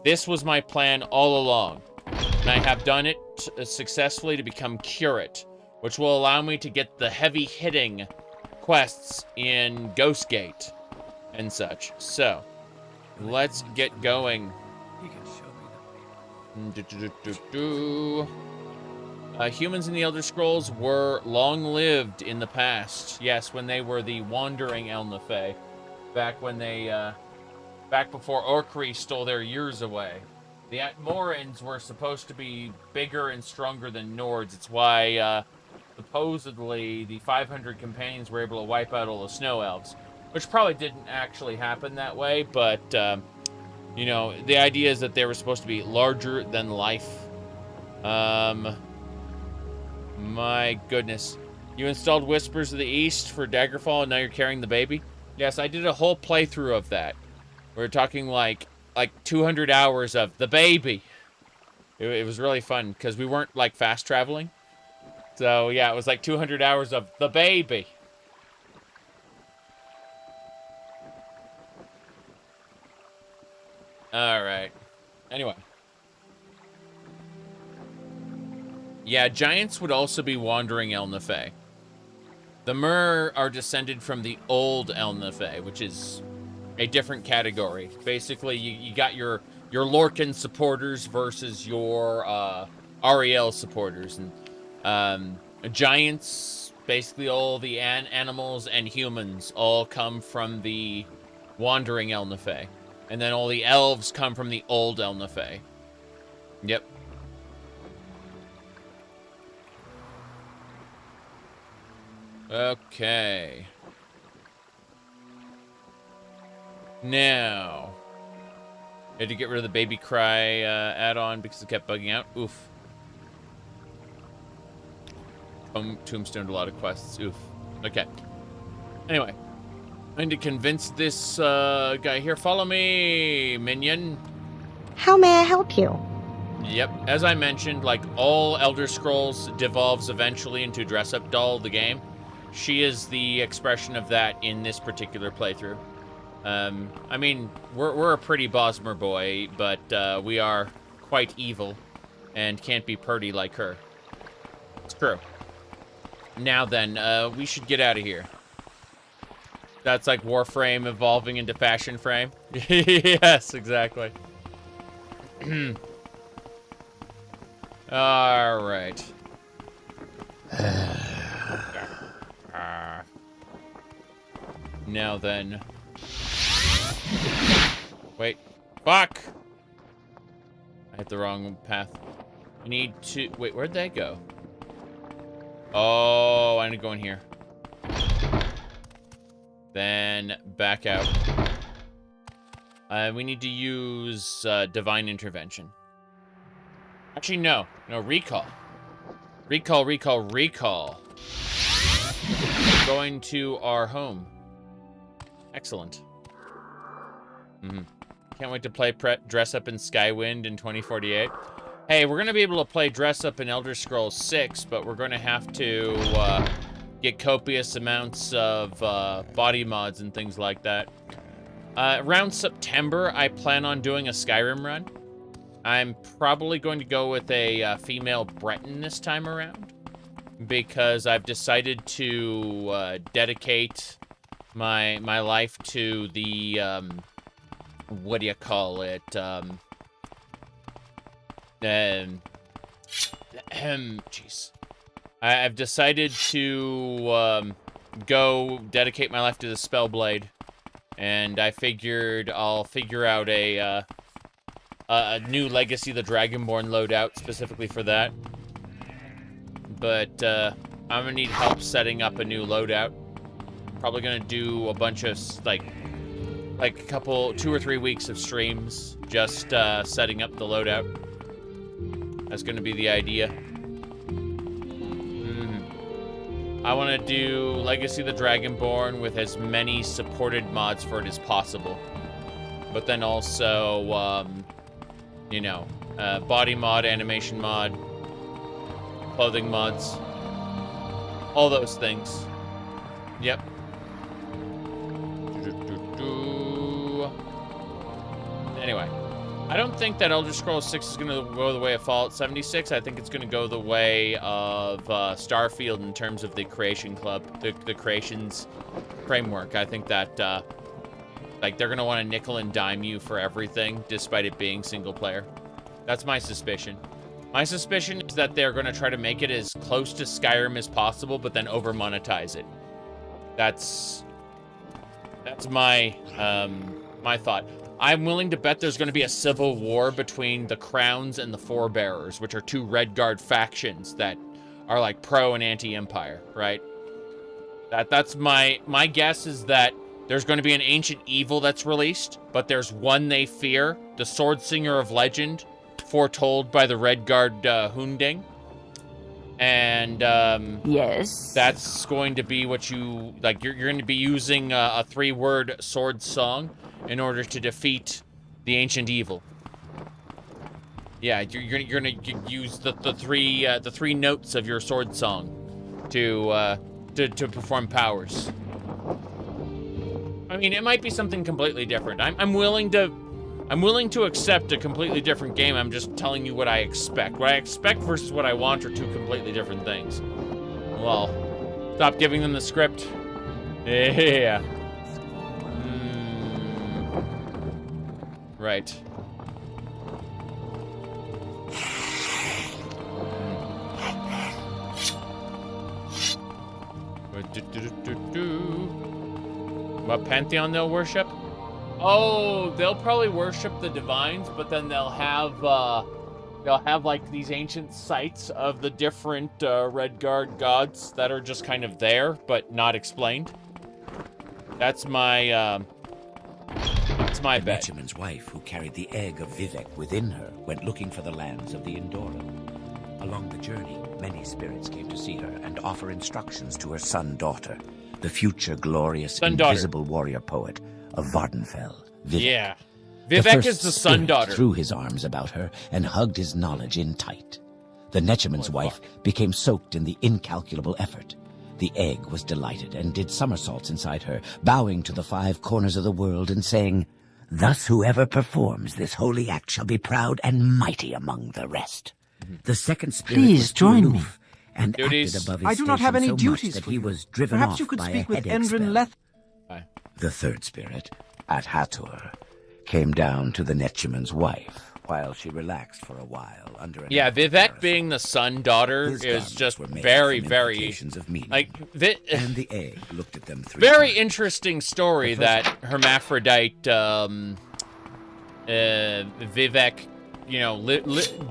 This was my plan all along, and I have done it successfully to become Curate, which will allow me to get the heavy-hitting quests in Ghostgate and such. So, let's get going. You can show me Humans in the Elder Scrolls were long-lived in the past. Yes, when they were the Wandering Elnathay, back when they, back before Orcree stole their years away. The Atmorans were supposed to be bigger and stronger than Nords. It's why, supposedly, the 500 companions were able to wipe out all the Snow Elves, which probably didn't actually happen that way, but, you know, the idea is that they were supposed to be larger than life. My goodness. You installed Whispers of the East for Daggerfall, and now you're carrying the baby? Yes, I did a whole playthrough of that. We're talking like 200 hours of the baby. It was really fun, because we weren't, like, fast traveling. So, yeah, it was like 200 hours of the baby. Alright. Anyway. Yeah, giants would also be Wandering Elnathay. The Mer are descended from the old Elnathay, which is a different category. Basically, you got your Lorcan supporters versus your Ariel supporters. And giants, basically all the animals and humans, all come from the Wandering Elnathay. And then all the elves come from the old Elnathay. Yep. Okay. Now, I had to get rid of the Baby Cry add-on because it kept bugging out. Oof. Tombstoned a lot of quests. Oof. Okay. Anyway, I need to convince this guy here. Follow me, minion. How may I help you? Yep. As I mentioned, like all Elder Scrolls devolves eventually into Dress-Up Doll, the game. She is the expression of that in this particular playthrough. I mean, we're a pretty Bosmer boy, but we are quite evil and can't be purty like her. It's true. Now then, we should get out of here. That's like Warframe evolving into Fashion Frame. Yes, exactly. All right. Now then. Wait. Fuck! I hit the wrong path. I need to... Wait, where'd they go? Oh, I need to go in here. Then back out. We need to use Divine Intervention. Actually, no. No, Recall. Recall, recall, recall. Going to our home. Excellent. Can't wait to play Dress Up in Skywind in 2048. Hey, we're going to be able to play Dress Up in Elder Scrolls 6, but we're going to have to get copious amounts of body mods and things like that. Around September, I plan on doing a Skyrim run. I'm probably going to go with a female Breton this time around, because I've decided to dedicate my life to the what do you call it? Jeez. I've decided to go dedicate my life to the Spellblade, and I figured I'll figure out a new Legacy of the Dragonborn loadout specifically for that. But I'm gonna need help setting up a new loadout. Probably gonna do a bunch of, like a couple, 2 or 3 weeks of streams, just setting up the loadout. That's gonna be the idea. I want to do Legacy of the Dragonborn with as many supported mods for it as possible. But then also, you know, body mod, animation mod, clothing mods, all those things. Yep. Anyway, I don't think that Elder Scrolls 6 is going to go the way of Fallout 76. I think it's going to go the way of Starfield in terms of the creation club, the creations framework. I think that, like, they're going to want to nickel and dime you for everything, despite it being single player. That's my suspicion. My suspicion is that they're going to try to make it as close to Skyrim as possible, but then over-monetize it. That's my, my thought. I'm willing to bet there's going to be a civil war between the Crowns and the Forebearers, which are 2 Redguard factions that are like pro and anti-Empire, right? That's my guess is that there's going to be an ancient evil that's released, but there's one they fear, the Swordsinger of Legend, foretold by the Redguard Hunding. And yes, that's going to be what you like. You're going to be using a 3-word sword song in order to defeat the ancient evil. Yeah, you're gonna use the 3 notes of your sword song to perform powers. I mean, it might be something completely different. I'm willing to accept a completely different game. I'm just telling you what I expect. What I expect versus what I want are 2 completely different things. Well, stop giving them the script. Yeah. Right. What pantheon they'll worship? Oh, they'll probably worship the divines, but then they'll have like these ancient sites of the different Redguard gods that are just kind of there, but not explained. That's my bet. The Netchman's wife, who carried the egg of Vivec within her, went looking for the lands of the Andothren. Along the journey, many spirits came to see her and offer instructions to her son-daughter, the future glorious invisible warrior poet of Vardenfell, Vivec. Yeah. Vivec is the son-daughter. Threw his arms about her and hugged his knowledge in tight. The Netchman's wife became soaked in the incalculable effort. The egg was delighted and did somersaults inside her, bowing to the 5 corners of the world and saying, "Thus whoever performs this holy act shall be proud and mighty among the rest." The second spirit was join me. And acted above his I do not have any station so duties much that for he you. was driven Perhaps off you could by speak a with headache Endrin spell. Leth. The third spirit, at Hatur, came down to the Netchman's wife while she relaxed for a while under an Vivec being the son-daughter is just very, very like and the egg looked at them 3 very times. interesting story that hermaphrodite Vivec, you know,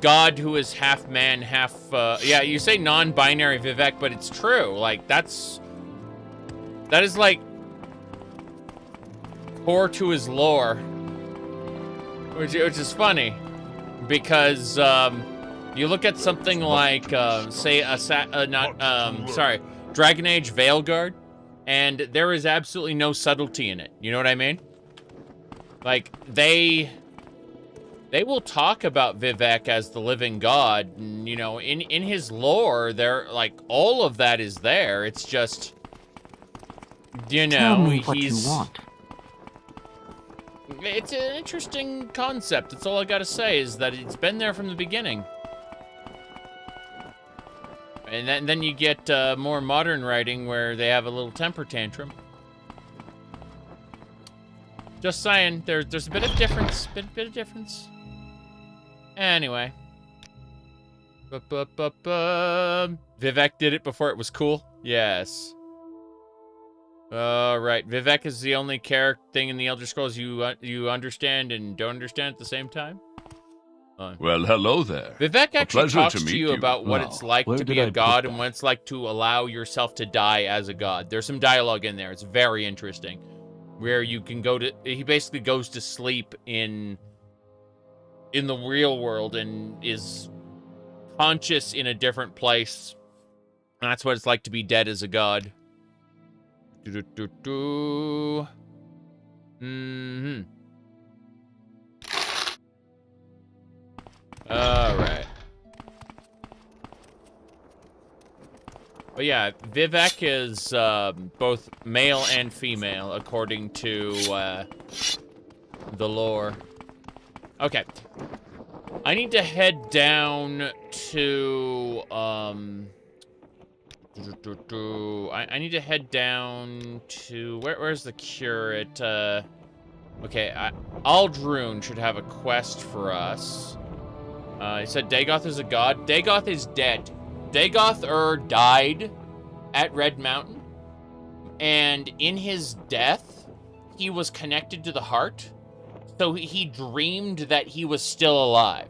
God who is half man, half yeah, you say non-binary Vivec, but it's true. Like that is like core to his lore, which is funny. Because you look at something like, say, Dragon Age Veilguard, and there is absolutely no subtlety in it. You know what I mean? Like, they will talk about Vivec as the living god, and, you know, in his lore, there, like, all of that is there. It's just, you know, Tell me what you want. It's an interesting concept. That's all I gotta say, is that it's been there from the beginning. And then you get more modern writing where they have a little temper tantrum. Just saying, there's a bit of difference. Bit of difference. Anyway. Vivec did it before it was cool? Yes. Right. Vivec is the only thing in the Elder Scrolls you understand and don't understand at the same time? Well, hello there. Vivec A actually pleasure talks to to meet you about what Well, it's like where to did be I a put god that? and what it's like to allow yourself to die as a god. There's some dialogue in there. It's very interesting. Where you can go to... He basically goes to sleep in the real world and is conscious in a different place. And that's what it's like to be dead as a god. Mm-hmm. Alright. But yeah, Vivec is both male and female, according to the lore. Okay. I need to head down to... I need to head down to... Where's the curate? Okay, Aldrune should have a quest for us. He said Dagoth is a god. Dagoth is dead. Dagoth Ur died at Red Mountain. And in his death, he was connected to the heart. So he dreamed that he was still alive.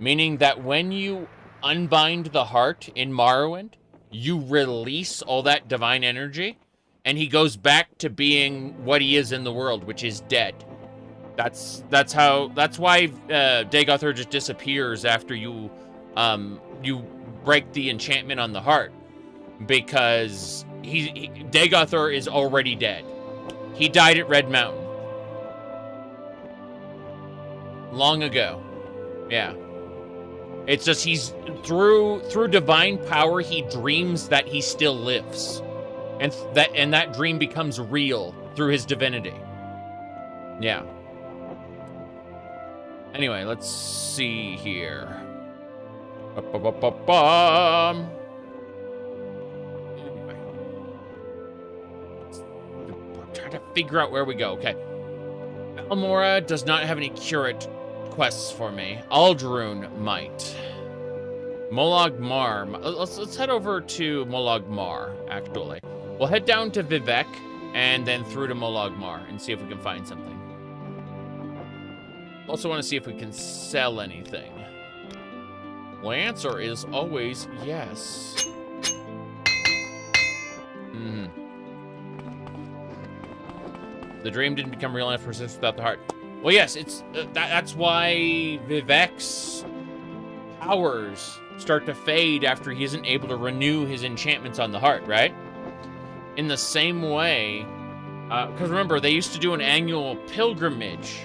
Meaning that when you unbind the heart in Morrowind, you release all that divine energy, and he goes back to being what he is in the world, which is dead. That's why Dagoth Ur just disappears after you break the enchantment on the heart, because Dagoth Ur is already dead. He died at Red Mountain long ago. Yeah. It's just he's through divine power, he dreams that he still lives. And that dream becomes real through his divinity. Yeah. Anyway, let's see here. Anyway. I'm trying to figure out where we go. Okay. Almora does not have any curate quests for me. Aldrune might. Molag Mar. Let's head over to Molag Mar, actually. We'll head down to Vivec and then through to Molag Mar and see if we can find something. Also want to see if we can sell anything. The answer is always yes. The dream didn't become real enough to persist without the heart. Well, yes, it's that's why Vivec's powers start to fade after he isn't able to renew his enchantments on the heart, right? In the same way, because remember, they used to do an annual pilgrimage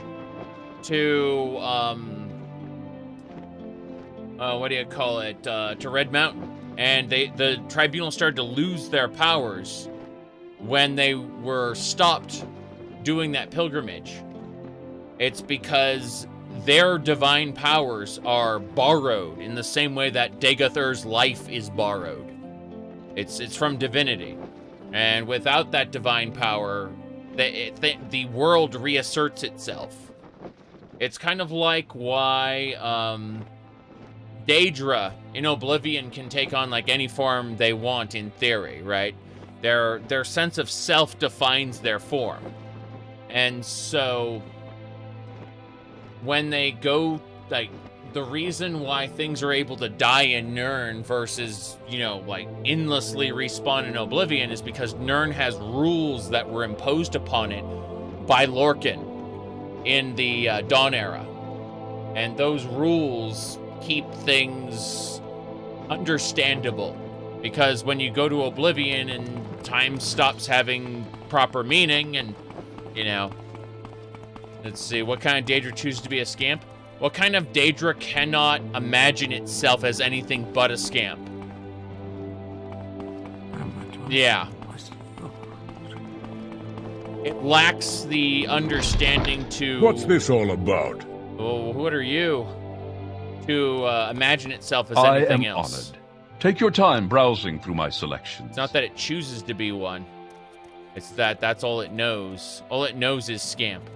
to, what do you call it, to Red Mountain. And the Tribunal started to lose their powers when they were stopped doing that pilgrimage. It's because their divine powers are borrowed in the same way that Dagoth Ur's life is borrowed. It's from divinity. And without that divine power, the world reasserts itself. It's kind of like why Daedra in Oblivion can take on like any form they want in theory, right? Their sense of self defines their form. And so when they go, like, the reason why things are able to die in Nirn versus, you know, like, endlessly respawn in Oblivion is because Nirn has rules that were imposed upon it by Lorcan in the Dawn era. And those rules keep things understandable. Because when you go to Oblivion and time stops having proper meaning and, you know... Let's see, what kind of Daedra chooses to be a scamp? What kind of Daedra cannot imagine itself as anything but a scamp? Yeah. It lacks the understanding to... What's this all about? Oh, what are you? To imagine itself as anything else. I am honored. Take your time browsing through my selections. It's not that it chooses to be one. It's that that's all it knows. All it knows is scamp.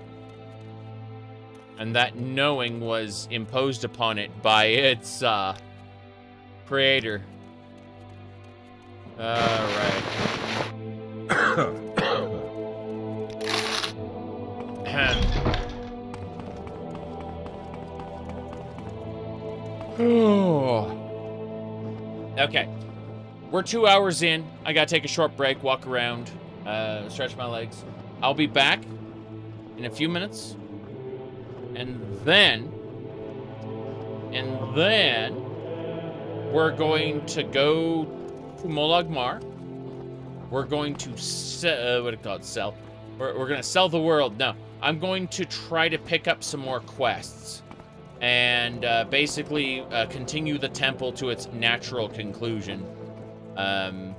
And that knowing was imposed upon it by its creator. Alright. Okay. We're 2 hours in. I gotta take a short break, walk around, stretch my legs. I'll be back in a few minutes. And then we're going to go to Molag Mar. We're going to sell. We're gonna sell the world. No, I'm going to try to pick up some more quests and basically continue the temple to its natural conclusion. And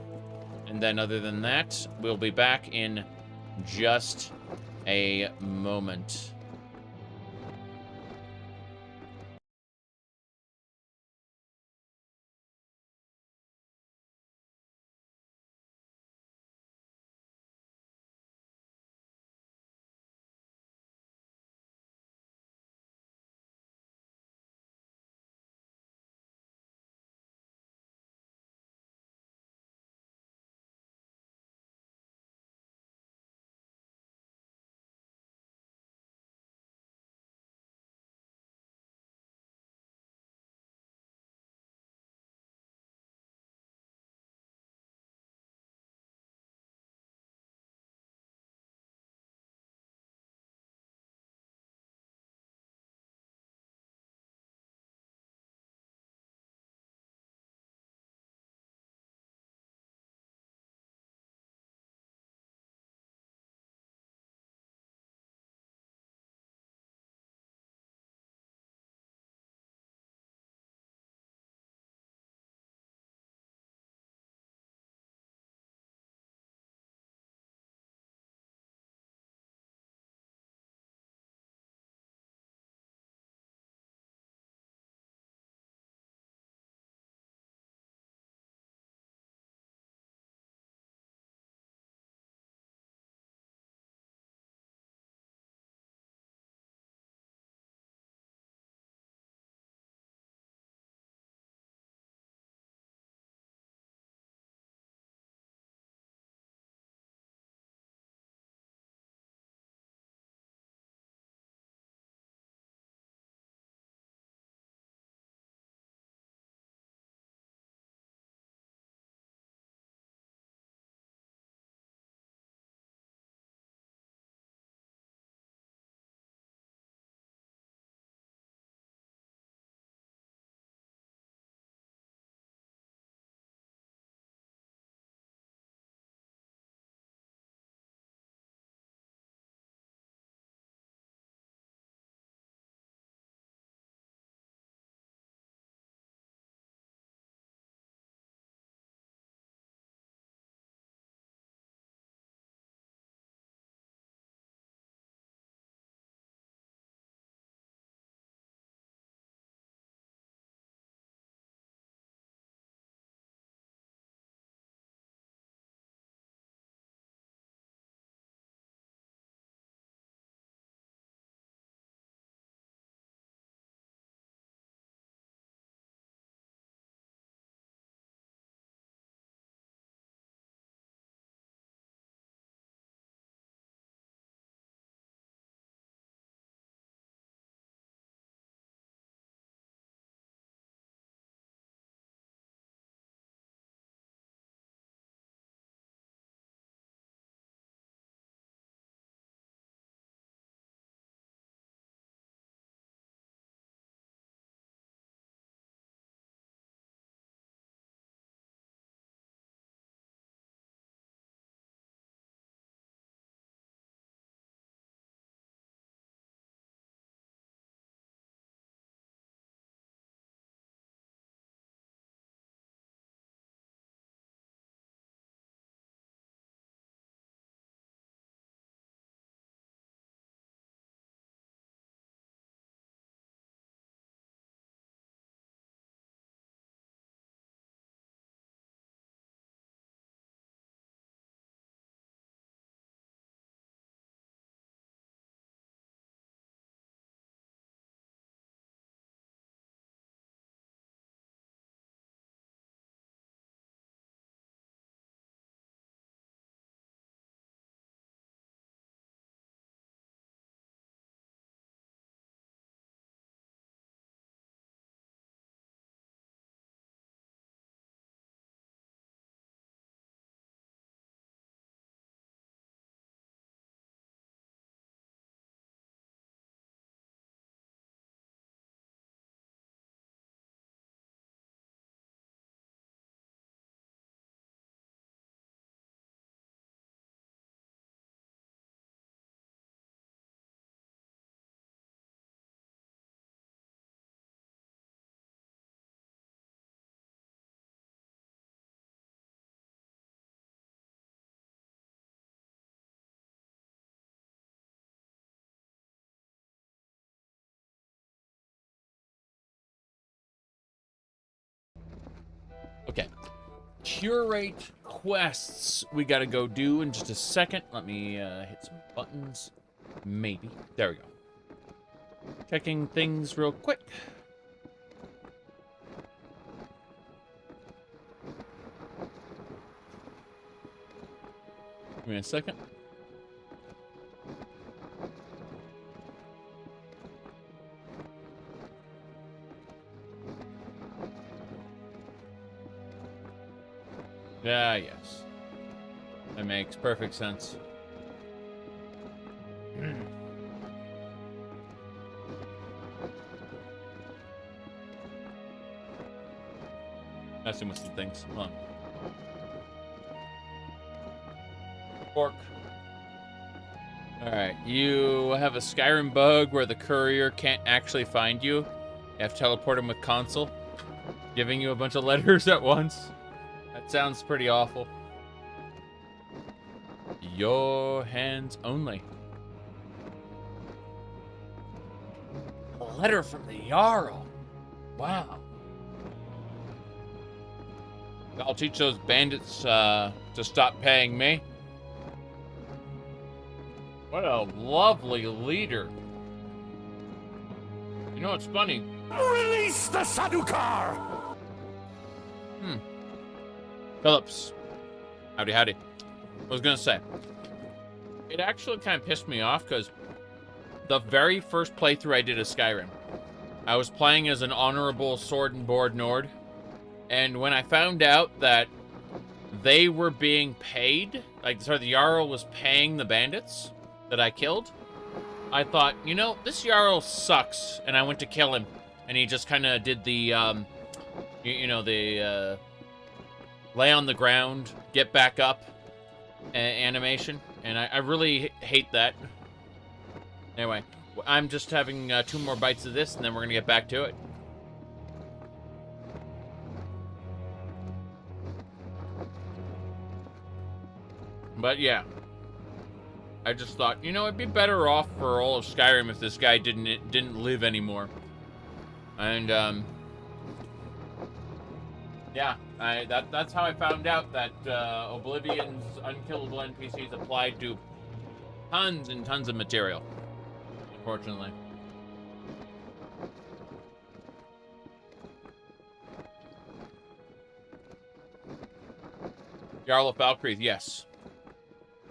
then other than that, we'll be back in just a moment. Okay. Curate quests we gotta go do in just a second. Let me hit some buttons. Maybe. There we go. Checking things real quick. Give me a second. Ah, yes. That makes perfect sense. Messing with some things. Hold on. Fork. Alright, you have a Skyrim bug where the courier can't actually find you. You have to teleport him with console, giving you a bunch of letters at once. That sounds pretty awful. Your hands only. A letter from the Jarl. Wow. I'll teach those bandits to stop paying me. What a lovely leader. You know what's funny? Release the Sadukar! Phillips. Howdy, howdy. I was gonna say, it actually kind of pissed me off because the very first playthrough I did of Skyrim, I was playing as an honorable sword and board Nord, and when I found out that they were being paid, like, sorry, the Jarl was paying the bandits that I killed, I thought, you know, this Jarl sucks, and I went to kill him, and he just kind of did the, lay on the ground, get back up animation, and I really hate that. Anyway, I'm just having 2 more bites of this, and then we're gonna get back to it. But yeah, I just thought, you know, it'd be better off for all of Skyrim if this guy didn't live anymore. And yeah, that's how I found out that Oblivion's unkillable NPCs applied to tons and tons of material, unfortunately. Jarl of Valkyries, yes.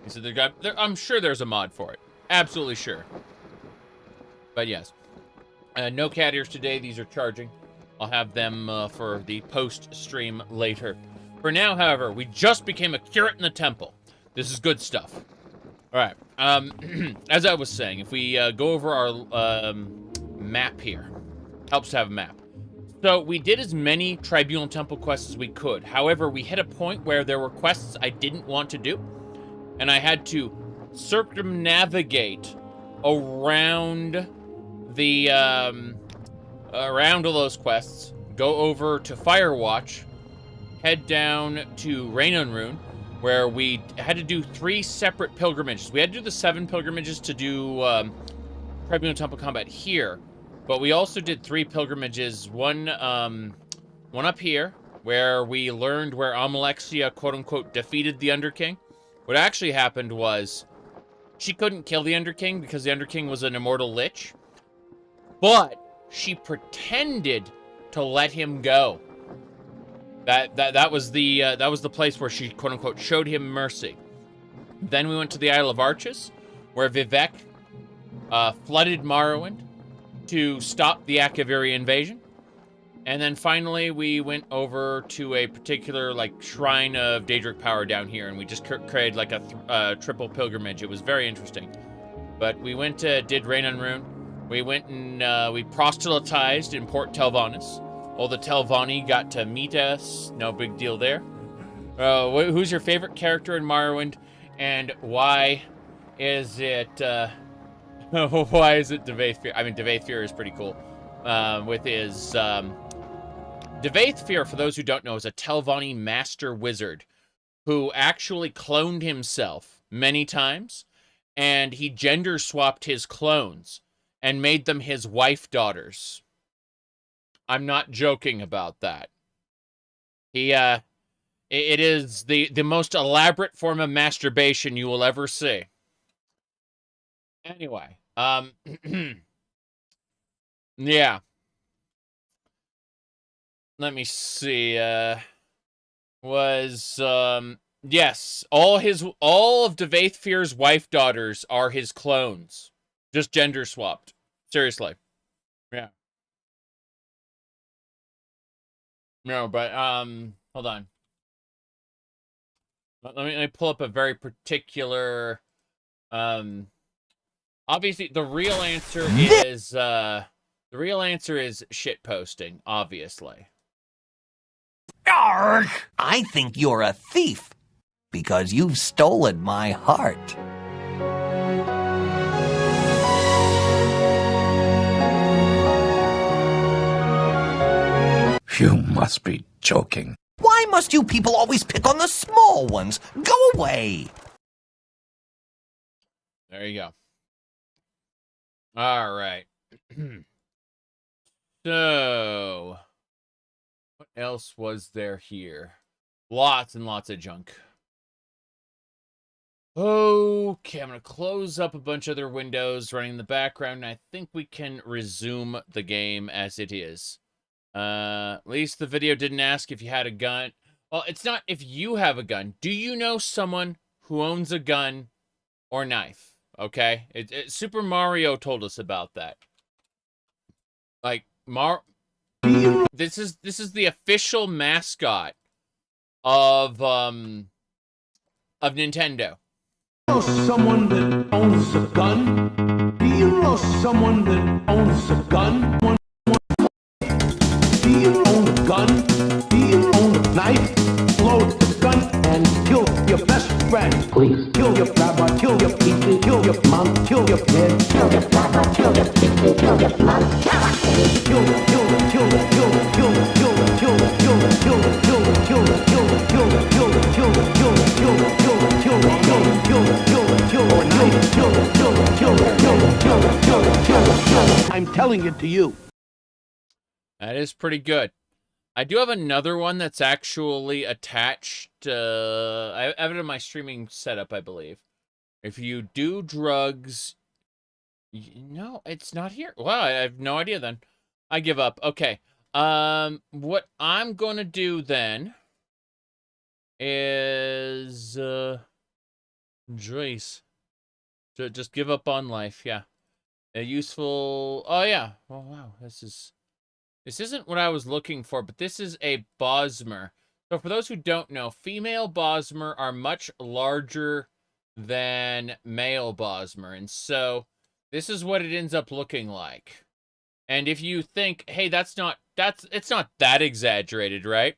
He said, I'm sure there's a mod for it. Absolutely sure. But yes. No cat ears today. These are charging. I'll have them for the post-stream later. For now, however, we just became a curate in the temple. This is good stuff. All right. As I was saying, if we go over our map here, helps to have a map. So we did as many Tribunal Temple quests as we could. However, we hit a point where there were quests I didn't want to do, and I had to circumnavigate around the around all those quests, go over to Firewatch, head down to Rain where we had to do 3 separate pilgrimages. We had to do the 7 pilgrimages to do Tribunal Temple combat here, but we also did 3 pilgrimages. One up here, where we learned where Amalexia, quote-unquote, defeated the Underking. What actually happened was, she couldn't kill the Underking because the Underking was an immortal lich, but she pretended to let him go. That was the place where she, quote-unquote, showed him mercy. Then we went to the Isle of Arches, where Vivec flooded Morrowind to stop the Akaviri invasion. And then finally, we went over to a particular, like, shrine of Daedric power down here, and we just created, like, a triple pilgrimage. It was very interesting. But we went to, did Rain on Rune. We went and we proselytized in Port Telvanus. All the Telvanni got to meet us. No big deal there. Who's your favorite character in Morrowind, and why is it, why is it Dagoth Ur? I mean, Dagoth Ur is pretty cool. With his, Dagoth Ur, for those who don't know, is a Telvanni master wizard who actually cloned himself many times, and he gender swapped his clones and made them his wife daughters. I'm not joking about that. It is the most elaborate form of masturbation you will ever see. Anyway, yeah. Let me see. Yes, all of Dagoth Ur's wife daughters are his clones, just gender swapped. Seriously, yeah. No, but hold on. Let me pull up a very particular. Obviously, the real answer is shit posting. Obviously. Arrgh! I think you're a thief, because you've stolen my heart. You must be joking. Why must you people always pick on the small ones? Go away! There you go. All right. So... what else was there here? Lots and lots of junk. Okay, I'm going to close up a bunch of other windows running in the background, and I think we can resume the game as it is. At least the video didn't ask if you had a gun. Well, it's not if you have a gun. Do you know someone who owns a gun or knife? Okay? Super Mario told us about that. Like, This is the official mascot of Nintendo. Do you know someone that owns a gun? Do you know someone that owns a gun? Do you own a gun? Do you own a knife? Load the gun and kill your best friend. Please kill your grandma, kill your people, kill your mom, kill your dad, kill your grandma, kill your people, kill your mom, kill your I'm telling it to you. That is pretty good. I do have another one that's actually attached. I have it in my streaming setup, I believe. If you do drugs... No, it's not here. Well, I have no idea then. I give up. Okay. What I'm going to do then is... Joyce. Just give up on life, yeah. A useful... Oh, yeah. Oh, wow. This isn't what I was looking for, but this is a Bosmer. So for those who don't know, female Bosmer are much larger than male Bosmer. And so this is what it ends up looking like. And if you think, hey, it's not that exaggerated, right?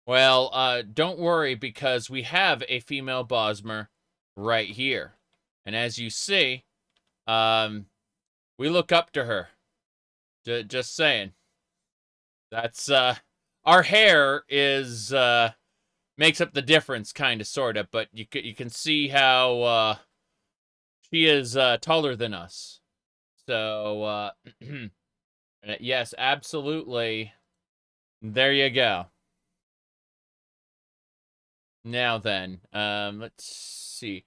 Well, don't worry, because we have a female Bosmer right here. And as you see, we look up to her. Just saying. That's, our hair is, makes up the difference, kind of, sort of, but you can see how, she is, taller than us. So, yes, absolutely. There you go. Now then, let's see.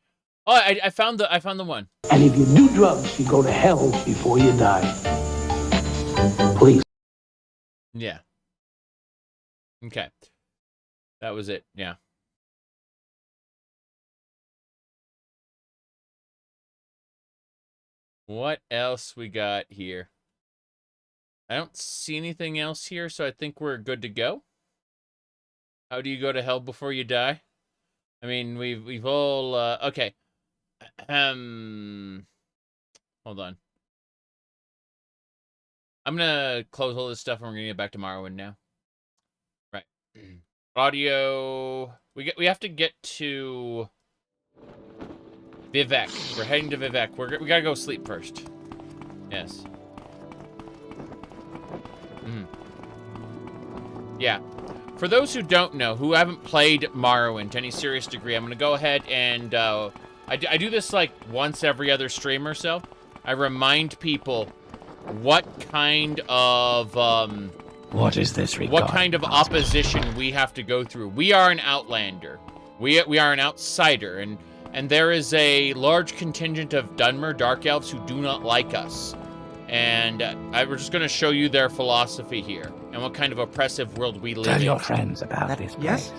Oh, I found the one. And if you do drugs, you go to hell before you die. Please. Yeah. Okay. That was it, yeah. What else we got here? I don't see anything else here, so I think we're good to go. How do you go to hell before you die? I mean, we've all, okay. Hold on. I'm gonna close all this stuff and we're gonna get back to Morrowind now. Right. Audio. We have to get to Vivec. We're heading to Vivec. We gotta go sleep first. Yes. Yeah. For those who don't know, who haven't played Morrowind to any serious degree, I'm gonna go ahead and I do this like once every other stream or so. I remind people what kind of What is this regard? What kind of opposition we have to go through. We are an outlander. We are an outsider, and there is a large contingent of Dunmer Dark Elves who do not like us. And we're just going to show you their philosophy here and what kind of oppressive world we live in. Tell your friends about this place. Yes?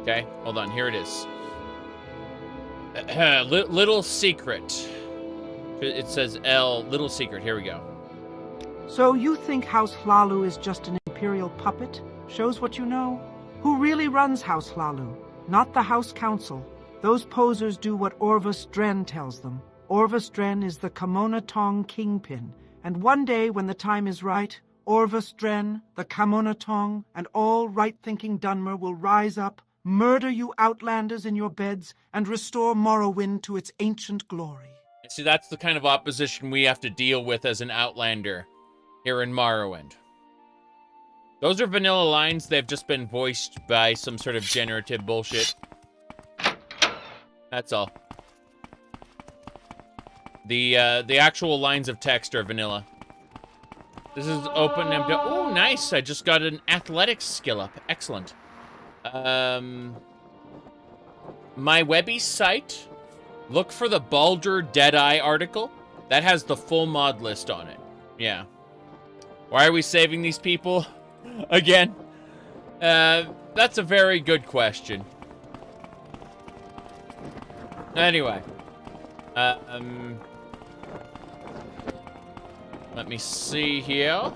Okay, hold on. Here it is. Little secret. It says L, little secret. Here we go. So you think House Halalu is just an imperial puppet? Shows what you know? Who really runs House Halalu? Not the House Council. Those posers do what Orvus Dren tells them. Orvus Dren is the Kamona Tong kingpin. And one day, when the time is right, Orvus Dren, the Kamona Tong, and all right-thinking Dunmer will rise up, murder you outlanders in your beds, and restore Morrowind to its ancient glory. See, that's the kind of opposition we have to deal with as an outlander here in Morrowind. Those are vanilla lines. They've just been voiced by some sort of generative bullshit. That's all. The actual lines of text are vanilla. This is open. Oh, nice. I just got an athletics skill up. Excellent. My Webby site, look for the Baldur Deadeye article. That has the full mod list on it. Yeah. Why are we saving these people? Again? That's a very good question. Anyway. Let me see here.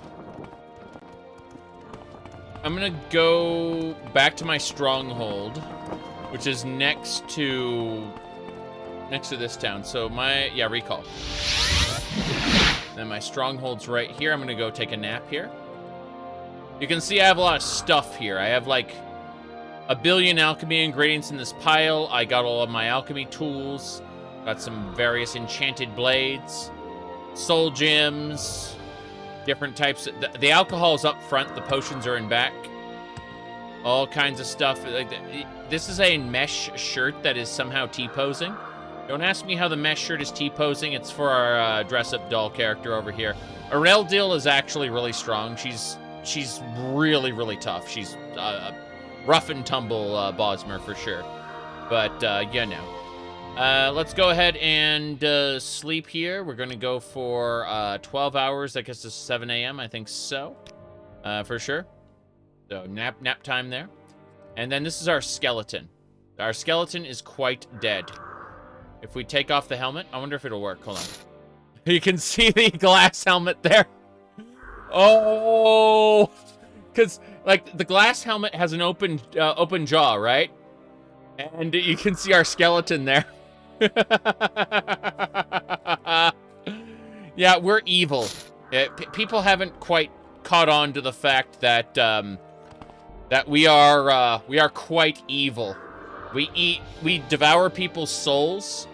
I'm gonna go back to my stronghold, which is next to this town. So recall. Then my stronghold's right here. I'm gonna go take a nap here. You can see I have a lot of stuff here. I have like a billion alchemy ingredients in this pile. I got all of my alchemy tools. Got some various enchanted blades, soul gems, different types. The alcohol's up front. The potions are in back. All kinds of stuff. Like this is a mesh shirt that is somehow T-posing. Don't ask me how the mesh shirt is T-posing. It's for our dress-up doll character over here. Areldil is actually really strong. She's really, really tough. She's a rough and tumble Bosmer for sure. But, yeah, no. Let's go ahead and sleep here. We're going to go for 12 hours. I guess it's 7 a.m. I think so. For sure. So, nap time there. And then this is our skeleton. Our skeleton is quite dead. If we take off the helmet, I wonder if it'll work. Hold on. You can see the glass helmet there. Oh, because like the glass helmet has an open jaw, right? And you can see our skeleton there. Yeah, we're evil. People haven't quite caught on to the fact that that we are quite evil. We devour people's souls,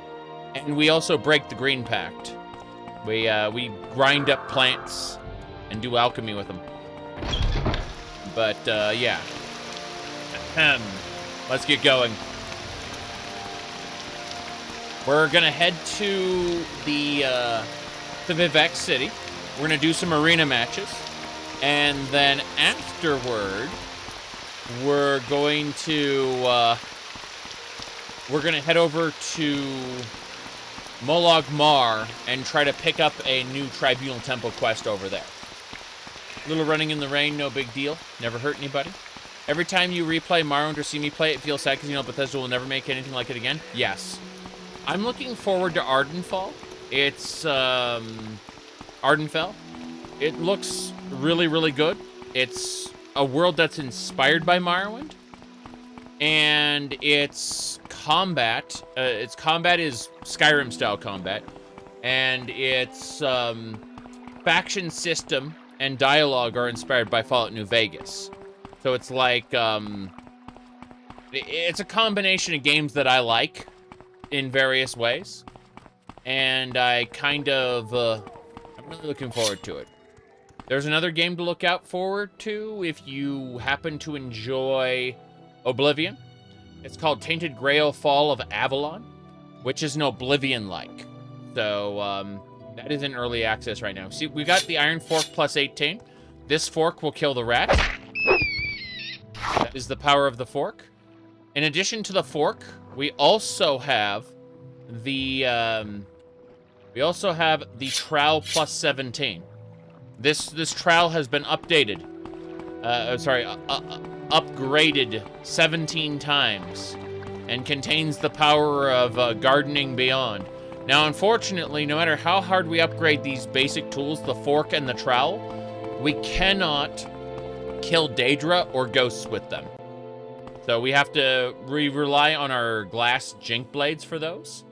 and we also break the Green Pact. We grind up plants and do alchemy with them. But yeah, let's get going. We're gonna head to the Vivec city. We're gonna do some arena matches, and then afterward, we're gonna head over to Molag Mar and try to pick up a new Tribunal Temple quest over there. A little running in the rain, no big deal. Never hurt anybody. Every time you replay Morrowind or see me play it, feels sad because you know Bethesda will never make anything like it again. Yes. I'm looking forward to Ardenfall. It's Ardenfell. It looks really, really good. It's a world that's inspired by Morrowind. And its combat is Skyrim-style combat. And its faction system and dialogue are inspired by Fallout New Vegas. So it's like, it's a combination of games that I like in various ways. And I kind of, I'm really looking forward to it. There's another game to look out forward to if you happen to enjoy Oblivion. It's called Tainted Grail Fall of Avalon, which is an Oblivion-like. So, that is in early access right now. See, we got the Iron Fork plus 18. this fork will kill the rat. That is the power of the fork. In addition to the fork, we also have the trowel plus 17. This trowel has been updated. Upgraded 17 times and contains the power of gardening beyond. Now, unfortunately, no matter how hard we upgrade these basic tools, the fork and the trowel, we cannot kill Daedra or ghosts with them. So we have to rely on our glass jink blades for those.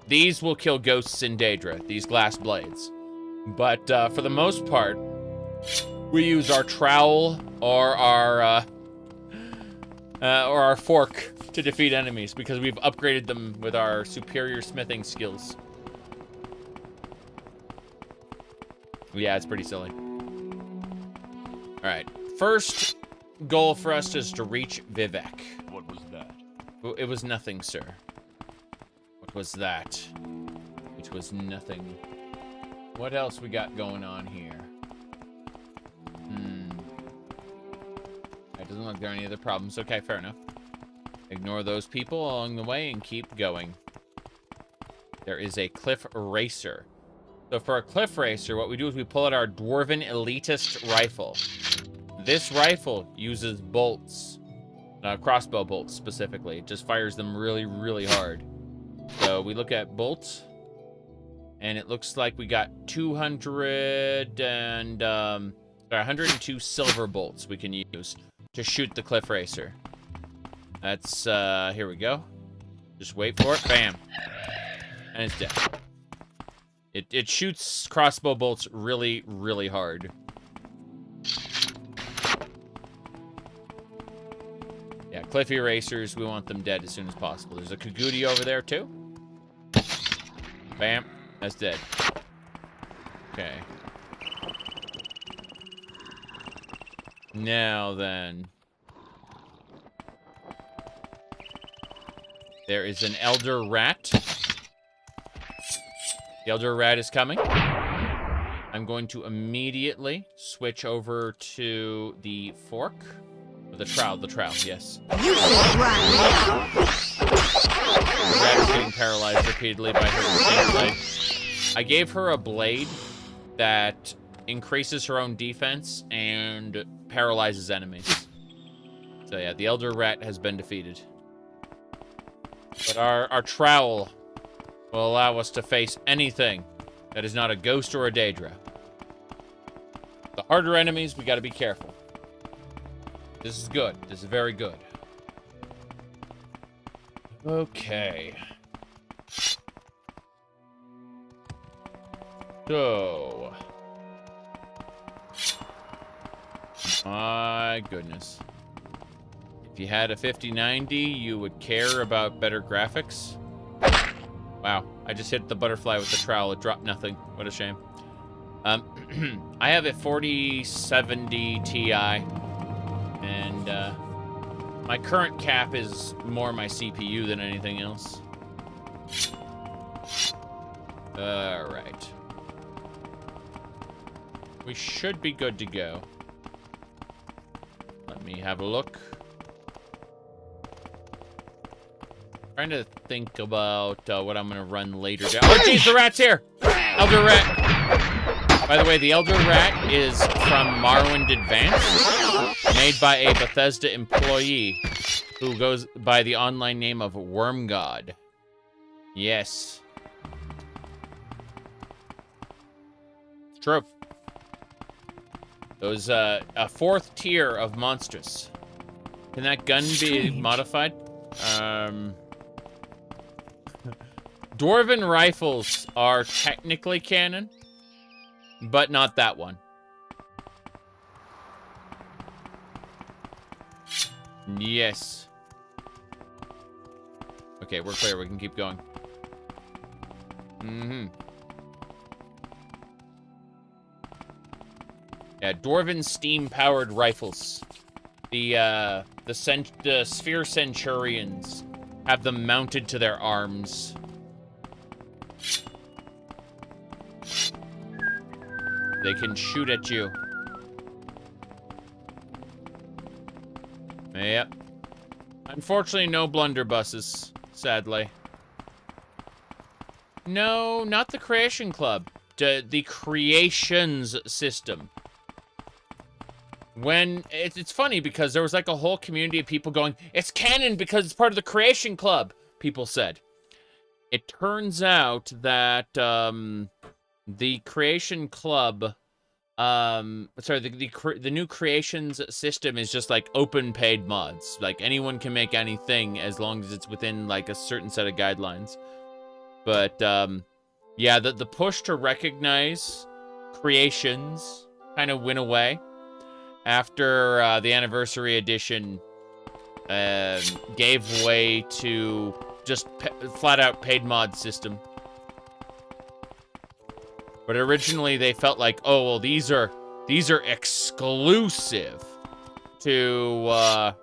These will kill ghosts in Daedra, these glass blades. But for the most part, we use our trowel or our fork to defeat enemies because we've upgraded them with our superior smithing skills. Yeah, it's pretty silly. All right, first goal for us is to reach Vivec. What was that? It was nothing, sir. What was that? It was nothing. What else we got going on here? It doesn't look like there are any other problems. Okay, fair enough. Ignore those people along the way and keep going. There is a cliff racer. So for a cliff racer, what we do is we pull out our Dwarven Elitist rifle. This rifle uses bolts. Crossbow bolts, specifically. It just fires them really, really hard. So we look at bolts. And it looks like we got 102 silver bolts we can use to shoot the cliff racer. That's, here we go. Just wait for it. Bam. And it's dead. It shoots crossbow bolts really, really hard. Yeah, cliffy racers, we want them dead as soon as possible. There's a Kagudi over there, too. Bam. That's dead. Okay. Now then. There is an elder rat. The elder rat is coming. I'm going to immediately switch over to the fork. The trowel, yes. You should run. The rat is getting paralyzed repeatedly by her blade. I gave her a blade that increases her own defense and paralyzes enemies. So yeah, the elder rat has been defeated. But our trowel will allow us to face anything that is not a ghost or a Daedra. The harder enemies, we gotta be careful. This is good. This is very good. Okay. So. My goodness. If you had a 5090, you would care about better graphics. Wow, I just hit the butterfly with the trowel. It dropped nothing. What a shame. I have a 4070 Ti, and my current cap is more my CPU than anything else. All right. We should be good to go. Let me have a look. Trying to think about what I'm gonna run later. Oh, jeez, the rat's here! Elder rat. By the way, the Elder Rat is from Morrowind Advanced, made by a Bethesda employee who goes by the online name of Wormgod. Yes. It's true. There's a fourth tier of monsters. Can that gun be modified? Dwarven rifles are technically canon, but not that one. Yes. Okay, we're clear. We can keep going. Yeah, Dwarven steam-powered rifles. The Sphere Centurions have them mounted to their arms. They can shoot at you Yep. Unfortunately, no blunderbusses, sadly. No, not the Creation Club. The Creations system. When it's funny because there was like a whole community of people going, it's canon because it's part of the Creation Club, people said. It turns out that the Creation Club, the new Creations system is just like open paid mods. Like anyone can make anything as long as it's within like a certain set of guidelines. But yeah, the push to recognize creations kind of went away after the Anniversary Edition gave way to just flat-out paid mod system. But originally they felt like, oh, well, these are exclusive to,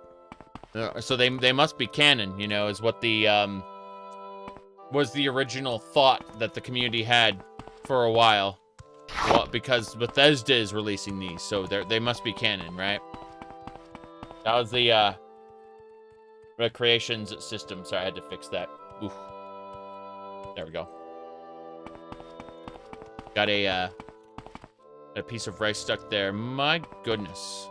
so they must be canon, you know, is what the, was the original thought that the community had for a while. Well, because Bethesda is releasing these, so they must be canon, right? That was the Creations system. Sorry, I had to fix that. Oof. There we go. Got a piece of rice stuck there. My goodness.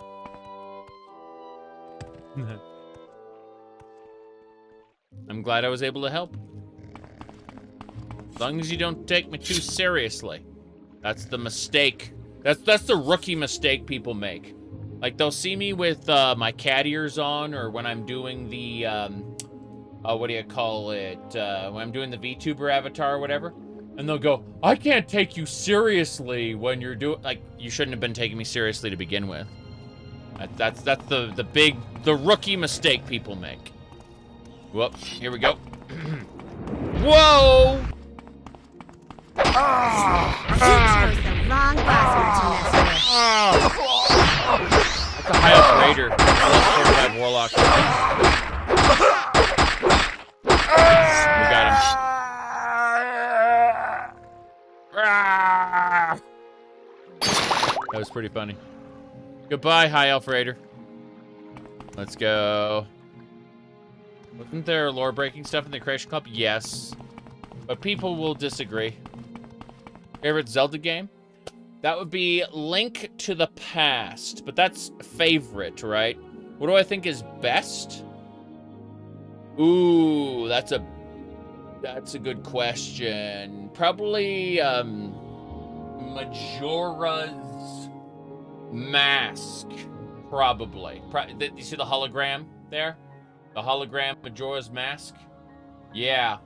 I'm glad I was able to help. As long as you don't take me too seriously. That's the mistake. That's the rookie mistake people make. Like, they'll see me with my cat ears on, or when I'm doing the, what do you call it? When I'm doing the VTuber avatar or whatever. And they'll go, I can't take you seriously when you're doing... Like, you shouldn't have been taking me seriously to begin with. That's the rookie mistake people make. Whoop, here we go. Whoa! You chose the wrong buzzword to mess with. That's a high-up raider. I love warlock. We got him. That was pretty funny. Goodbye, High Elf Raider. Let's go. Wasn't there lore-breaking stuff in the Creation Club? Yes. But people will disagree. Favorite Zelda game? That would be Link to the Past. But that's favorite, right? What do I think is best? Ooh, that's a good question. Probably, Majora's Mask. Probably. You see the hologram there? The hologram Majora's Mask? Yeah.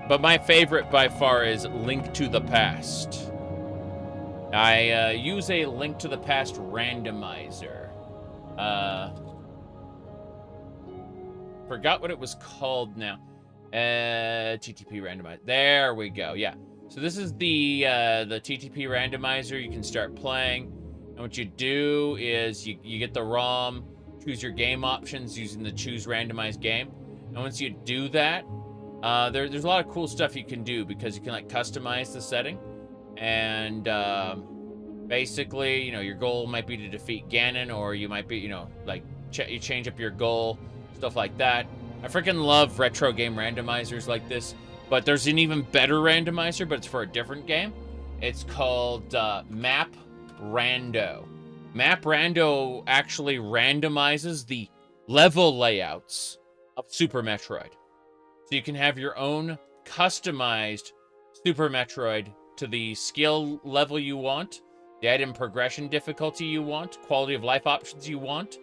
But my favorite by far is Link to the Past. I use a Link to the Past randomizer. Forgot what it was called now. TTP randomizer. There we go. Yeah. So this is the TTP randomizer. You can start playing. And what you do is you get the ROM, choose your game options using the choose randomized game. And once you do that, there's a lot of cool stuff you can do because you can like customize the setting. And basically, you know, your goal might be to defeat Ganon, or you might be, you know, like you change up your goal, stuff like that. I freaking love retro game randomizers like this. But there's an even better randomizer, but it's for a different game. It's called Map Rando. Map Rando actually randomizes the level layouts of Super Metroid. So you can have your own customized Super Metroid to the skill level you want, the item progression difficulty you want, quality of life options you want,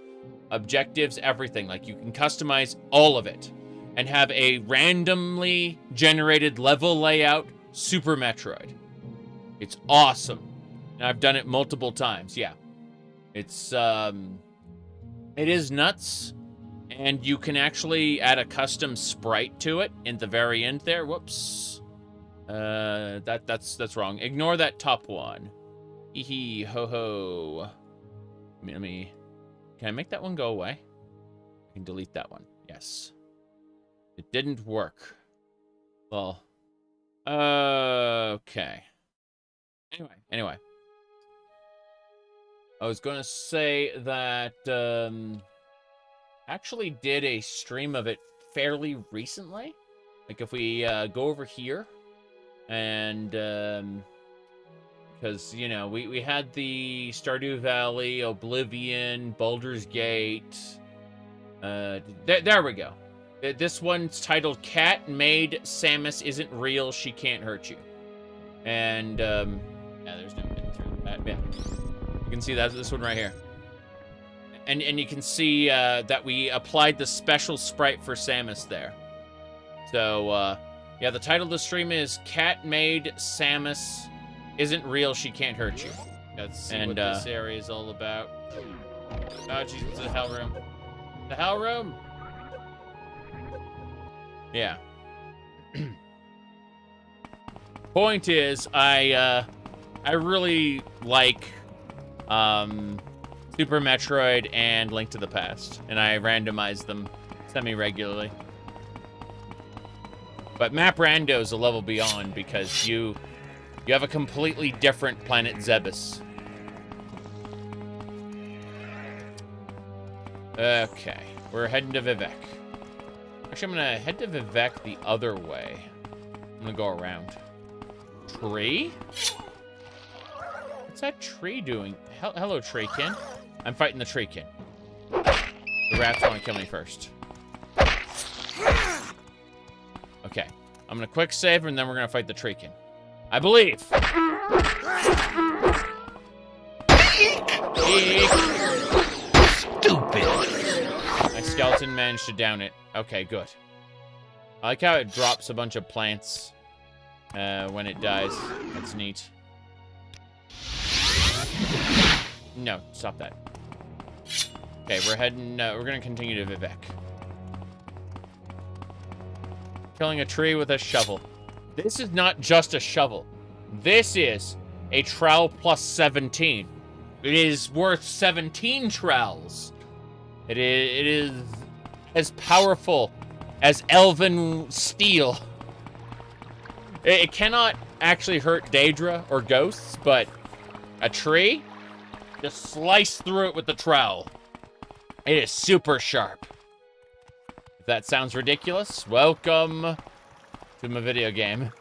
objectives, everything. Like, you can customize all of it and have a randomly generated level layout Super Metroid. It's awesome. And I've done it multiple times. Yeah. It's it is nuts. And you can actually add a custom sprite to it in the very end there. Whoops. That's wrong. Ignore that top one. Hee hee ho ho. Let me can I make that one go away? I can delete that one. Yes. It didn't work. Well. Okay. Anyway. I was going to say that, actually did a stream of it fairly recently. Like, if we go over here, and, because, you know, we had the Stardew Valley, Oblivion, Baldur's Gate. There we go. This one's titled Cat Made Samus Isn't Real, She Can't Hurt You. And, yeah, there's no getting through that. Yeah. You can see that this one right here. And you can see that we applied the special sprite for Samus there. So, yeah, the title of the stream is Cat Made Samus Isn't Real, She Can't Hurt You. Let's see what this area is all about. Oh, jeez, it's the hell room. The hell room? Yeah. Point is, I really like Super Metroid and Link to the Past, and I randomize them semi-regularly. But Map Rando's a level beyond because you have a completely different planet Zebus. Okay, we're heading to Vivec. Actually, I'm gonna head to Vivec the other way. I'm gonna go around. Tree? What's that tree doing? Hello, treekin. I'm fighting the treekin. The rats want to kill me first. Okay, I'm gonna quick save and then we're gonna fight the treekin. I believe. Stupid. My skeleton managed to down it. Okay, good. I like how it drops a bunch of plants when it dies. That's neat. No, stop that. Okay, we're heading, we're gonna continue to Vivec. Killing a tree with a shovel. This is not just a shovel. This is a trowel plus 17. It is worth 17 trowels. It is as powerful as elven steel. It cannot actually hurt Daedra or ghosts, but a tree, just slice through it with the trowel. It is super sharp. If that sounds ridiculous, welcome to my video game.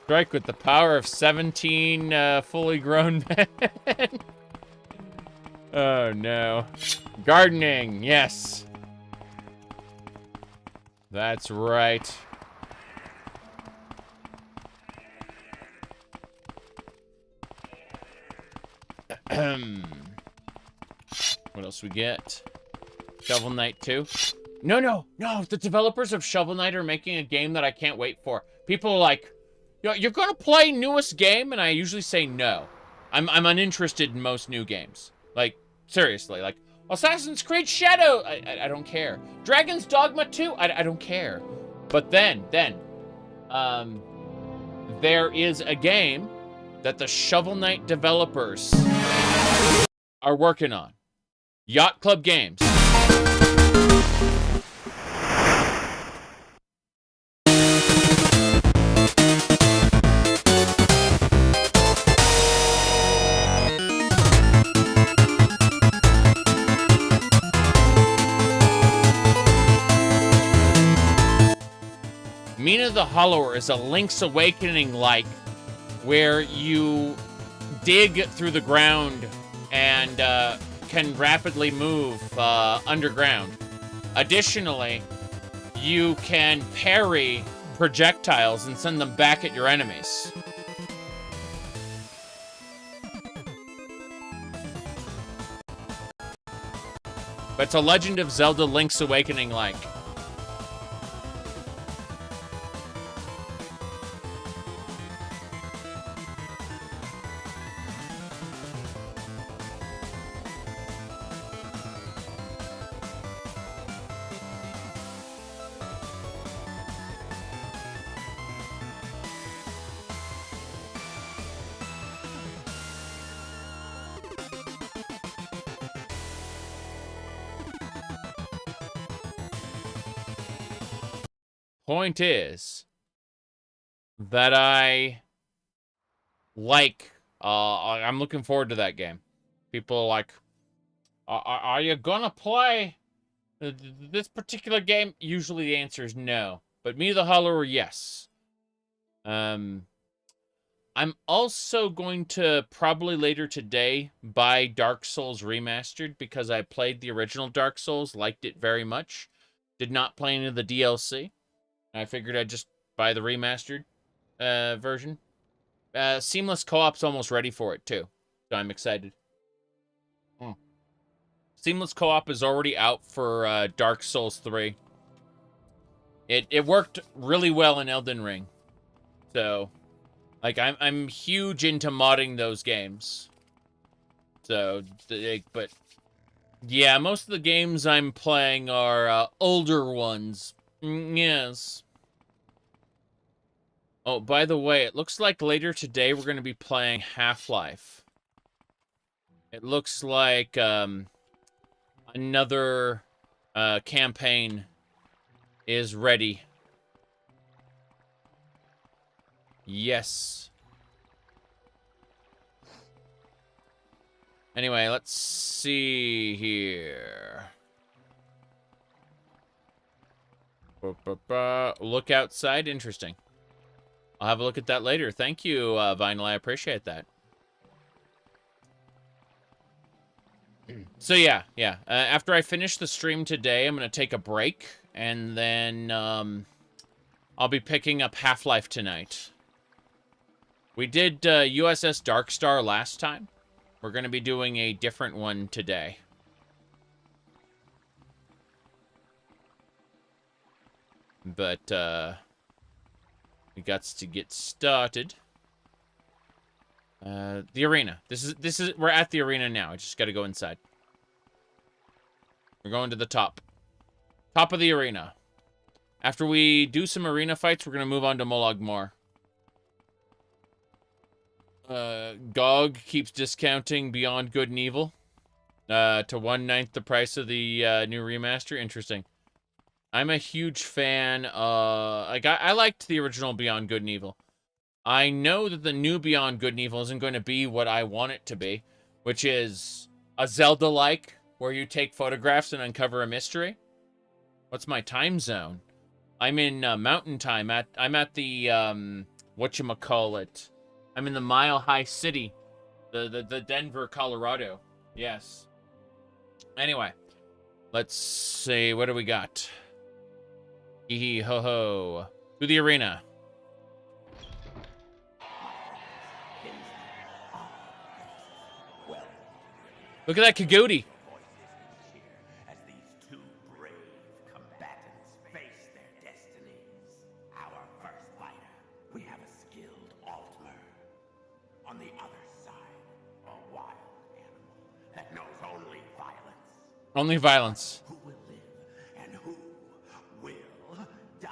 Strike with the power of 17 fully grown men. Oh no. Gardening, yes. That's right. What else we get? Shovel Knight 2. No. The developers of Shovel Knight are making a game that I can't wait for. People are like, you're gonna play newest game? And I usually say no. I'm uninterested in most new games. Like, seriously, like, Assassin's Creed Shadow, I don't care. Dragon's Dogma 2, I don't care. But then, there is a game that the Shovel Knight developers are working on. Yacht Club Games. Mina the Hollower is a Link's Awakening-like, where you dig through the ground and can rapidly move underground. Additionally, you can parry projectiles and send them back at your enemies. But it's a Legend of Zelda Link's Awakening-like. Point is, that I like. I'm looking forward to that game. People are like, are you gonna play this particular game? Usually the answer is no. But me, the Halalu, yes. I'm also going to probably later today buy Dark Souls Remastered because I played the original Dark Souls, liked it very much. Did not play any of the DLC. I figured I'd just buy the remastered version. Seamless Co-op's almost ready for it too, so I'm excited. Seamless Co-op is already out for Dark Souls 3. It worked really well in Elden Ring. So, like, I'm huge into modding those games. So, but yeah, most of the games I'm playing are older ones. Yes. Oh, by the way, it looks like later today we're going to be playing Half-Life. It looks like another campaign is ready. Yes. Anyway, let's see here. Look outside. Interesting. I'll have a look at that later. Thank you, Vinyl. I appreciate that. So, yeah. After I finish the stream today, I'm going to take a break. And then I'll be picking up Half-Life tonight. We did USS Darkstar last time. We're going to be doing a different one today. But, we got to get started. The arena. We're at the arena now. I just got to go inside. We're going to the top. Top of the arena. After we do some arena fights, we're going to move on to Molag Mor. GOG keeps discounting Beyond Good and Evil to 1/9 the price of the new remaster. Interesting. I'm a huge fan. I liked the original Beyond Good and Evil. I know that the new Beyond Good and Evil isn't going to be what I want it to be, which is a Zelda-like, where you take photographs and uncover a mystery. What's my time zone? I'm in Mountain Time. I'm at the whatchamacallit. I'm in the Mile High City, the Denver, Colorado. Yes. Anyway, let's see. What do we got? Hee hee ho ho. To the arena. Look at that Kagoti. As these two brave combatants face their destinies. Our first fighter, we have a skilled Altmer. On the other side, a wild animal that knows only violence. Only violence. Who will live and who will die?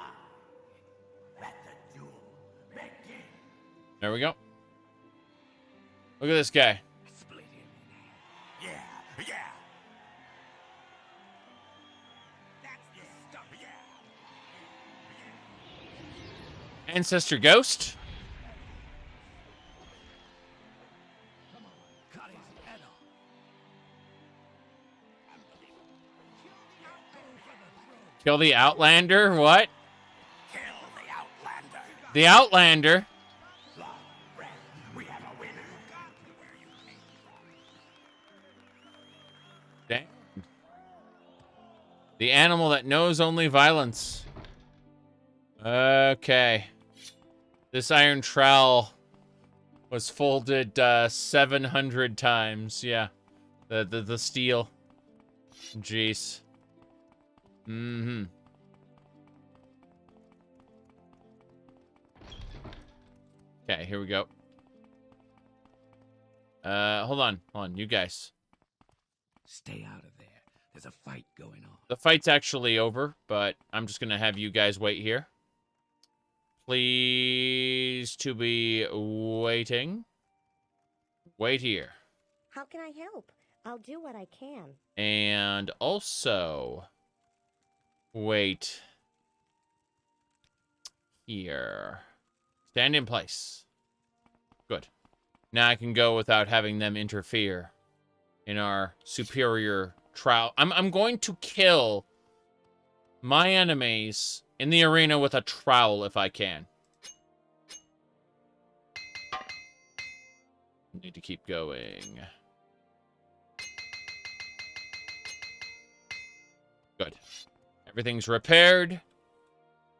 Let the duel begin. There we go. Look at this guy. Yeah. That's the stuff, yeah. Ancestor Ghost. Kill the Outlander? What? Kill the Outlander. The Outlander? We have a winner. Dang. The animal that knows only violence. Okay. This iron trowel was folded 700 times. Yeah. The steel. Jeez. Mm-hmm. Okay, here we go. Hold on, you guys. Stay out of there. There's a fight going on. The fight's actually over, but I'm just gonna have you guys wait here. Please to be waiting. Wait here. How can I help? I'll do what I can. And also, wait here. Stand in place. Good. Now I can go without having them interfere in our superior trial. I'm going to kill my enemies in the arena with a trowel if I can. Need to keep going. Good. Everything's repaired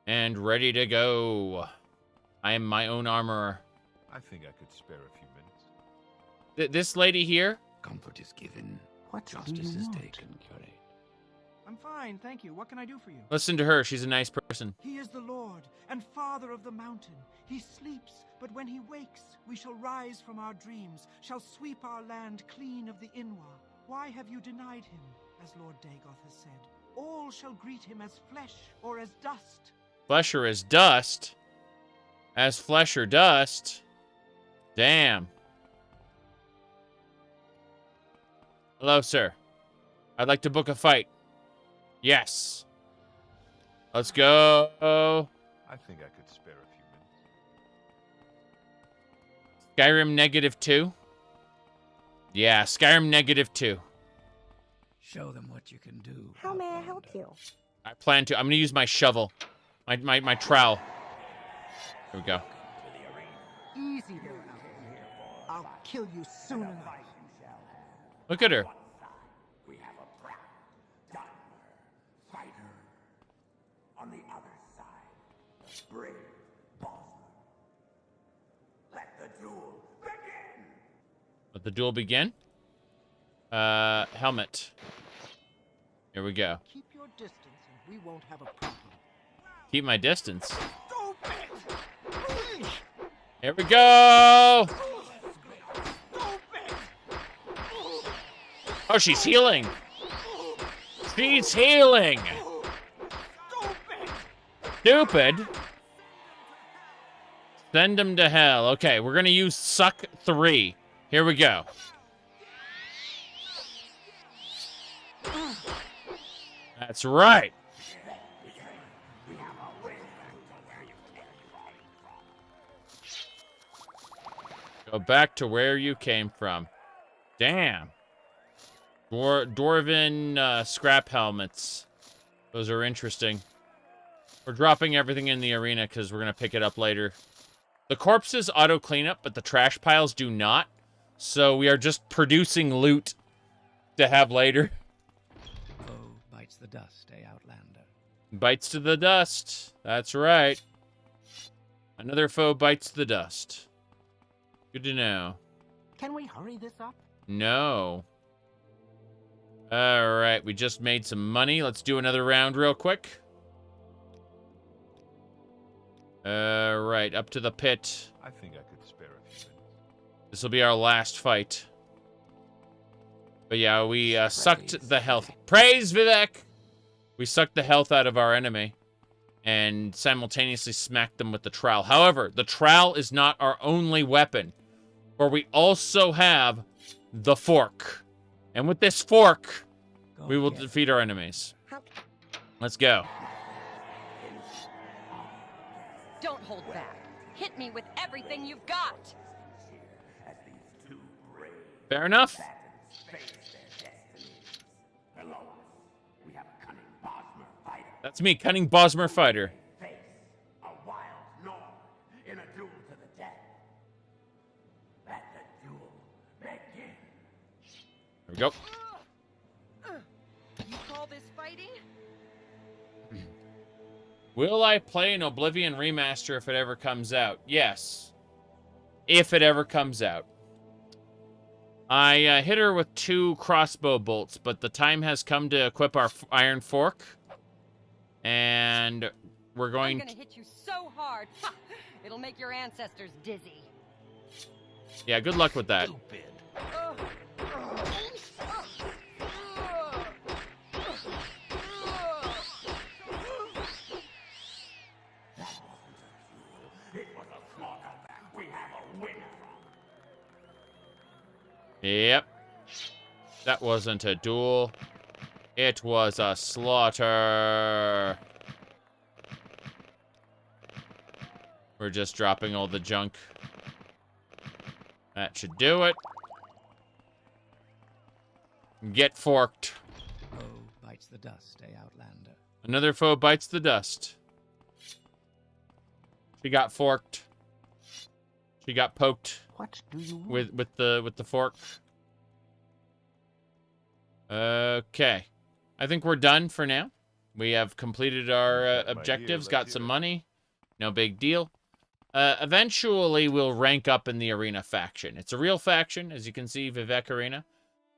and ready to go. I am my own armorer. I think I could spare a few minutes. This lady here? Comfort is given. What Justice is taken, Curate. I'm fine, thank you. What can I do for you? Listen to her. She's a nice person. He is the Lord and Father of the mountain. He sleeps, but when he wakes, we shall rise from our dreams, shall sweep our land clean of the Inwa. Why have you denied him, as Lord Dagoth has said? All shall greet him as flesh or as dust. Flesh or as dust? As flesh or dust? Damn. Hello, sir. I'd like to book a fight. Yes. Let's go. I think I could spare a few minutes. Skyrim -2? Yeah, Skyrim -2. Show them what you can do. How may I help you? I plan to. I'm going to use my shovel. My trowel. Here we go. Easy there, I'll kill you soon enough. Look at her. We have a proud fighter. On the other side, the brave boss. Let the duel begin. Let the duel begin. Helmet. Here we go. Keep your distance and we won't have a problem. Keep my distance. Here we go. Oh, she's healing. She's healing. Stupid. Send him to hell. Okay, we're going to use Suck 3. Here we go. That's right. Go back to where you came from. Damn. Dwarven scrap helmets. Those are interesting. We're dropping everything in the arena because we're going to pick it up later. The corpses auto clean up, but the trash piles do not. So we are just producing loot to have later. Foe bites the dust, Outlander? Bites to the dust. That's right. Another foe bites the dust. Good to know. Can we hurry this up? No. All right, we just made some money. Let's do another round real quick. All right, up to the pit. I think I could spare a few minutes. This will be our last fight. But yeah, we sucked the health. Praise Vivec! We sucked the health out of our enemy and simultaneously smacked them with the trowel. However, the trowel is not our only weapon, for we also have the fork. And with this fork, we will defeat our enemies. Let's go. Don't hold back. Hit me with everything you've got. Fair enough. That's me, cunning Bosmer fighter. A wild Nord in a duel to the death. Let the duel begin. There we go. You call this fighting? Will I play an Oblivion remaster if it ever comes out? Yes. If it ever comes out. I hit her with 2 crossbow bolts, but the time has come to equip our iron fork. And we're going... I'm gonna hit you so hard, it'll make your ancestors dizzy. Yeah, good luck with that. Yep. That wasn't a duel. It was a slaughter. We're just dropping all the junk. That should do it. Get forked. Foe bites the dust, Outlander. Another foe bites the dust. She got forked. She got poked. What do you want? With the fork. Okay. I think we're done for now. We have completed our objectives, got some money. No big deal. Eventually, we'll rank up in the arena faction. It's a real faction, as you can see, Vivec Arena.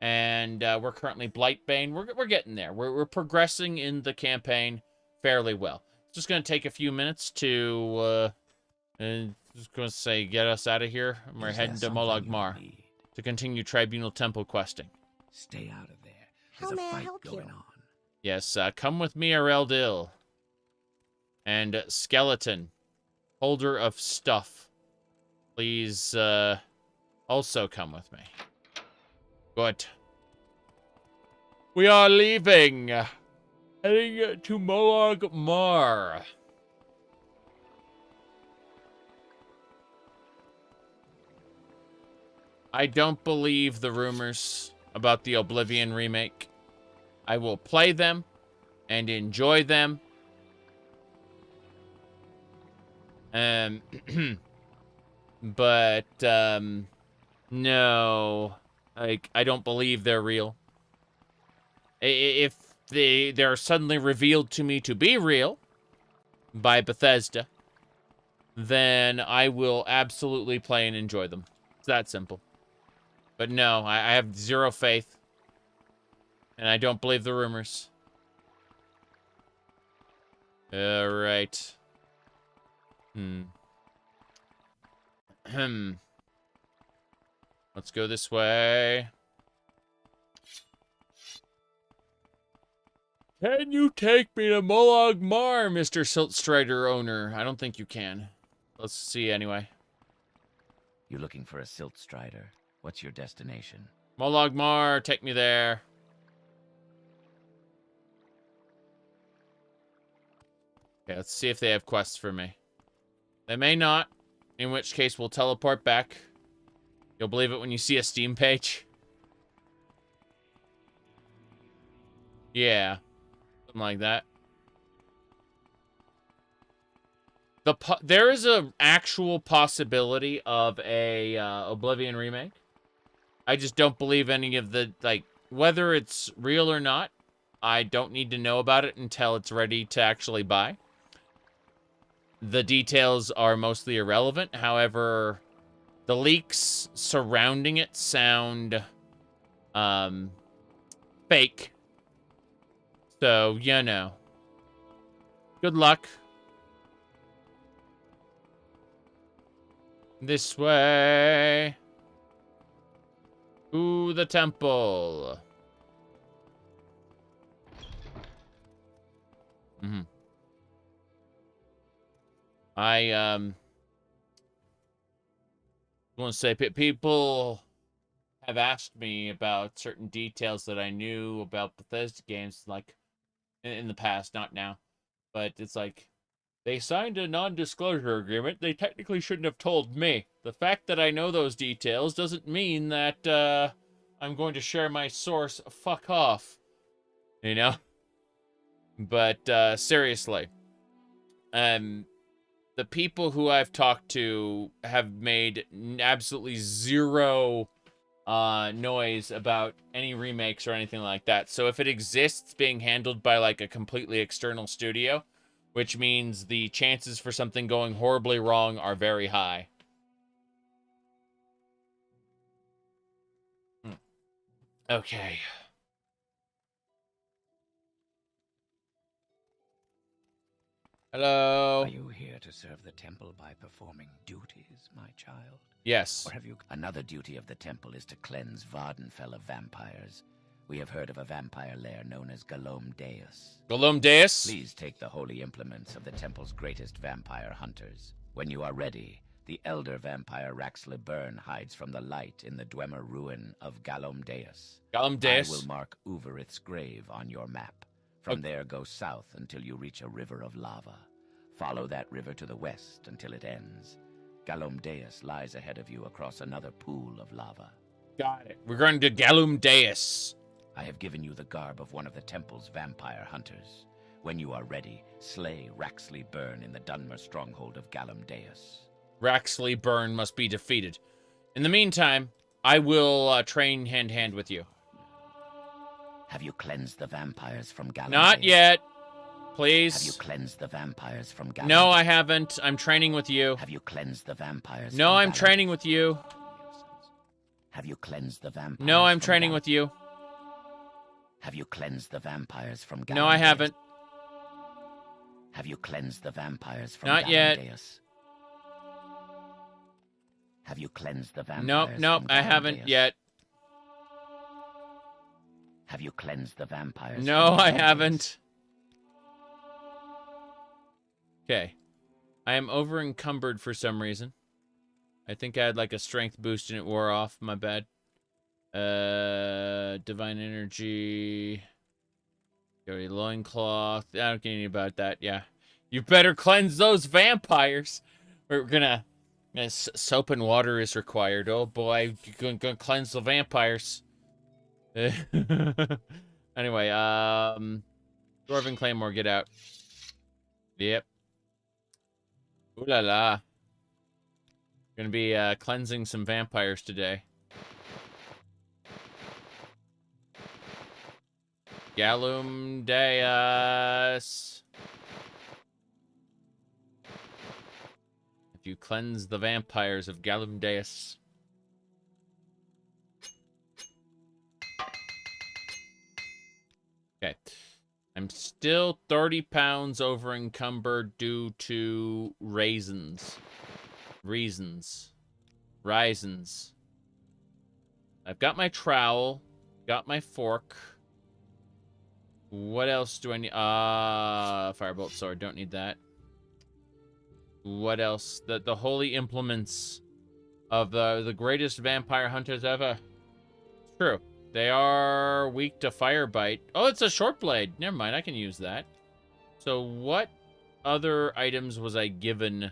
And we're currently Blightbane. We're getting there. We're progressing in the campaign fairly well. It's just going to take a few minutes to, just going to say, get us out of here. And we're heading to Molagmar to continue Tribunal Temple questing. Stay out of there. How There's may a I fight help going you? on. Yes, come with me, Areldil. And Skeleton, holder of stuff. Please, also come with me. Good. We are leaving. Heading to Molagmar. I don't believe the rumors about the Oblivion remake. I will play them and enjoy them. But, no. Like, I don't believe they're real. If they're suddenly revealed to me to be real by Bethesda, then I will absolutely play and enjoy them. It's that simple. But no, I have zero faith. And I don't believe the rumors. Alright. Let's go this way. Can you take me to Molagmar, Mr. Siltstrider owner? I don't think you can. Let's see anyway. You're looking for a Siltstrider. What's your destination? Molagmar, take me there. Okay, let's see if they have quests for me. They may not, in which case we'll teleport back. You'll believe it when you see a Steam page. Yeah. Something like that. There is an actual possibility of a Oblivion remake. I just don't believe any of the, like, whether it's real or not, I don't need to know about it until it's ready to actually buy. The details are mostly irrelevant. However, the leaks surrounding it sound fake. So, you know. Good luck. This way. To the temple. I want to say people have asked me about certain details that I knew about Bethesda games, like in the past, not now, but it's like they signed a non-disclosure agreement. They technically shouldn't have told me. The fact that I know those details doesn't mean that I'm going to share my source. Fuck off, you know. But seriously, the people who I've talked to have made absolutely zero noise about any remakes or anything like that. So if it exists, being handled by like a completely external studio, which means the chances for something going horribly wrong are very high. Okay. Hello. Are you here to serve the temple by performing duties, my child? Yes. Or have you... Another duty of the temple is to cleanse Vardenfell of vampires. We have heard of a vampire lair known as Galom Deus. Galom Deus? Please take the holy implements of the temple's greatest vampire hunters. When you are ready, the elder vampire Raxle Byrne hides from the light in the Dwemer ruin of Galom Deus. Galom Deus? I will mark Uverith's grave on your map. From there, go south until you reach a river of lava. Follow that river to the west until it ends. Galumdeus lies ahead of you across another pool of lava. Got it. We're going to Galumdeus. I have given you the garb of one of the temple's vampire hunters. When you are ready, slay Raxley Burn in the Dunmer stronghold of Galumdeus. Raxley Burn must be defeated. In the meantime, I will train hand-to-hand with you. Have you cleansed the vampires from Galumdeus? Not yet. Please. Have you cleansed the vampires from Galumdeus? No, I haven't. I'm training with you. Have you cleansed the vampires No, from I'm Galumdeus? training with you. Have you cleansed the vampires No, I'm from training Galumdeus? with you. Have you cleansed the vampires from Galumdeus? No, I haven't. Have you cleansed the vampires from Not yet. Galumdeus? Have you cleansed the vampires Nope, from I haven't Galumdeus? yet. Have you cleansed the vampires No, from I Galumdeus? haven't. Okay. I am over encumbered for some reason. I think I had like a strength boost and it wore off. My bad. Divine energy. Go loincloth. I don't care about that. Yeah. You better cleanse those vampires. We're gonna soap and water is required. Oh boy, you're gonna cleanse the vampires. Anyway, Dwarven Claymore, get out. Yep. Ooh la la. Gonna be cleansing some vampires today. Galumdeus. If you cleanse the vampires of Galumdeus. Okay. I'm still 30 pounds over encumbered due to reasons. I've got my trowel, got my fork. What else do I need? Firebolt sword, don't need that. What else? The holy implements of the greatest vampire hunters ever. It's true. They are weak to fire bite. Oh, it's a short blade. Never mind, I can use that. So what other items was I given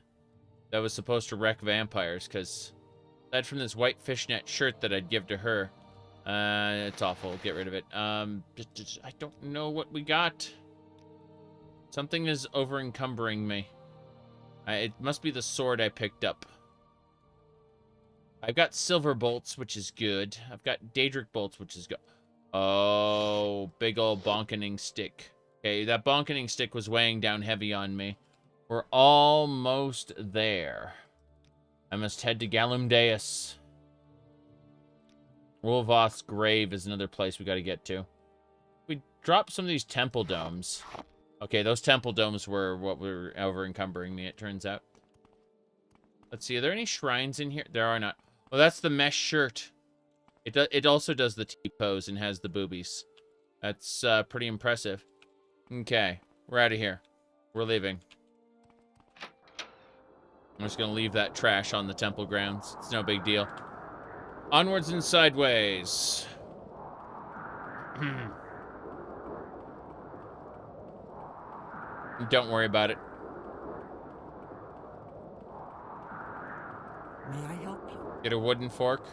that was supposed to wreck vampires? Because aside from this white fishnet shirt that I'd give to her, it's awful. Get rid of it. I don't know what we got. Something is over encumbering me. It must be the sword I picked up. I've got silver bolts, which is good. I've got Daedric bolts, which is good. Oh, big old bonkening stick. Okay, that bonkening stick was weighing down heavy on me. We're almost there. I must head to Galumdeus. Wolvoth's grave is another place we got to get to. We dropped some of these temple domes. Okay, those temple domes were what were over encumbering me, it turns out. Let's see, are there any shrines in here? There are not. Well, that's the mesh shirt. It also does the T-pose and has the boobies. That's pretty impressive. Okay, we're out of here. We're leaving. I'm just gonna leave that trash on the temple grounds. It's no big deal. Onwards and sideways. Don't worry about it. May I help you? Get a wooden fork.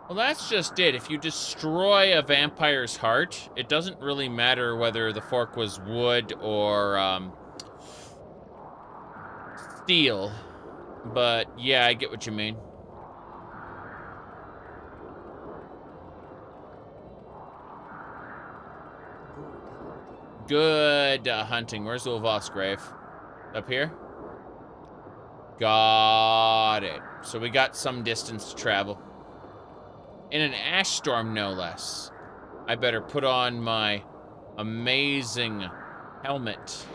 Well, that's just it. If you destroy a vampire's heart, it doesn't really matter whether the fork was wood or steel. But yeah, I get what you mean. Good hunting. Where's Wolvoth's grave? Up here? Got it. So we got some distance to travel. In an ash storm, no less. I better put on my amazing helmet.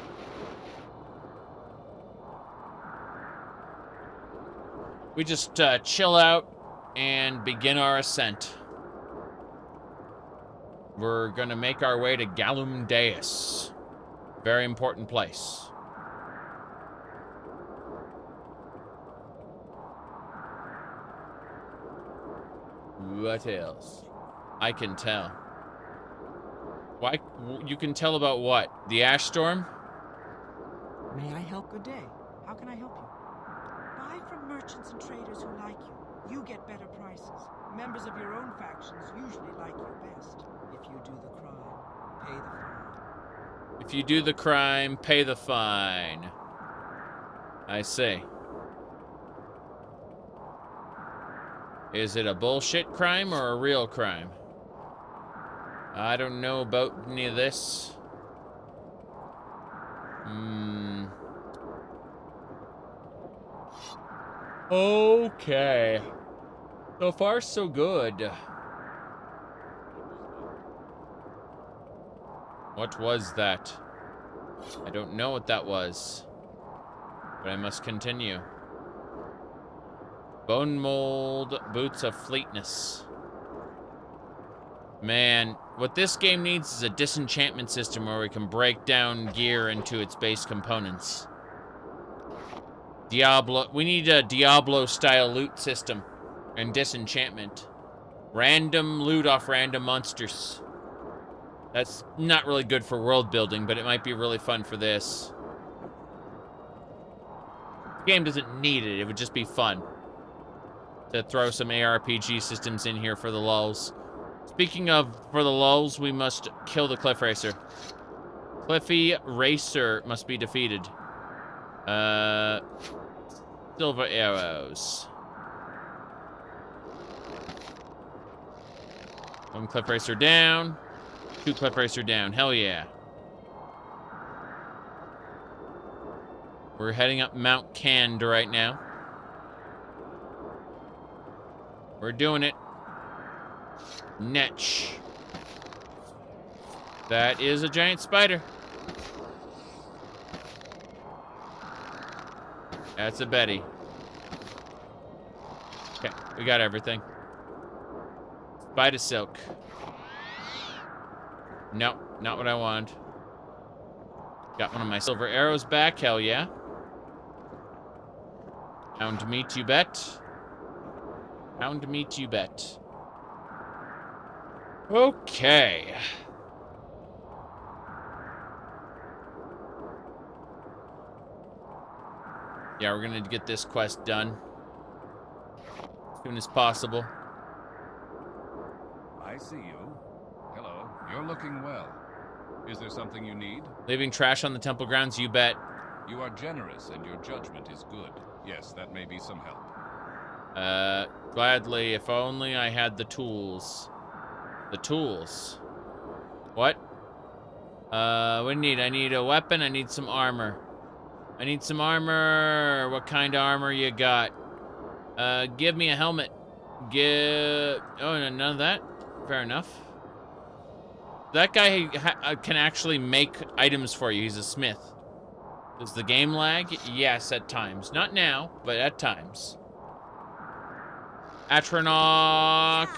We just chill out and begin our ascent. We're gonna make our way to Galumdeus. Very important place. What else? I can tell. Why? You can tell about what? The ash storm? May I help? Good day. How can I help you? Buy from merchants and traders who like you. You get better prices. Members of your own factions usually like you best. If you do the crime, pay the fine. If you do the crime, pay the fine. I see. Is it a bullshit crime or a real crime? I don't know about any of this. Okay. So far, so good. What was that? I don't know what that was. But I must continue. Bone mold, boots of fleetness. Man, what this game needs is a disenchantment system where we can break down gear into its base components. Diablo, we need a Diablo-style loot system and disenchantment. Random loot off random monsters. That's not really good for world building, but it might be really fun for this. The game doesn't need it, it would just be fun to throw some ARPG systems in here for the lulz. Speaking of for the lulz, we must kill the Cliff Racer. Cliffy Racer must be defeated. Silver arrows. One Cliff Racer down. 2 Cliff Racer down. Hell yeah. We're heading up Mount Cand right now. We're doing it. Netch. That is a giant spider. That's a Betty. Okay, we got everything. Spider silk. Nope, not what I wanted. Got one of my silver arrows back, hell yeah. Hound meat, you bet. Hound meat, you bet. Okay. Yeah, we're gonna get this quest done as soon as possible. I see you. Hello. You're looking well. Is there something you need? Leaving trash on the temple grounds, you bet. You are generous and your judgment is good. Yes, that may be some help. Gladly, if only I had the tools. The tools. What? What do you need? I need a weapon, I need some armor. I need some armor. What kind of armor you got? Give me a helmet. Oh, no, none of that? Fair enough. That guy can actually make items for you. He's a smith. Does the game lag? Yes, at times. Not now, but at times. Atronach!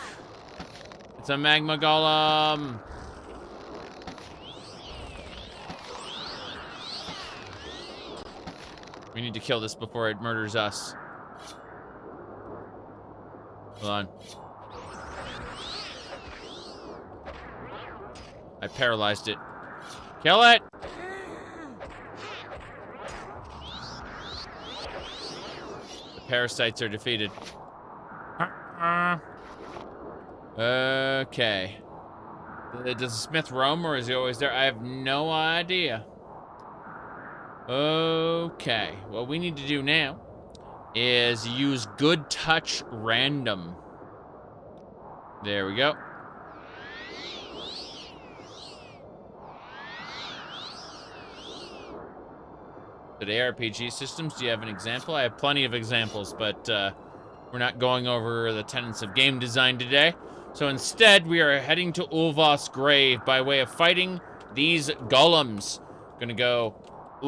It's a magma golem! We need to kill this before it murders us. Hold on. I paralyzed it. Kill it! The parasites are defeated. Okay. Does the smith roam or is he always there? I have no idea. Okay. What we need to do now is use good touch random. There we go. Today, RPG systems, do you have an example? I have plenty of examples, but we're not going over the tenets of game design today. So instead, we are heading to Ulvos' grave by way of fighting these golems. Gonna go it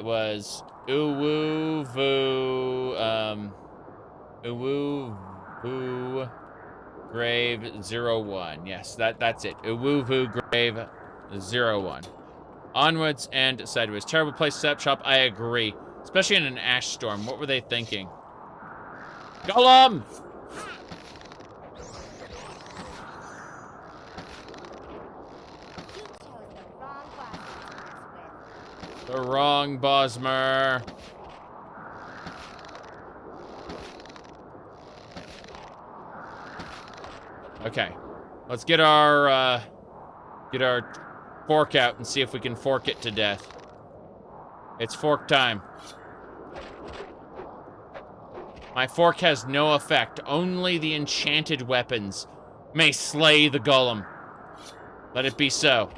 was Uwuvu grave 01. Yes, that's it. Uwuvu grave 01. Onwards and sideways. Terrible place to set up shop, I agree. Especially in an ash storm. What were they thinking? Golem! The wrong Bosmer. Okay. Let's get our fork out and see if we can fork it to death. It's fork time. My fork has no effect. Only the enchanted weapons may slay the golem. Let it be so.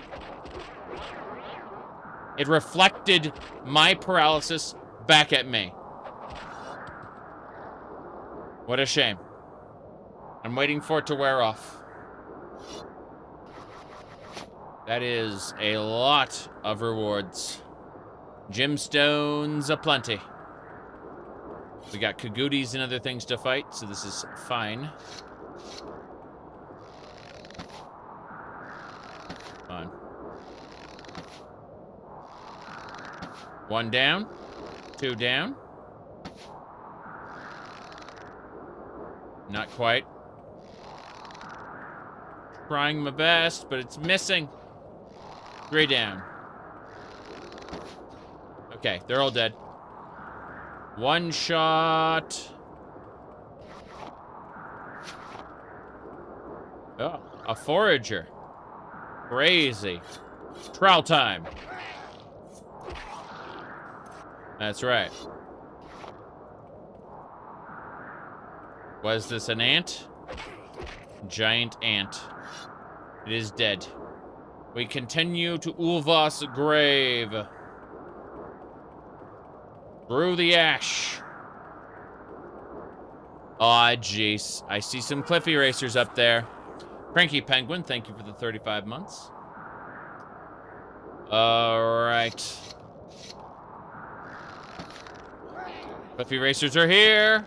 It reflected my paralysis back at me. What a shame. I'm waiting for it to wear off. That is a lot of rewards. Gemstones aplenty. We got Kagooties and other things to fight, so this is fine. Fine. One down. Two down. Not quite. Trying my best, but it's missing. Three down. Okay, they're all dead. One shot. Oh, a forager. Crazy. Trial time. That's right. Was this an ant? Giant ant. It is dead. We continue to Ulva's grave. Through the ash. Aw, jeez. I see some cliff erasers up there. Cranky Penguin, thank you for the 35 months. Alright. Cliff erasers are here.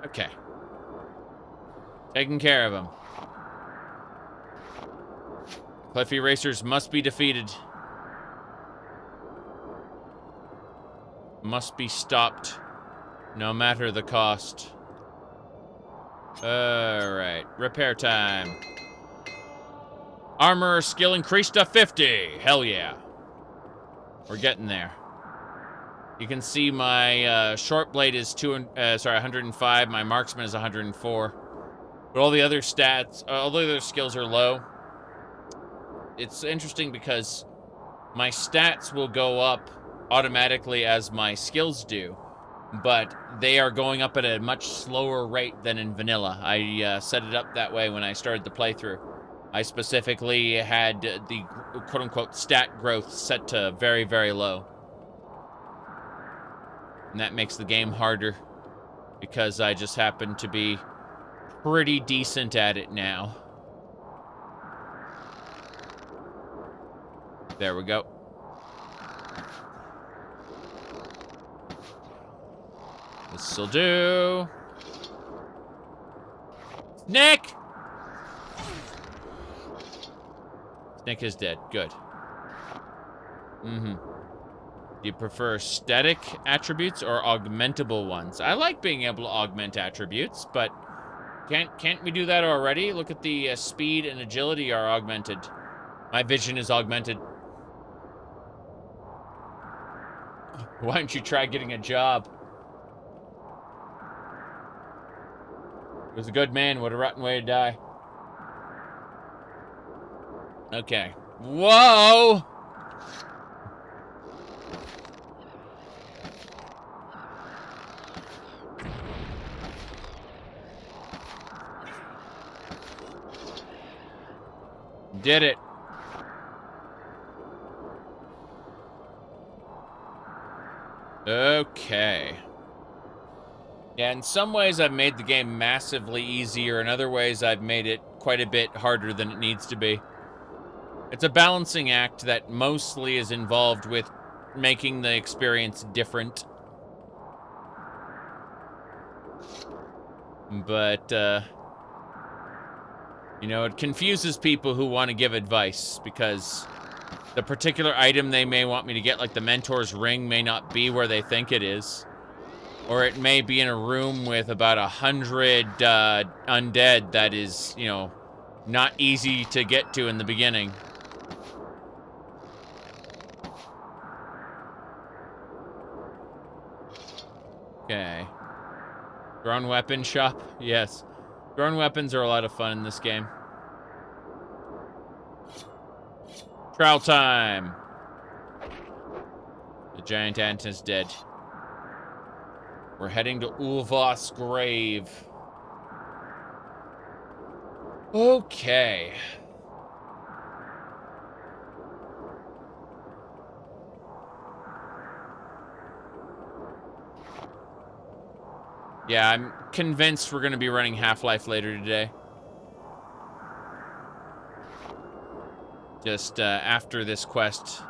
Okay. Taking care of them. Cliff erasers must be defeated. Must be stopped, no matter the cost. Alright, repair time. Armor skill increased to 50. Hell yeah. We're getting there. You can see my short blade is 105. My marksman is 104. But all the other stats, all the other skills are low. It's interesting because my stats will go up automatically as my skills do, but they are going up at a much slower rate than in vanilla. I set it up that way when I started the playthrough. I specifically had the quote-unquote stat growth set to very, very low. And that makes the game harder because I just happen to be pretty decent at it now. There we go. This'll do. Nick! Nick is dead. Good. Do you prefer static attributes or augmentable ones? I like being able to augment attributes, but can't we do that already? Look at the speed and agility are augmented. My vision is augmented. Why don't you try getting a job? He was a good man. What a rotten way to die. Okay. Whoa! Did it. Okay. Yeah, in some ways I've made the game massively easier. In other ways I've made it quite a bit harder than it needs to be. It's a balancing act that mostly is involved with making the experience different. But, you know, it confuses people who want to give advice because the particular item they may want me to get, like the Mentor's Ring, may not be where they think it is. Or it may be in a room with about 100 undead that is, you know, not easy to get to in the beginning. Okay. Drawn weapon shop? Yes. Drawn weapons are a lot of fun in this game. Trial time! The giant ant is dead. We're heading to Ulvos' grave. Okay. Yeah, I'm convinced we're going to be running Half-Life later today. Just after this quest,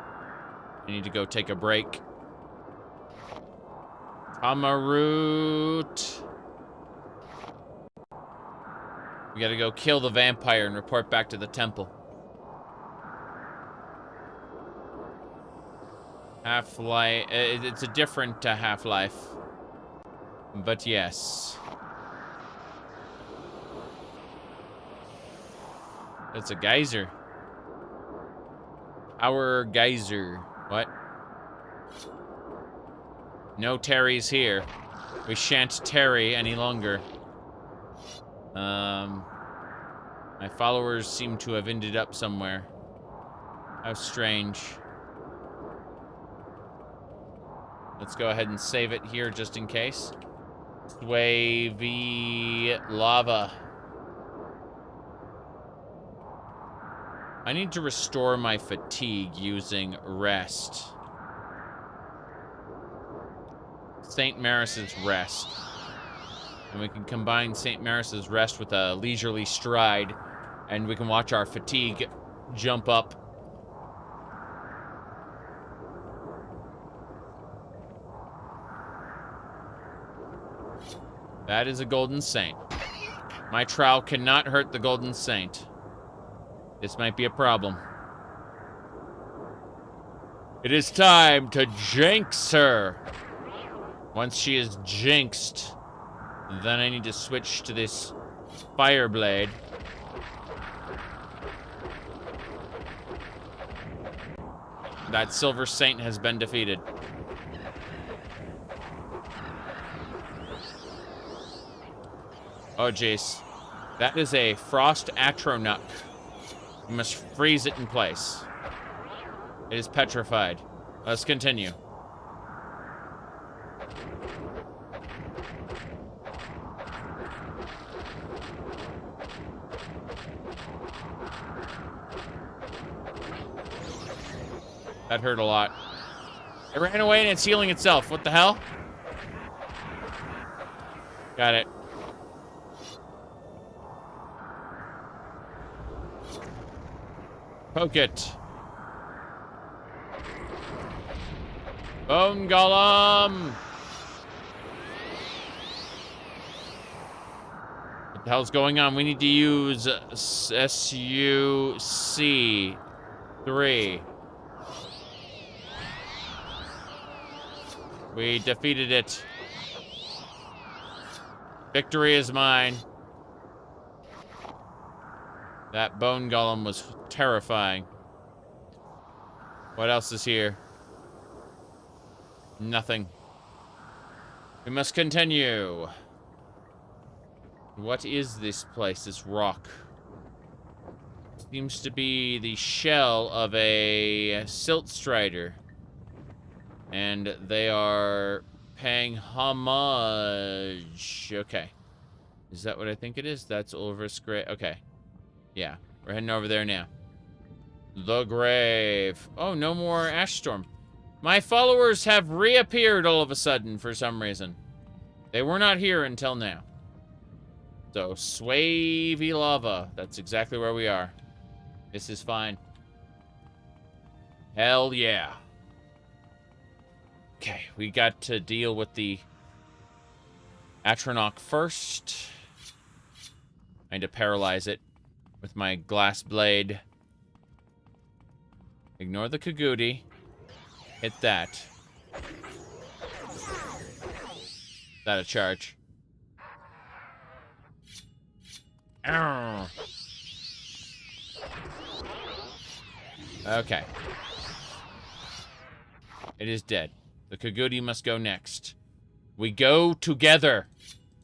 I need to go take a break. Amarut. We gotta go kill the vampire and report back to the temple. Half-Life. It's a different Half-Life. But yes. That's a geyser. Our geyser. What? No Terry's here. We shan't tarry any longer. My followers seem to have ended up somewhere. How strange. Let's go ahead and save it here just in case. Wavy lava. I need to restore my fatigue using rest. St. Maris's rest. And we can combine St. Maris's rest with a leisurely stride, and we can watch our fatigue jump up. That is a golden saint. My trowel cannot hurt the golden saint. This might be a problem. It is time to jinx her. Once she is jinxed, then I need to switch to this fire blade. That silver saint has been defeated. Oh, jeez. That is a frost atronach. You must freeze it in place. It is petrified. Let's continue. That hurt a lot. It ran away and it's healing itself. What the hell? Got it. Poke it. Bone Golem! What the hell's going on? We need to use SUC3. We defeated it. Victory is mine. That bone golem was terrifying. What else is here? Nothing. We must continue. What is this place, this rock? Seems to be the shell of a silt strider. And they are paying homage. Okay. Is that what I think it is? That's Ulvos' grave. Okay. Yeah. We're heading over there now. The grave. Oh, no more ash storm. My followers have reappeared all of a sudden for some reason. They were not here until now. So, swavy lava. That's exactly where we are. This is fine. Hell yeah. Okay, we got to deal with the Atronach first. I need to paralyze it with my glass blade. Ignore the Kagudi. Hit that. that a charge? Ow. Okay. It is dead. The Kagudi must go next. We go together.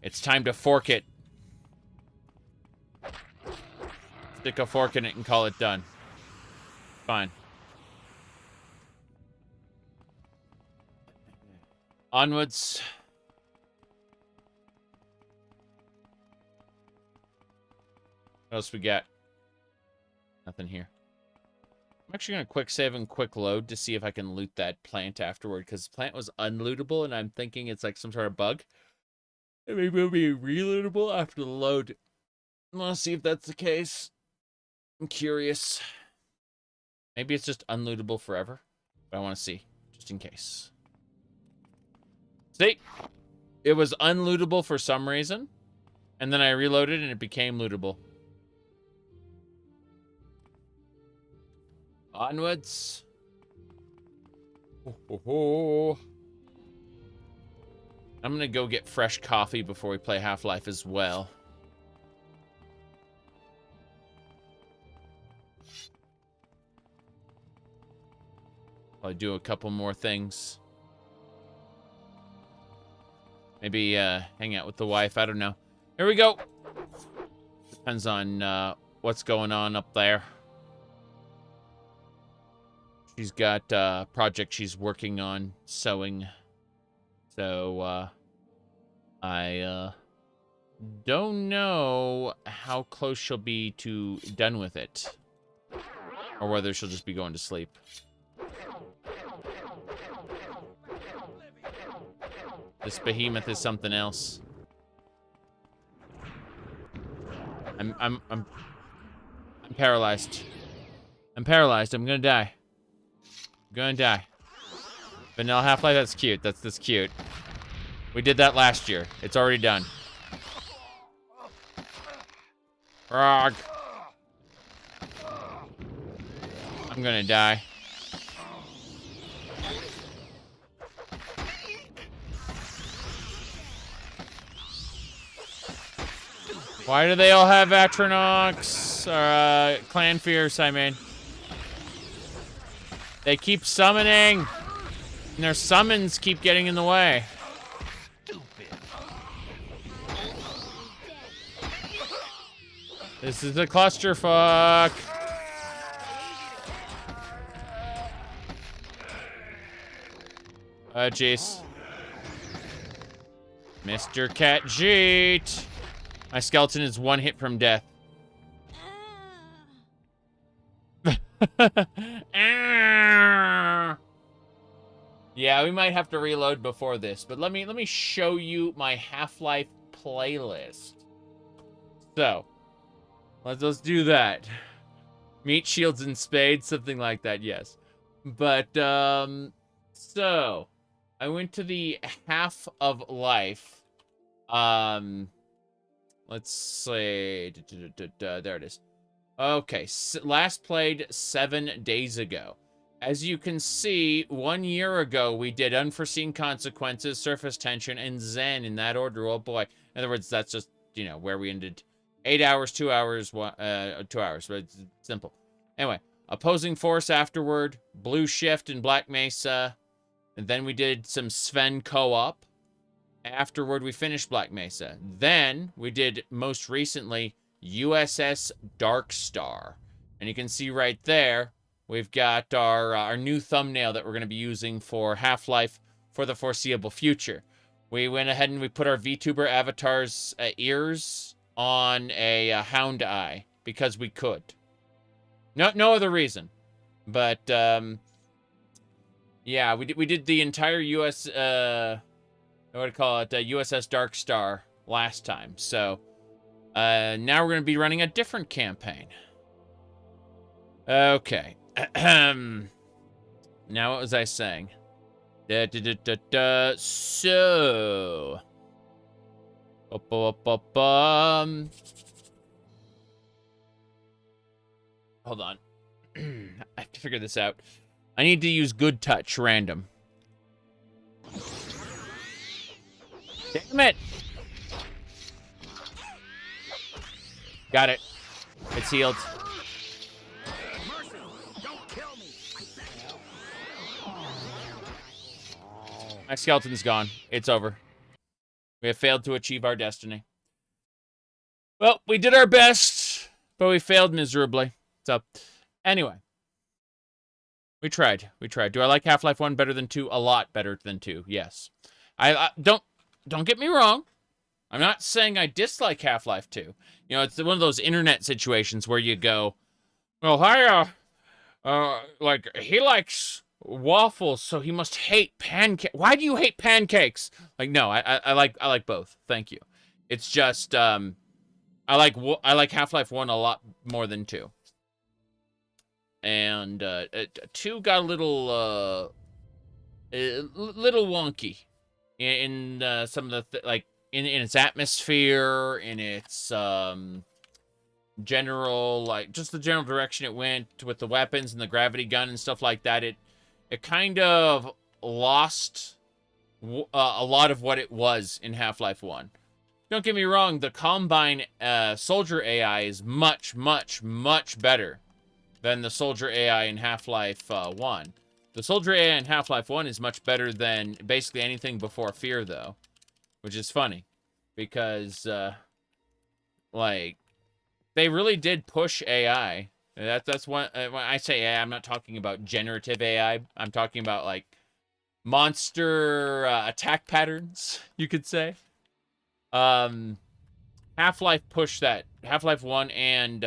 It's time to fork it. Stick a fork in it and call it done. Fine. Onwards. What else we got? Nothing here. I'm actually going to quick save and quick load to see if I can loot that plant afterward, because the plant was unlootable, and I'm thinking it's like some sort of bug. It maybe it'll be relootable after the load. I want to see if that's the case. I'm curious. Maybe it's just unlootable forever, but I want to see, just in case. See? It was unlootable for some reason, and then I reloaded and it became lootable. Onwards. Ho, ho, ho. I'm gonna go get fresh coffee before we play Half-Life as well. I'll do a couple more things. Maybe hang out with the wife. I don't know. Here we go. Depends on what's going on up there. She's got a project she's working on, sewing. So, I don't know how close she'll be to done with it. Or whether she'll just be going to sleep. This behemoth is something else. I'm paralyzed. I'm paralyzed. I'm gonna die. I'm gonna die. Vanilla Half-Life, that's cute. That's cute. We did that last year. It's already done. Frog. I'm gonna die. Why do they all have Atronox? Or, Clan Fierce, I mean. They keep summoning. And their summons keep getting in the way. This is a clusterfuck. Oh, jeez. Mr. Cat Jeet. My skeleton is one hit from death. Yeah, we might have to reload before this, but let me show you my Half-Life playlist. So, let's do that. Meat, shields, and spades, something like that, yes. But, so, I went to the Half of Life. Let's see. There it is. Okay, last played 7 days ago. As you can see, 1 year ago, we did Unforeseen Consequences, Surface Tension, and Zen in that order. Oh boy. In other words, that's just, you know, where we ended. 8 hours, 2 hours, 2 hours, but it's simple. Anyway, Opposing Force afterward, Blue Shift and Black Mesa, and then we did some Sven co-op. Afterward, we finished Black Mesa. Then, we did, most recently, USS Dark Star. And you can see right there, we've got our new thumbnail that we're going to be using for Half-Life for the foreseeable future. We went ahead and we put our VTuber avatar's ears on a hound eye because we could. No other reason. But, yeah, we did the entire what do you call it? USS Dark Star last time. So, now we're going to be running a different campaign. Okay. Now, what was I saying? So... Hold on. I have to figure this out. I need to use Good Touch random. Damn it! Got it. It's healed. My skeleton's gone. It's over. We have failed to achieve our destiny. Well, we did our best, but we failed miserably. So, anyway. We tried. We tried. Do I like Half-Life 1 better than 2? A lot better than 2, yes. I don't get me wrong. I'm not saying I dislike Half-Life 2. You know, it's one of those internet situations where you go, well, like, he likes waffles, so he must hate pancakes. Why do you hate pancakes? Like, no, I like both. Thank you. It's just, I like Half-Life 1 a lot more than 2. And 2 got a little wonky in some of the like in its atmosphere, in its general, like, just the general direction it went with the weapons and the gravity gun and stuff like that. It kind of lost a lot of what it was in Half-Life 1. Don't get me wrong, the Combine soldier AI is much, much, much better than the soldier AI in Half-Life 1. The soldier AI in Half-Life 1 is much better than basically anything before Fear, though. Which is funny. Because, like, they really did push AI. That's when I say AI, I'm not talking about generative AI. I'm talking about, like, monster attack patterns, you could say. Half-Life pushed that. Half-Life 1 and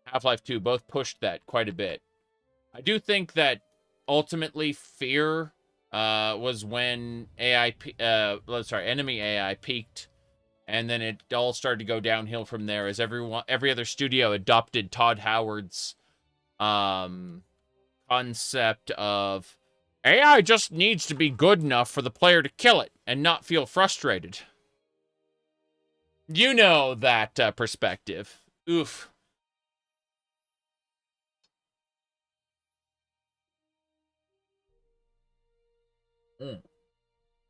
Half-Life 2 both pushed that quite a bit. I do think that ultimately Fear was when enemy AI peaked, and then it all started to go downhill from there as every other studio adopted Todd Howard's concept of AI just needs to be good enough for the player to kill it and not feel frustrated. You know that perspective. Oof.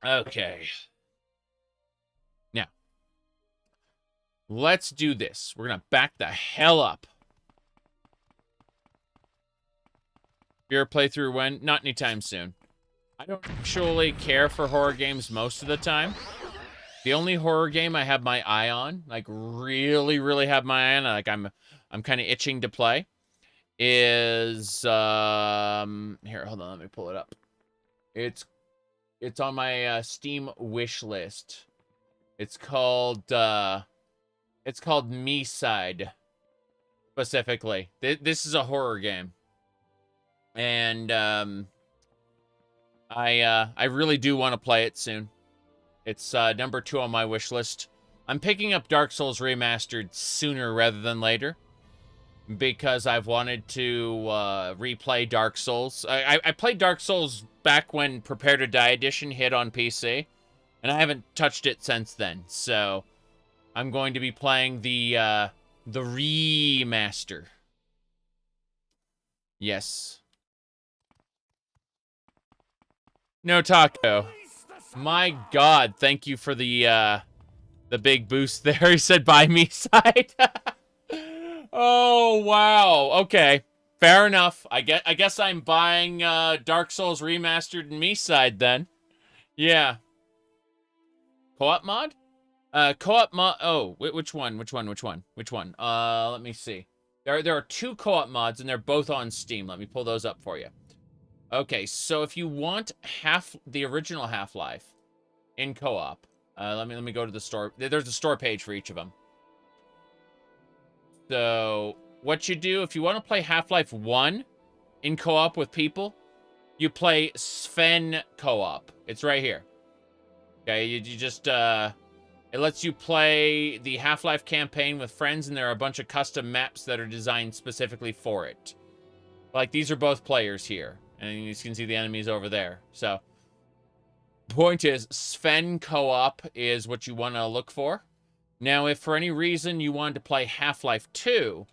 Okay. Now, let's do this. We're going to back the hell up. Your playthrough when? Not anytime soon. I don't actually care for horror games most of the time. The only horror game I have my eye on, like really, really have my eye on, like I'm kind of itching to play, is here, hold on, let me pull it up. It's on my Steam wish list. It's called Me Side, specifically. This is a horror game. And I really do want to play it soon. It's number 2 on my wish list. I'm picking up Dark Souls Remastered sooner rather than later, because I've wanted to replay Dark Souls. I played Dark Souls back when Prepare to Die Edition hit on PC, and I haven't touched it since then. So I'm going to be playing the remaster. Yes. No taco. My God, thank you for the big boost there. He said, "Buy me side." Oh wow. Okay, fair enough. I guess I'm buying Dark Souls Remastered and Me Side then. Yeah. Co-op mod? Co-op mod. Oh, which one? Which one? Let me see. There are 2 co-op mods, and they're both on Steam. Let me pull those up for you. Okay, so if you want the original Half-Life in co-op, let me go to the store. There's a store page for each of them. So what you do if you want to play Half-Life 1 in co-op with people, you play Sven co-op. It's right here. Okay, you just it lets you play the Half-Life campaign with friends, and there are a bunch of custom maps that are designed specifically for it. Like, these are both players here. And you can see the enemies over there. So, point is, Sven co-op is what you want to look for. Now, if for any reason you wanted to play Half-Life 2,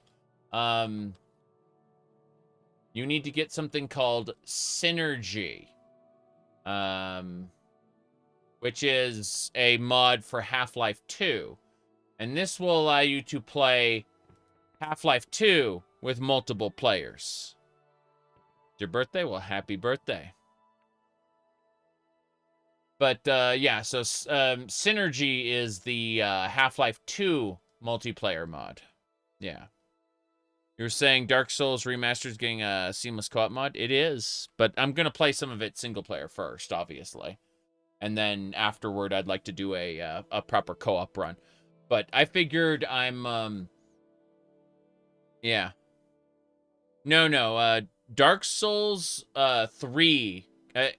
you need to get something called Synergy. which is a mod for Half-Life 2. And this will allow you to play Half-Life 2 with multiple players. It's your birthday? Well, happy birthday. But, yeah, so Synergy is the Half-Life 2 multiplayer mod. Yeah. You were saying Dark Souls Remastered is getting a seamless co-op mod? It is, but I'm going to play some of it single player first, obviously. And then afterward, I'd like to do a proper co-op run. But I figured I'm, yeah. No, Dark Souls 3,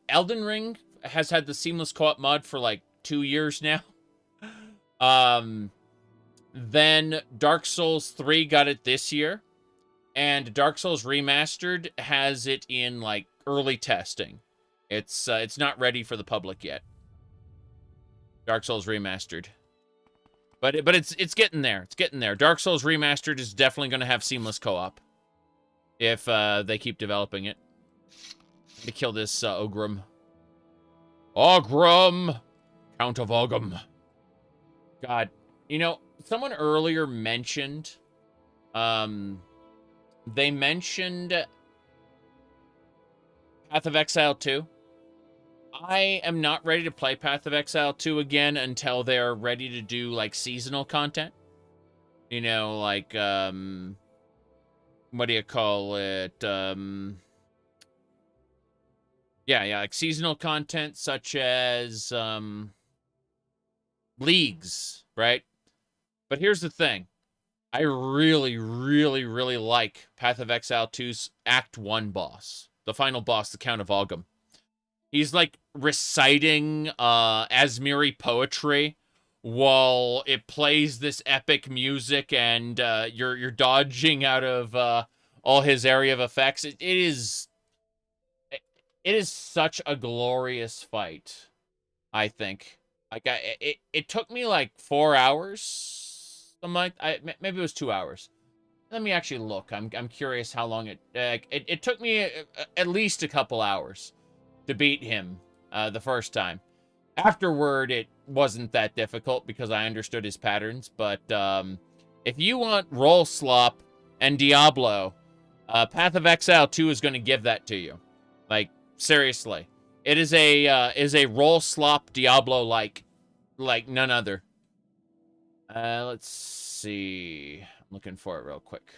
Elden Ring has had the seamless co-op mod for like 2 years now. Then Dark Souls 3 got it this year. And Dark Souls Remastered has it in like early testing. It's not ready for the public yet. Dark Souls Remastered. But it's getting there. It's getting there. Dark Souls Remastered is definitely going to have seamless co-op if they keep developing it. To kill this Ogrim. Ogrim! Count of Ogrim. God. You know, someone earlier mentioned... they mentioned Path of Exile 2. I am not ready to play Path of Exile 2 again until they're ready to do, like, seasonal content. You know, like, what do you call it? Yeah, like seasonal content such as, leagues, right? But here's the thing. I really, really, really like Path of Exile 2's Act 1 boss. The final boss, the Count of Ogrim. He's, like, reciting Asmiri poetry while it plays this epic music and you're dodging out of all his area of effects. It is such a glorious fight, I think. Like, it took me, like, 4 hours. Maybe it was 2 hours. Let me actually look. I'm curious how long it took me at least a couple hours to beat him the first time. Afterward, it wasn't that difficult because I understood his patterns. But if you want roll slop and Diablo, Path of Exile 2 is going to give that to you. Like, seriously, it is a roll slop Diablo like none other. Let's see. I'm looking for it real quick.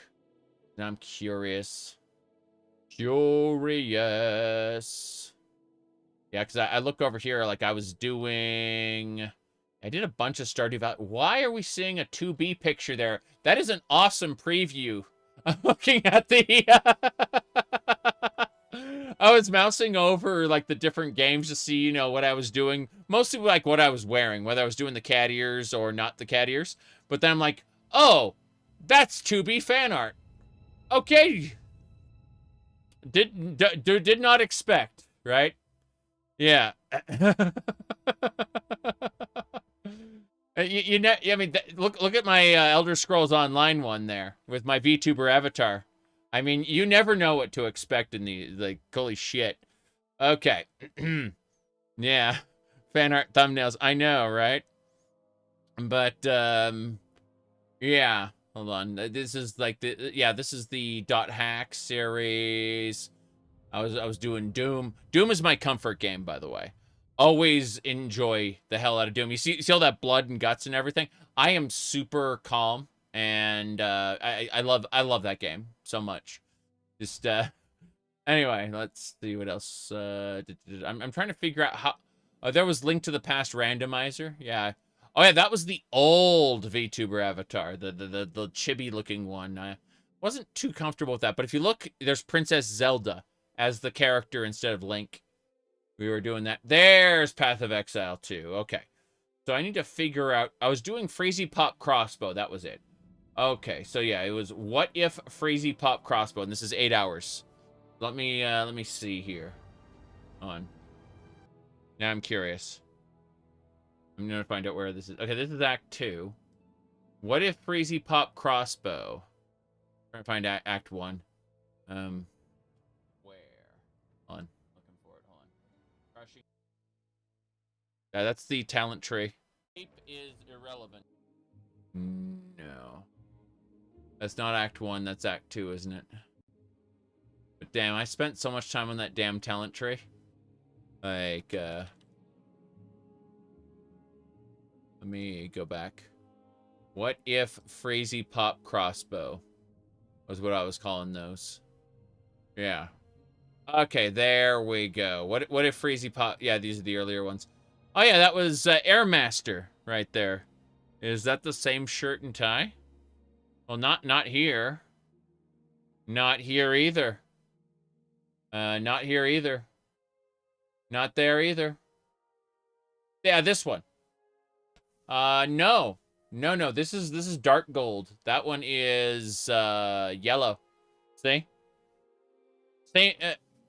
Now I'm curious. Curious. Yeah, because I look over here like I was doing... I did a bunch of Stardew Valley. Why are we seeing a 2B picture there? That is an awesome preview. I'm looking at the... I was mousing over, like, the different games to see, you know, what I was doing. Mostly, like, what I was wearing. Whether I was doing the cat ears or not the cat ears. But then I'm like, oh, that's 2B fan art. Okay. Did not expect, right? Yeah. you know, I mean, look at my Elder Scrolls Online one there with my VTuber avatar. I mean, you never know what to expect in the, like, holy shit. Okay. Yeah. Fan art thumbnails. I know, right? But, yeah. Hold on. This is, like, this is the .hack series. I was doing Doom. Doom is my comfort game, by the way. Always enjoy the hell out of Doom. You see all that blood and guts and everything? I am super calm. And I love that game so much. Just anyway, let's see what else. I'm trying to figure out how. Oh, there was Link to the Past randomizer. Yeah. Oh yeah, that was the old VTuber avatar, the chibi looking one. I wasn't too comfortable with that, but if you look, there's Princess Zelda as the character instead of Link. We were doing that. There's Path of Exile 2. Okay, so I need to figure out. I was doing Freezy Pop Crossbow. That was it. Okay, so yeah, it was What If Freezy Pop Crossbow, and this is 8 hours. Let me see here. On. Now I'm curious. I'm gonna find out where this is. Okay, this is Act 2. What If Freezy Pop Crossbow? I'm trying to find Act 1. Where? Hold on. Looking for it. Hold on. Crushing. That's the talent tree. Shape is irrelevant. No. That's not Act 1, that's Act 2, isn't it? But damn, I spent so much time on that damn talent tree. Like, let me go back. What if Phrazy Pop Crossbow was what I was calling those? Yeah. Okay, there we go. What if Phrazy Pop... Yeah, these are the earlier ones. Oh yeah, that was Airmaster right there. Is that the same shirt and tie? Well, not here. Not here either. Not here either. Not there either. Yeah, this one. No. No, this is dark gold. That one is yellow. See?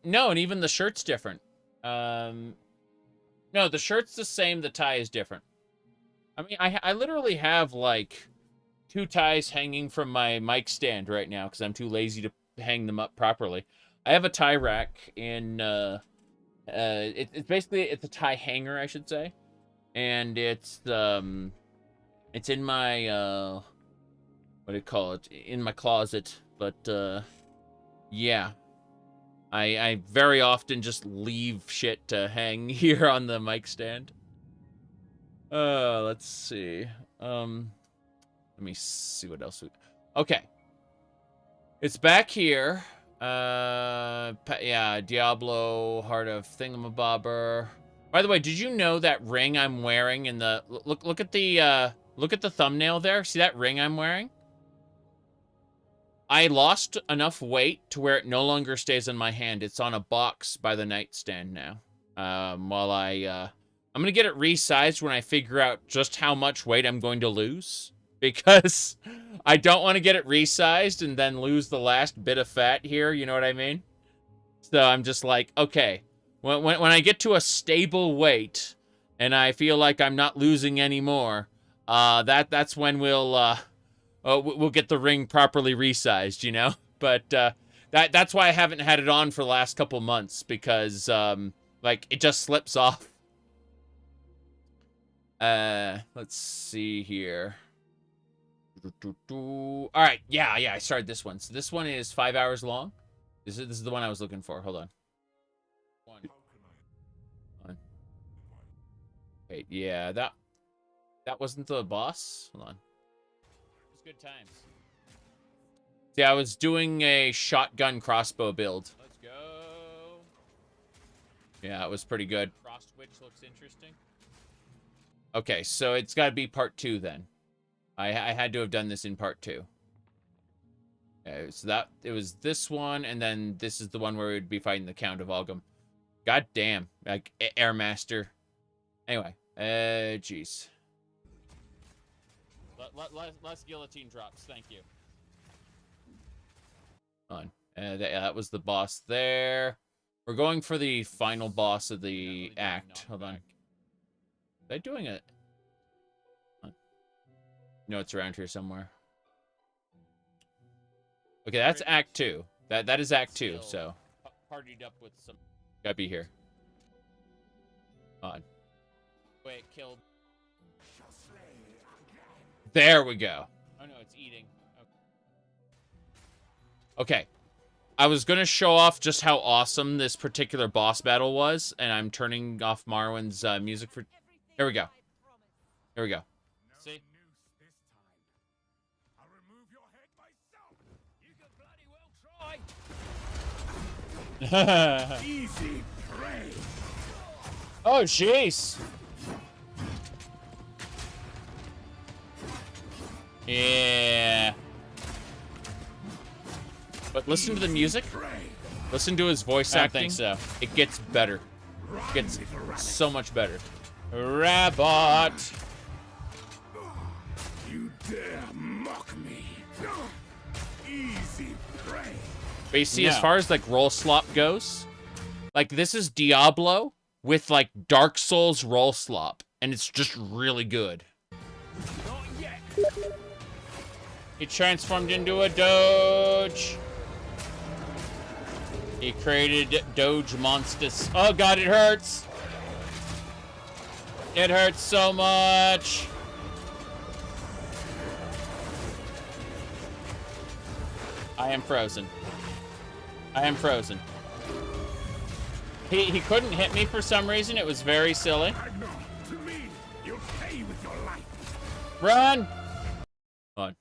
No, and even the shirt's different. No, the shirt's the same, the tie is different. I mean, I literally have like 2 ties hanging from my mic stand right now because I'm too lazy to hang them up properly. I have a tie rack in it's basically it's a tie hanger, I should say. And it's in my what do you call it? In my closet, but yeah. I very often just leave shit to hang here on the mic stand. Let's see. Let me see what else we... Okay. It's back here. Yeah, Diablo, Heart of Thingamabobber. By the way, did you know that ring I'm wearing in the... Look at the thumbnail there. See that ring I'm wearing? I lost enough weight to where it no longer stays in my hand. It's on a box by the nightstand now. I'm gonna get it resized when I figure out just how much weight I'm going to lose, because I don't want to get it resized and then lose the last bit of fat here. You know what I mean? So I'm just like, okay, when I get to a stable weight and I feel like I'm not losing anymore, that's when we'll get the ring properly resized, you know? But that's why I haven't had it on for the last couple months, because like it just slips off. Let's see here. All right, yeah, I started this one. So this one is 5 hours long. This is the one I was looking for. Hold on. Wait, yeah, that wasn't the boss. Hold on. Good times. See, I was doing a shotgun crossbow build. Let's go. Yeah, it was pretty good. Frost Witch looks interesting. Okay, so it's got to be part 2 then. I had to have done this in part 2. Okay, so it was this one, and then this is the one where we'd be fighting the Count of Ogum. God damn, like Airmaster. Anyway, jeez. Less guillotine drops, thank you. On. That was the boss there. We're going for the final boss of the act. Hold on. Am I doing it? No, it's around here somewhere. Okay, that's Act 2. That is Act 2, so. Partied up with some... Gotta be here. On. Wait, it killed... There we go. Oh no, it's eating. Okay. I was going to show off just how awesome this particular boss battle was, and I'm turning off Morrowind's music for... Here we go. Here we go. See? Easy prey. Oh, jeez. Yeah. But listen to the music. Listen to his voice acting. I think so. It gets better. It gets so much better. Rabot. You dare mock me. Easy prey. But you see, as far as like roll slop goes, like this is Diablo with like Dark Souls roll slop, and it's just really good. Not yet. He transformed into a Doge. He created Doge Monsters. Oh god, it hurts. It hurts so much. I am frozen. I am frozen. He couldn't hit me for some reason. It was very silly. Run! Hold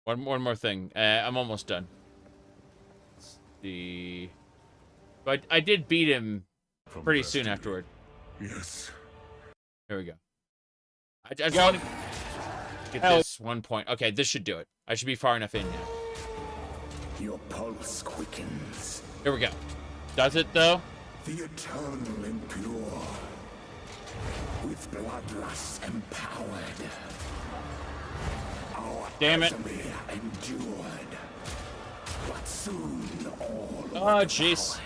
on. One more thing. I'm almost done. But I did beat him pretty soon afterward. Yes. Here we go. I just want to get this 1 point. Okay, this should do it. I should be far enough in now. Your pulse quickens. Here we go. Does it, though? The eternal impure. With bloodlust empowered. Our Damn it. Endured. But soon all oh, jeez.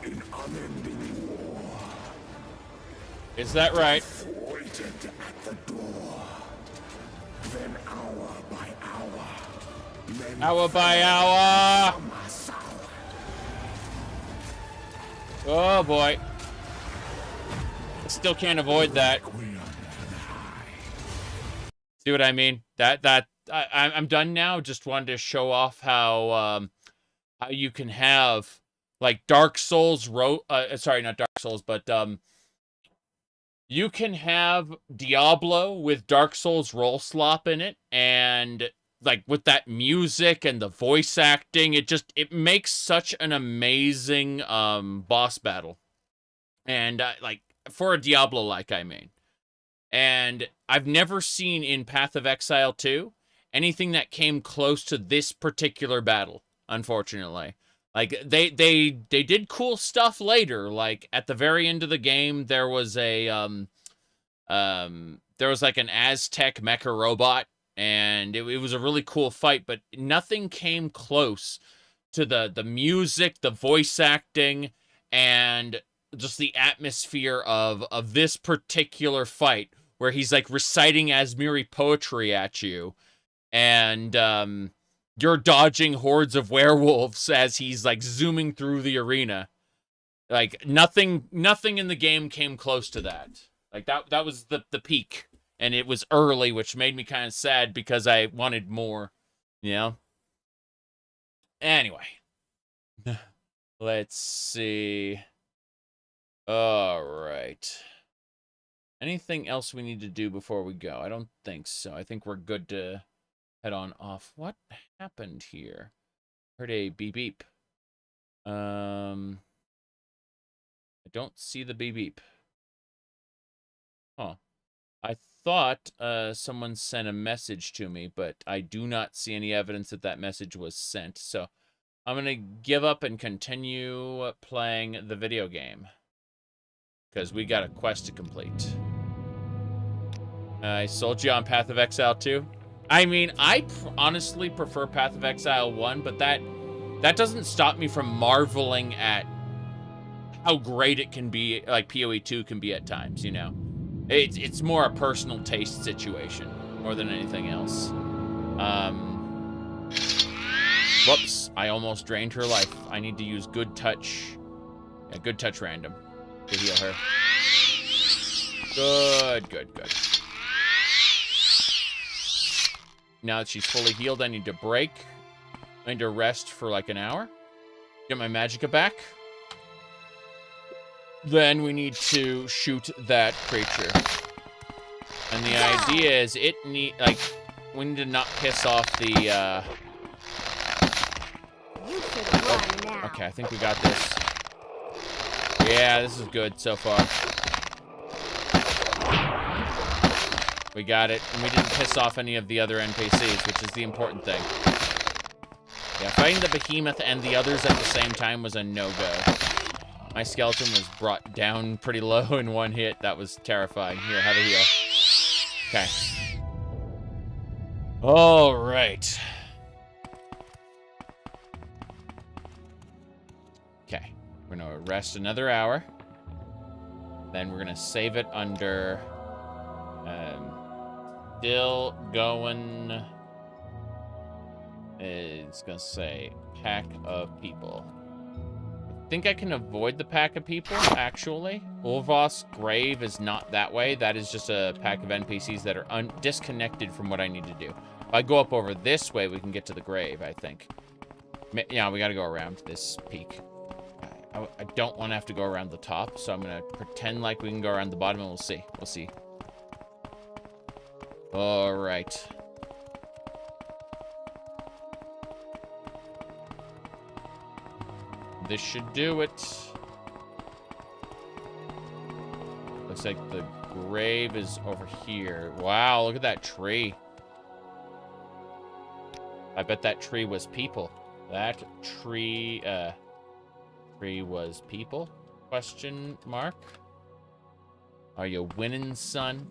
In unending war. Is that right? Waited at the door. Then hour by hour. Hour by hour. Oh boy. I still can't avoid that. See what I mean? I'm done now. Just wanted to show off how you can have like Dark Souls sorry, not Dark Souls, but you can have Diablo with Dark Souls roll slop in it, and like with that music and the voice acting, it makes such an amazing boss battle. And like for a Diablo like, I mean. And I've never seen in Path of Exile 2 anything that came close to this particular battle, unfortunately. Like they did cool stuff later. Like at the very end of the game, there was a there was like an Aztec mecha robot, and it was a really cool fight, but nothing came close to the music, the voice acting, and just the atmosphere of this particular fight, where he's like reciting Asmiri poetry at you, and you're dodging hordes of werewolves as he's like zooming through the arena. Like nothing in the game came close to that. Like that was the peak, and it was early, which made me kind of sad because I wanted more, you know? Anyway. Let's see. All right. Anything else we need to do before we go? I don't think so. I think we're good to head on off. What happened here? Heard a beep beep. I don't see the beep beep. Huh. I thought someone sent a message to me, but I do not see any evidence that that message was sent. So I'm going to give up and continue playing the video game, because we got a quest to complete. I sold you on Path of Exile 2. I mean, I honestly prefer Path of Exile 1, but that doesn't stop me from marveling at how great it can be, like PoE 2 can be at times, you know? It's more a personal taste situation, more than anything else. Whoops, I almost drained her life. I need to use Good Touch. Yeah, Good Touch random to heal her. Good, good, good. Now that she's fully healed, I need to break. I need to rest for like an hour. Get my magicka back. Then we need to shoot that creature. And the idea is we need to not piss off the, Okay, I think we got this. Yeah, this is good so far. We got it, and we didn't piss off any of the other NPCs, which is the important thing. Yeah, fighting the behemoth and the others at the same time was a no-go. My skeleton was brought down pretty low in one hit. That was terrifying. Here, have a heal. Okay. All right. Okay. We're going to rest another hour. Then we're going to save it under... still going... It's going to say pack of people. think I can avoid the pack of people, actually. Ulvos Grave is not that way. That is just a pack of NPCs that are disconnected from what I need to do. If I go up over this way, we can get to the grave, I think. Yeah, we gotta go around this peak. I don't want to have to go around the top, so I'm gonna pretend like we can go around the bottom, and we'll see. We'll see. All right. This should do it. Looks like the grave is over here. Wow, look at that tree. I bet that tree was people. That tree was people? Question mark. Are you winning, son?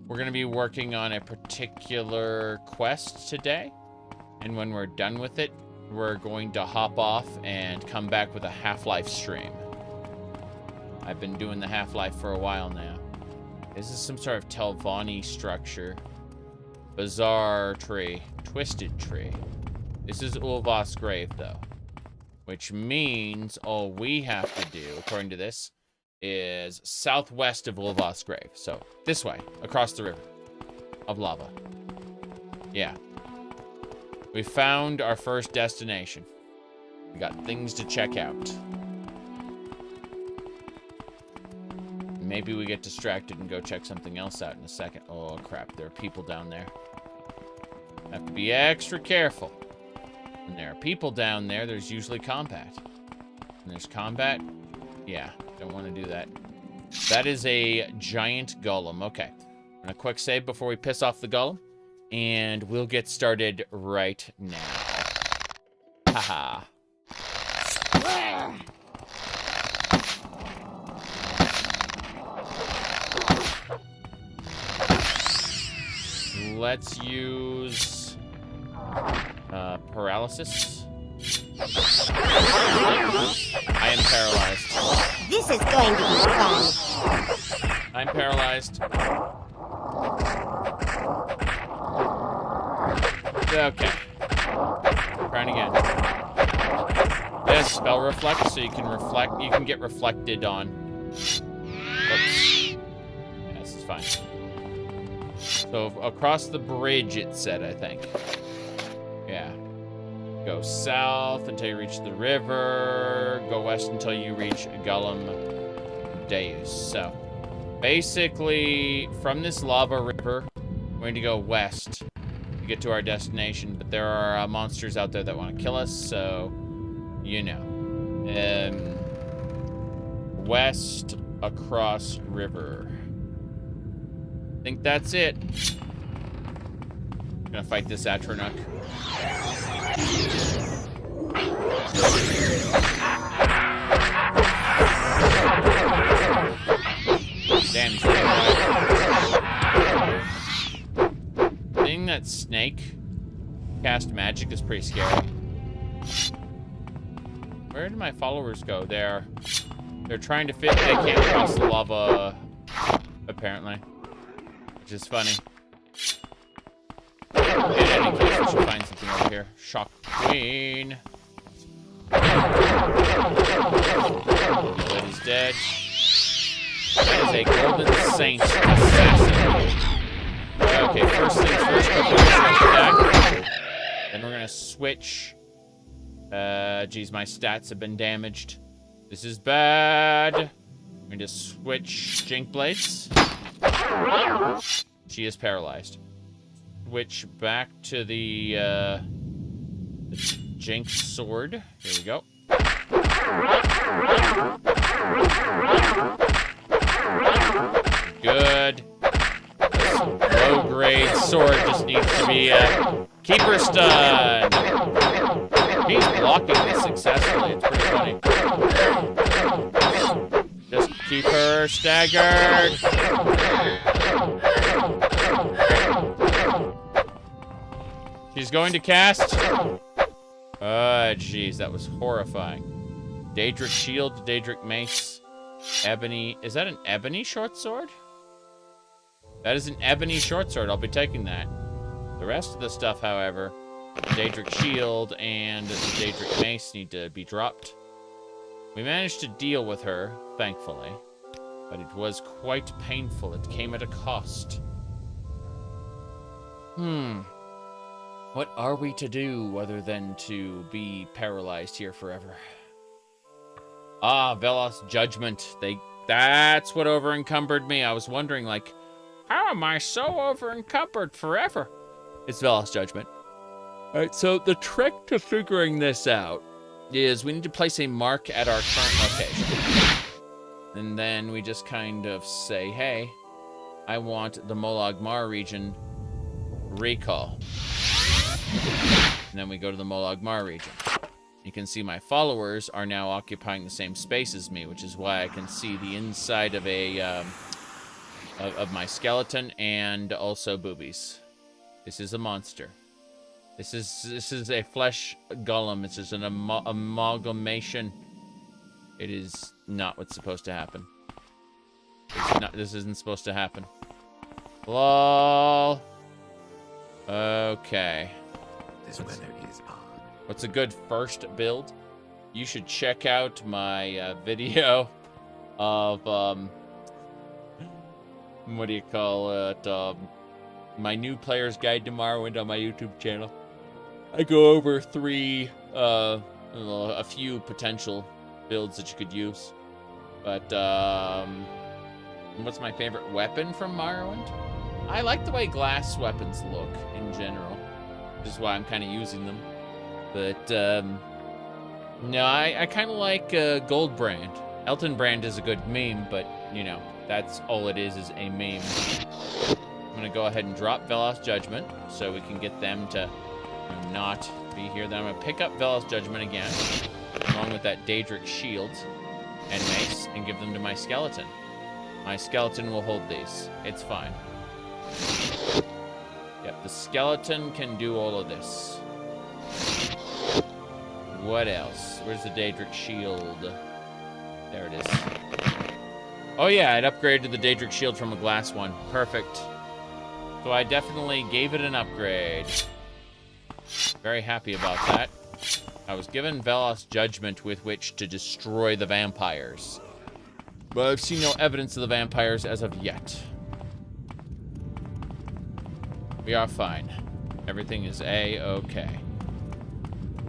We're gonna be working on a particular quest today. And when we're done with it, we're going to hop off and come back with a Half-Life stream. I've been doing the Half-Life for a while now. This is some sort of Telvanni structure. Bizarre tree. Twisted tree. This is Ulvos Grave, though. Which means all we have to do, according to this, is southwest of Ulvos Grave. So, this way, across the river of lava. Yeah. We found our first destination. We got things to check out. Maybe we get distracted and go check something else out in a second. Oh, crap. There are people down there. Have to be extra careful. When there are people down there, there's usually combat. When there's combat, yeah, don't want to do that. That is a giant golem. Okay. I'm gonna quick save before we piss off the golem. And we'll get started right now. Haha. Let's use paralysis. I am paralyzed. This is going to be fun. I'm paralyzed. Okay. Trying again. There's spell reflect, so you can reflect. You can get reflected on. Oops. Yeah, this is fine. So across the bridge, it said, I think. Yeah. Go south until you reach the river. Go west until you reach Golem Deus. So basically, from this lava river, we're going to go west to get to our destination. But there are monsters out there that want to kill us, so you know. West across river. I think that's it. I'm gonna fight this Atronach. Damn, he's really hard. Seeing that snake cast magic is pretty scary. Where did my followers go? They're trying to fit. They can't cross the lava, apparently. Which is funny. In any case, we should find something over here. Shock Queen. That is dead. That is a Golden Saint assassin. Okay, first things first, then we're gonna switch. Geez, my stats have been damaged. This is bad. I'm going to switch Jink Blades. She is paralyzed. Switch back to the Jink Sword. Here we go. Good. This low-grade sword just needs to be keeper stun. He's blocking this successfully. It's pretty funny. Just keep her staggered. She's going to cast. Jeez, that was horrifying. Daedric Shield, Daedric Mace, Ebony. Is that an Ebony short sword? That is an Ebony short sword. I'll be taking that. The rest of the stuff, however, the Daedric Shield and the Daedric Mace need to be dropped. We managed to deal with her, thankfully. But it was quite painful. It came at a cost. What are we to do other than to be paralyzed here forever? Ah, Velos Judgment. That's what over-encumbered me. I was wondering, like, how am I so over-encumbered forever? It's Velos Judgment. Alright, so the trick to figuring this out is we need to place a mark at our current location. And then we just kind of say, hey, I want the Molag Mar region recall. And then we go to the Molag Mar region. You can see my followers are now occupying the same space as me, which is why I can see the inside of a of my skeleton and also boobies. This is a monster. This is a flesh golem. This is an amalgamation. It is not what's supposed to happen. This isn't supposed to happen. Lol. Okay. This weather is on. What's a good first build? You should check out my video of what do you call it? My new player's guide to Morrowind on my YouTube channel. I go over a few potential builds that you could use. But what's my favorite weapon from Morrowind? I like the way glass weapons look in general, which is why I'm kind of using them. But no, I kind of like Goldbrand. Elton Brand is a good meme, but you know, that's all it is a meme. I'm gonna go ahead and drop Velos Judgment so we can get them to not be here. Then I'm gonna pick up Velos Judgment again, along with that Daedric Shield and Mace, and give them to my skeleton. My skeleton will hold these. It's fine. Yep, the skeleton can do all of this. What else? Where's the Daedric Shield? There it is. Oh yeah, I'd upgraded the Daedric Shield from a glass one. Perfect. So I definitely gave it an upgrade. Very happy about that. I was given Velos Judgment with which to destroy the vampires. But I've seen no evidence of the vampires as of yet. We are fine. Everything is A-okay.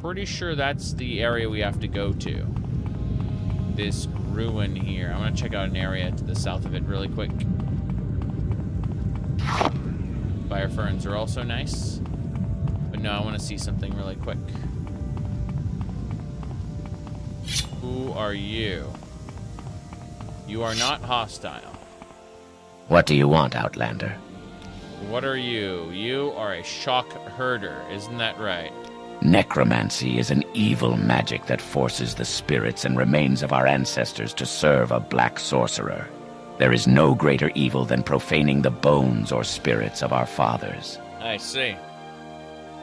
Pretty sure that's the area we have to go to. This ruin here. I'm gonna check out an area to the south of it really quick. Fire ferns are also nice. But no, I want to see something really quick. Who are you? You are not hostile. What do you want, Outlander? What are you? You are a shock herder, isn't that right? Necromancy is an evil magic that forces the spirits and remains of our ancestors to serve a black sorcerer. There is no greater evil than profaning the bones or spirits of our fathers. I see.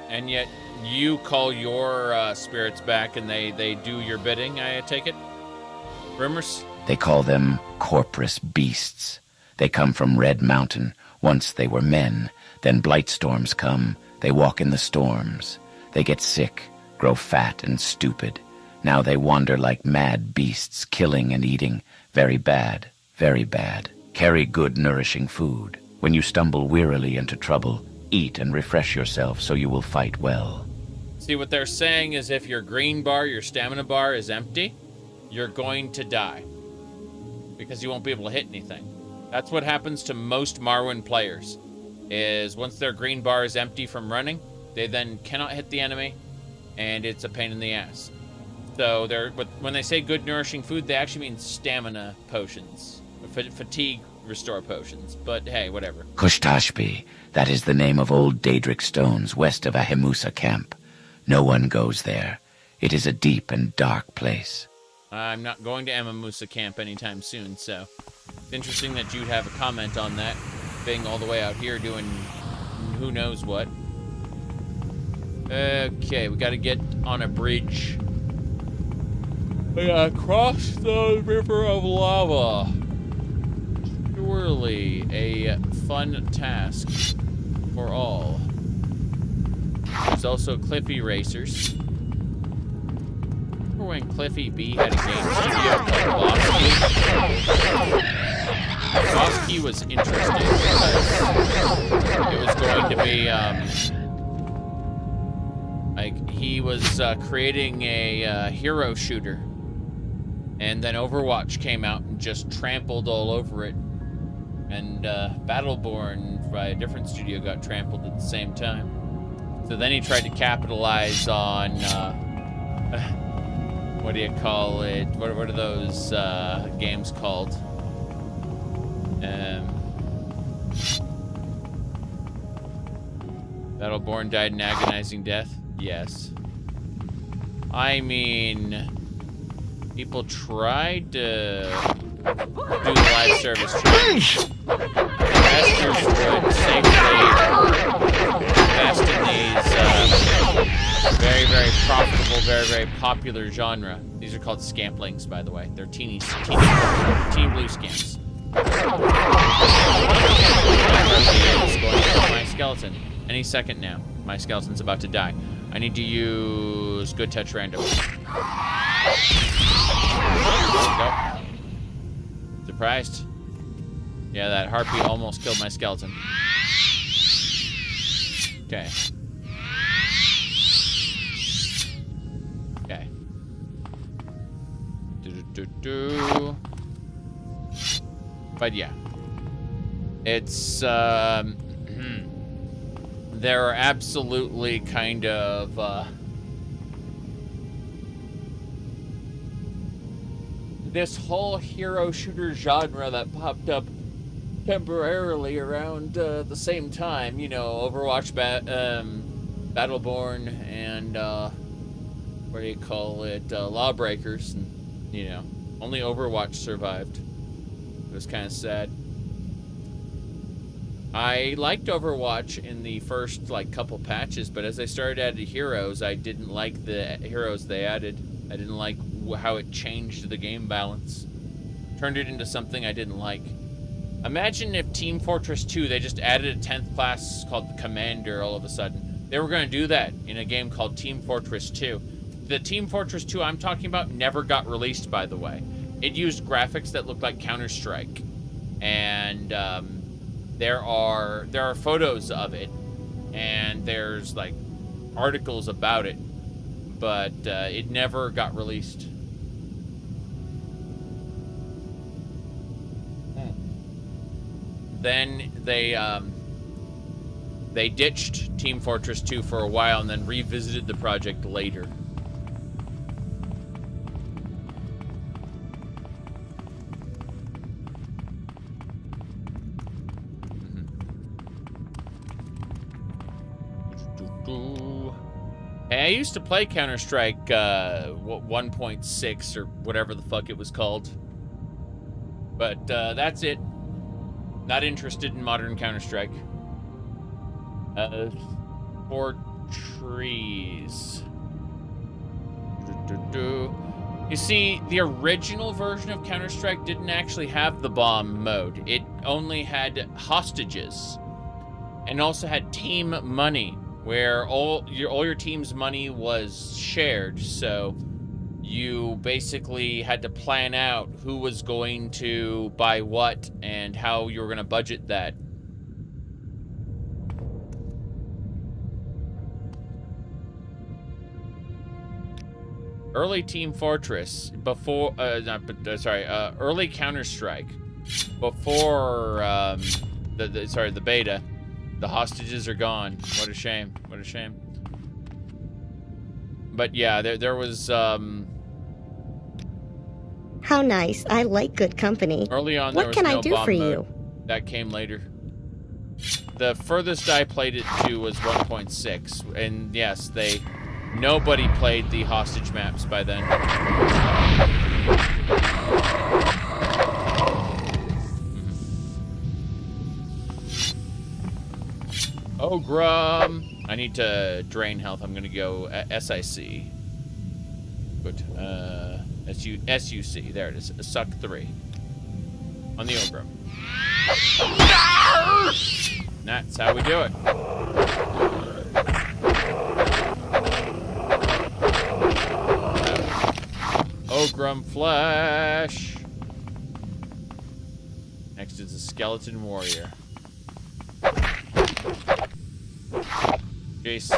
And yet you call your spirits back and they do your bidding, I take it? Rumors? They call them corporous beasts. They come from Red Mountain. Once they were men. Then blight storms come. They walk in the storms. They get sick, grow fat and stupid. Now they wander like mad beasts, killing and eating. Very bad, very bad. Carry good, nourishing food. When you stumble wearily into trouble, eat and refresh yourself so you will fight well. See, what they're saying is if your green bar, your stamina bar is empty, you're going to die. Because you won't be able to hit anything. That's what happens to most Morrowind players, is once their green bar is empty from running, they then cannot hit the enemy, and it's a pain in the ass. So when they say good nourishing food, they actually mean stamina potions, fatigue restore potions. But hey, whatever. Kushtashbi, that is the name of old Daedric stones west of Ahemusa camp. No one goes there. It is a deep and dark place. I'm not going to Amamusa camp anytime soon, so it's interesting that you'd have a comment on that, being all the way out here doing who knows what. Okay, we gotta get on a bridge. We gotta cross the river of lava. Surely a fun task for all. There's also cliff erasers. remember when Cliffy B had a game studio called Boss Key was interesting because it was going to be, like, he was creating a hero shooter. And then Overwatch came out and just trampled all over it. And Battleborn by a different studio got trampled at the same time. So then he tried to capitalize on, what do you call it? What are those games called? Battleborn died an agonizing death? Yes. I mean, people tried to do the live service change. Investors would safely invest in these very, very profitable, very, very popular genre. These are called scamplings, by the way. They're teeny blue scamps. Is going to kill my skeleton any second now. My skeleton's about to die. I need to use good touch random. There we go. Surprised? Yeah, that heartbeat almost killed my skeleton. Okay. Okay. But yeah. It's, there are absolutely kind of, this whole hero shooter genre that popped up temporarily around the same time, you know, Overwatch, Battleborn, and what do you call it, Lawbreakers, and you know, only Overwatch survived. It was kind of sad. I liked Overwatch in the first like couple patches, but as I started adding heroes, I didn't like the heroes they added. I didn't like how it changed the game balance. Turned it into something I didn't like. Imagine if Team Fortress 2, they just added a 10th class called the Commander all of a sudden. They were going to do that in a game called Team Fortress 2. The Team Fortress 2 I'm talking about never got released, by the way. It used graphics that looked like Counter-Strike. And there are photos of it, and there's like articles about it, but it never got released. Then they ditched Team Fortress 2 for a while and then revisited the project later. Hey, I used to play Counter-Strike 1.6 or whatever the fuck it was called. But that's it. Not interested in modern Counter-Strike. For trees. You see, the original version of Counter-Strike didn't actually have the bomb mode. It only had hostages. And also had team money, where all your team's money was shared. So you basically had to plan out who was going to buy what and how you were going to budget that. Early Team Fortress, before, early Counter-Strike, before, the beta, the hostages are gone. What a shame, what a shame. But yeah, there was, How nice. I like good company. Early on, what can I do for you? That came later. The furthest I played it to was 1.6, and yes, nobody played the hostage maps by then. Oh, Grum. I need to drain health. I'm gonna go SIC. Good. SUC. There it is. Suck 3. On the Ogrum. That's how we do it. from flesh. Next is a skeleton warrior. Jace.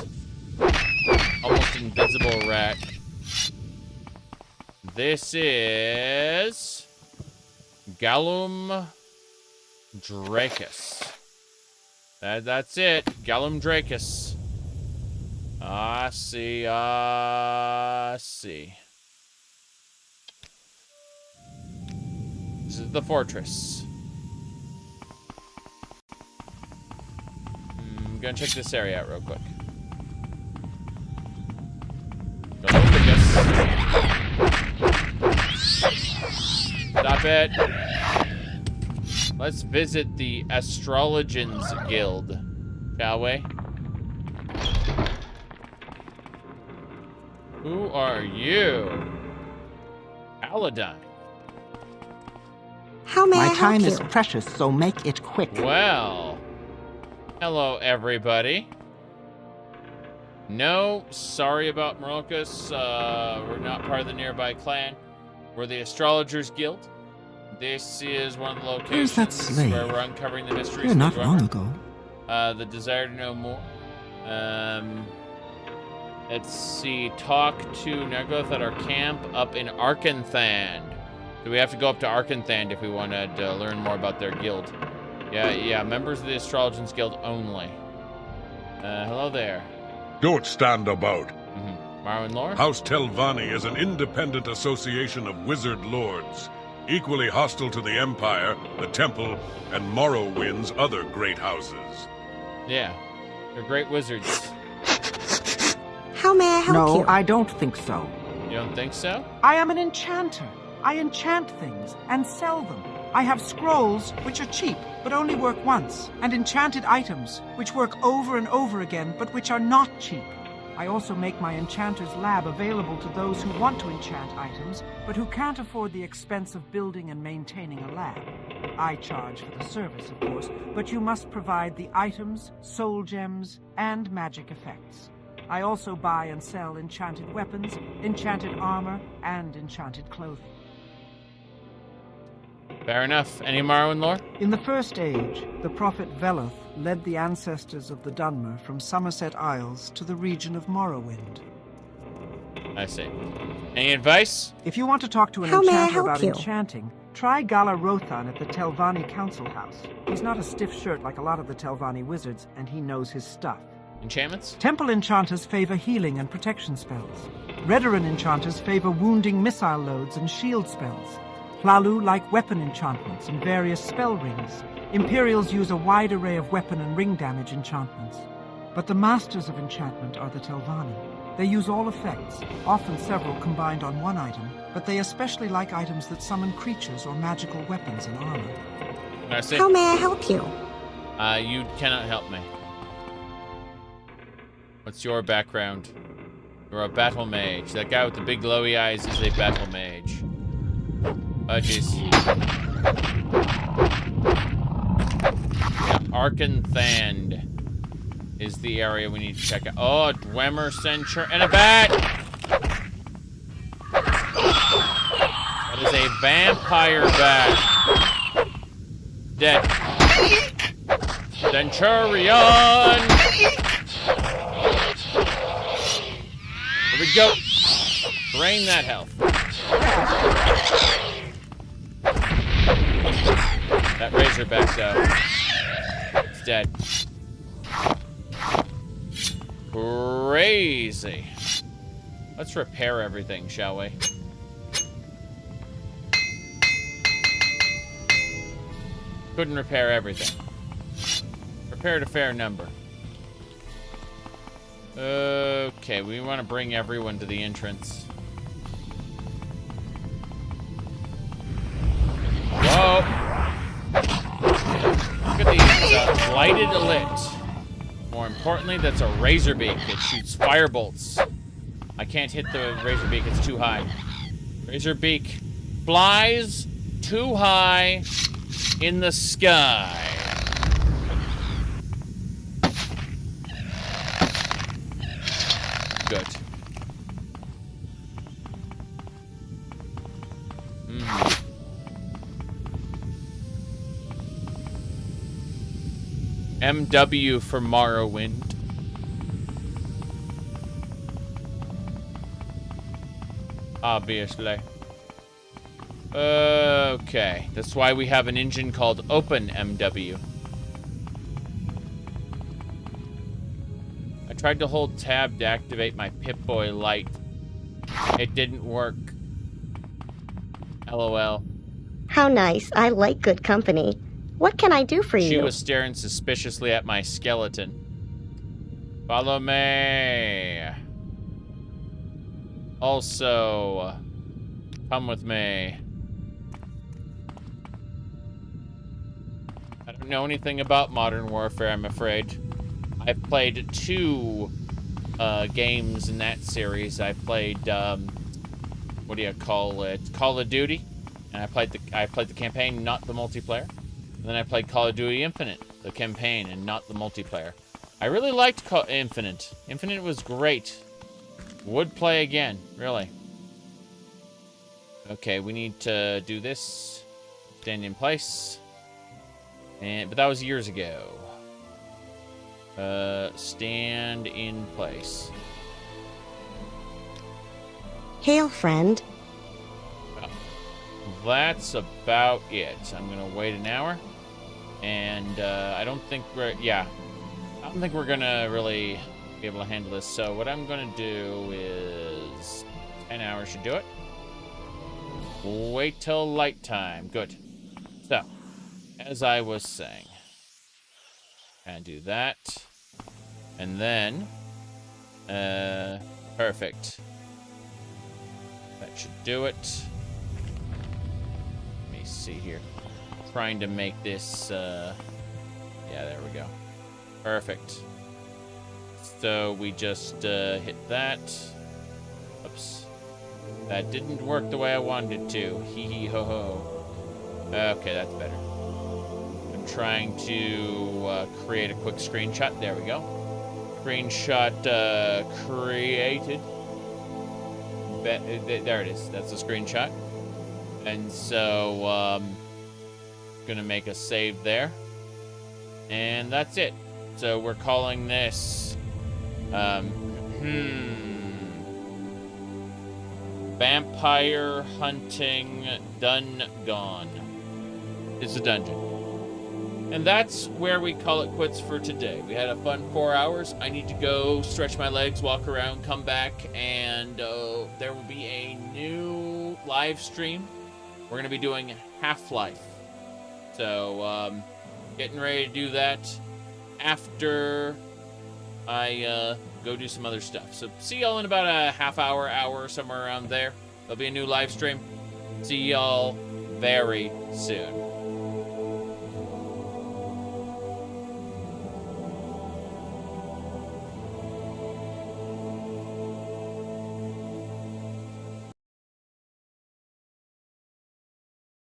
Almost invisible rat. This is Gallum Dracus. That's it. Gallum Dracus. I see. This is the fortress. I'm gonna check this area out real quick. Stop it. Let's visit the Astrologians Guild, shall we? Who are you? Paladin. How may I help you? My time is precious, so make it quick. Well, hello everybody. No, sorry about Morocus. We're not part of the nearby clan. We're the Astrologers Guild. This is one of the locations where we're uncovering the mysteries. Here not long ago. The desire to know more. Let's see. Talk to Dagoth at our camp up in Arkanthand. So we have to go up to Arkanthand if we want to learn more about their guild. Yeah. Members of the Astrologers Guild only. Hello there. Don't stand about. Morrowind lore? House Telvanni is an independent association of wizard lords, equally hostile to the Empire, the Temple, and Morrowind's other great houses. Yeah, they're great wizards. How may I help you? No, I don't think so. You don't think so? I am an enchanter. I enchant things and sell them. I have scrolls, which are cheap, but only work once, and enchanted items, which work over and over again, but which are not cheap. I also make my enchanter's lab available to those who want to enchant items, but who can't afford the expense of building and maintaining a lab. I charge for the service, of course, but you must provide the items, soul gems, and magic effects. I also buy and sell enchanted weapons, enchanted armor, and enchanted clothing. Fair enough. Any Morrowind lore? In the First Age, the prophet Veloth led the ancestors of the Dunmer from Somerset Isles to the region of Morrowind. I see. Any advice? If you want to talk to an enchanter about enchanting, try Gala Rothan at the Telvanni Council House. He's not a stiff shirt like a lot of the Telvanni wizards, and he knows his stuff. Enchantments? Temple enchanters favor healing and protection spells. Redoran enchanters favor wounding missile loads and shield spells. Halalu like weapon enchantments and various spell rings. Imperials use a wide array of weapon and ring damage enchantments. But the masters of enchantment are the Telvanni. They use all effects, often several combined on one item, but they especially like items that summon creatures or magical weapons and armor. I see. How may I help you? You cannot help me. What's your background? You're a battle mage. That guy with the big glowy eyes is a battle mage. Oh, jeez. Yeah, Arkanthand is the area we need to check out. Oh, a Dwemer Censure and a bat! That is a vampire bat. Dead. Centurion! Here we go. Drain that health. That Razorback, though, it's dead. Crazy. Let's repair everything, shall we? Couldn't repair everything. Repaired a fair number. Okay, we want to bring everyone to the entrance. Whoa! Look at these lighted lit. More importantly, that's a Razorbeak. It shoots firebolts. I can't hit the Razorbeak, it's too high. Razorbeak flies too high in the sky. Good. MW for Morrowind. Obviously. Okay, that's why we have an engine called OpenMW. I tried to hold tab to activate my Pip-Boy light. It didn't work. LOL. How nice. I like good company. What can I do for you? She was staring suspiciously at my skeleton. Follow me. Also, come with me. I don't know anything about Modern Warfare, I'm afraid. I've played 2 games in that series. I played, what do you call it? Call of Duty. And I played the campaign, not the multiplayer. And then I played Call of Duty Infinite, the campaign, and not the multiplayer. I really liked Infinite. Infinite was great. Would play again, really. Okay, we need to do this. Stand in place. But that was years ago. Stand in place. Hail, friend. Well, that's about it. I'm gonna wait an hour. And I don't think we're gonna really be able to handle this. So what I'm gonna do is 10 hours should do it. Wait till light time. Good. So, as I was saying, and do that, and then perfect. That should do it. Let me see here. Trying to make this yeah, there we go. Perfect. So we just hit that. Oops. That didn't work the way I wanted it to. Hee hee ho ho. Okay, that's better. I'm trying to create a quick screenshot. There we go. Screenshot created. There it is. That's a screenshot. And so, gonna make a save there. And that's it. So we're calling this, Vampire Hunting Done Gone. It's a dungeon. And that's where we call it quits for today. We had a fun 4 hours. I need to go stretch my legs, walk around, come back, and there will be a new live stream. We're going to be doing Half-Life. So, getting ready to do that after I go do some other stuff. So see y'all in about a half hour, somewhere around there. There'll be a new live stream. See y'all very soon.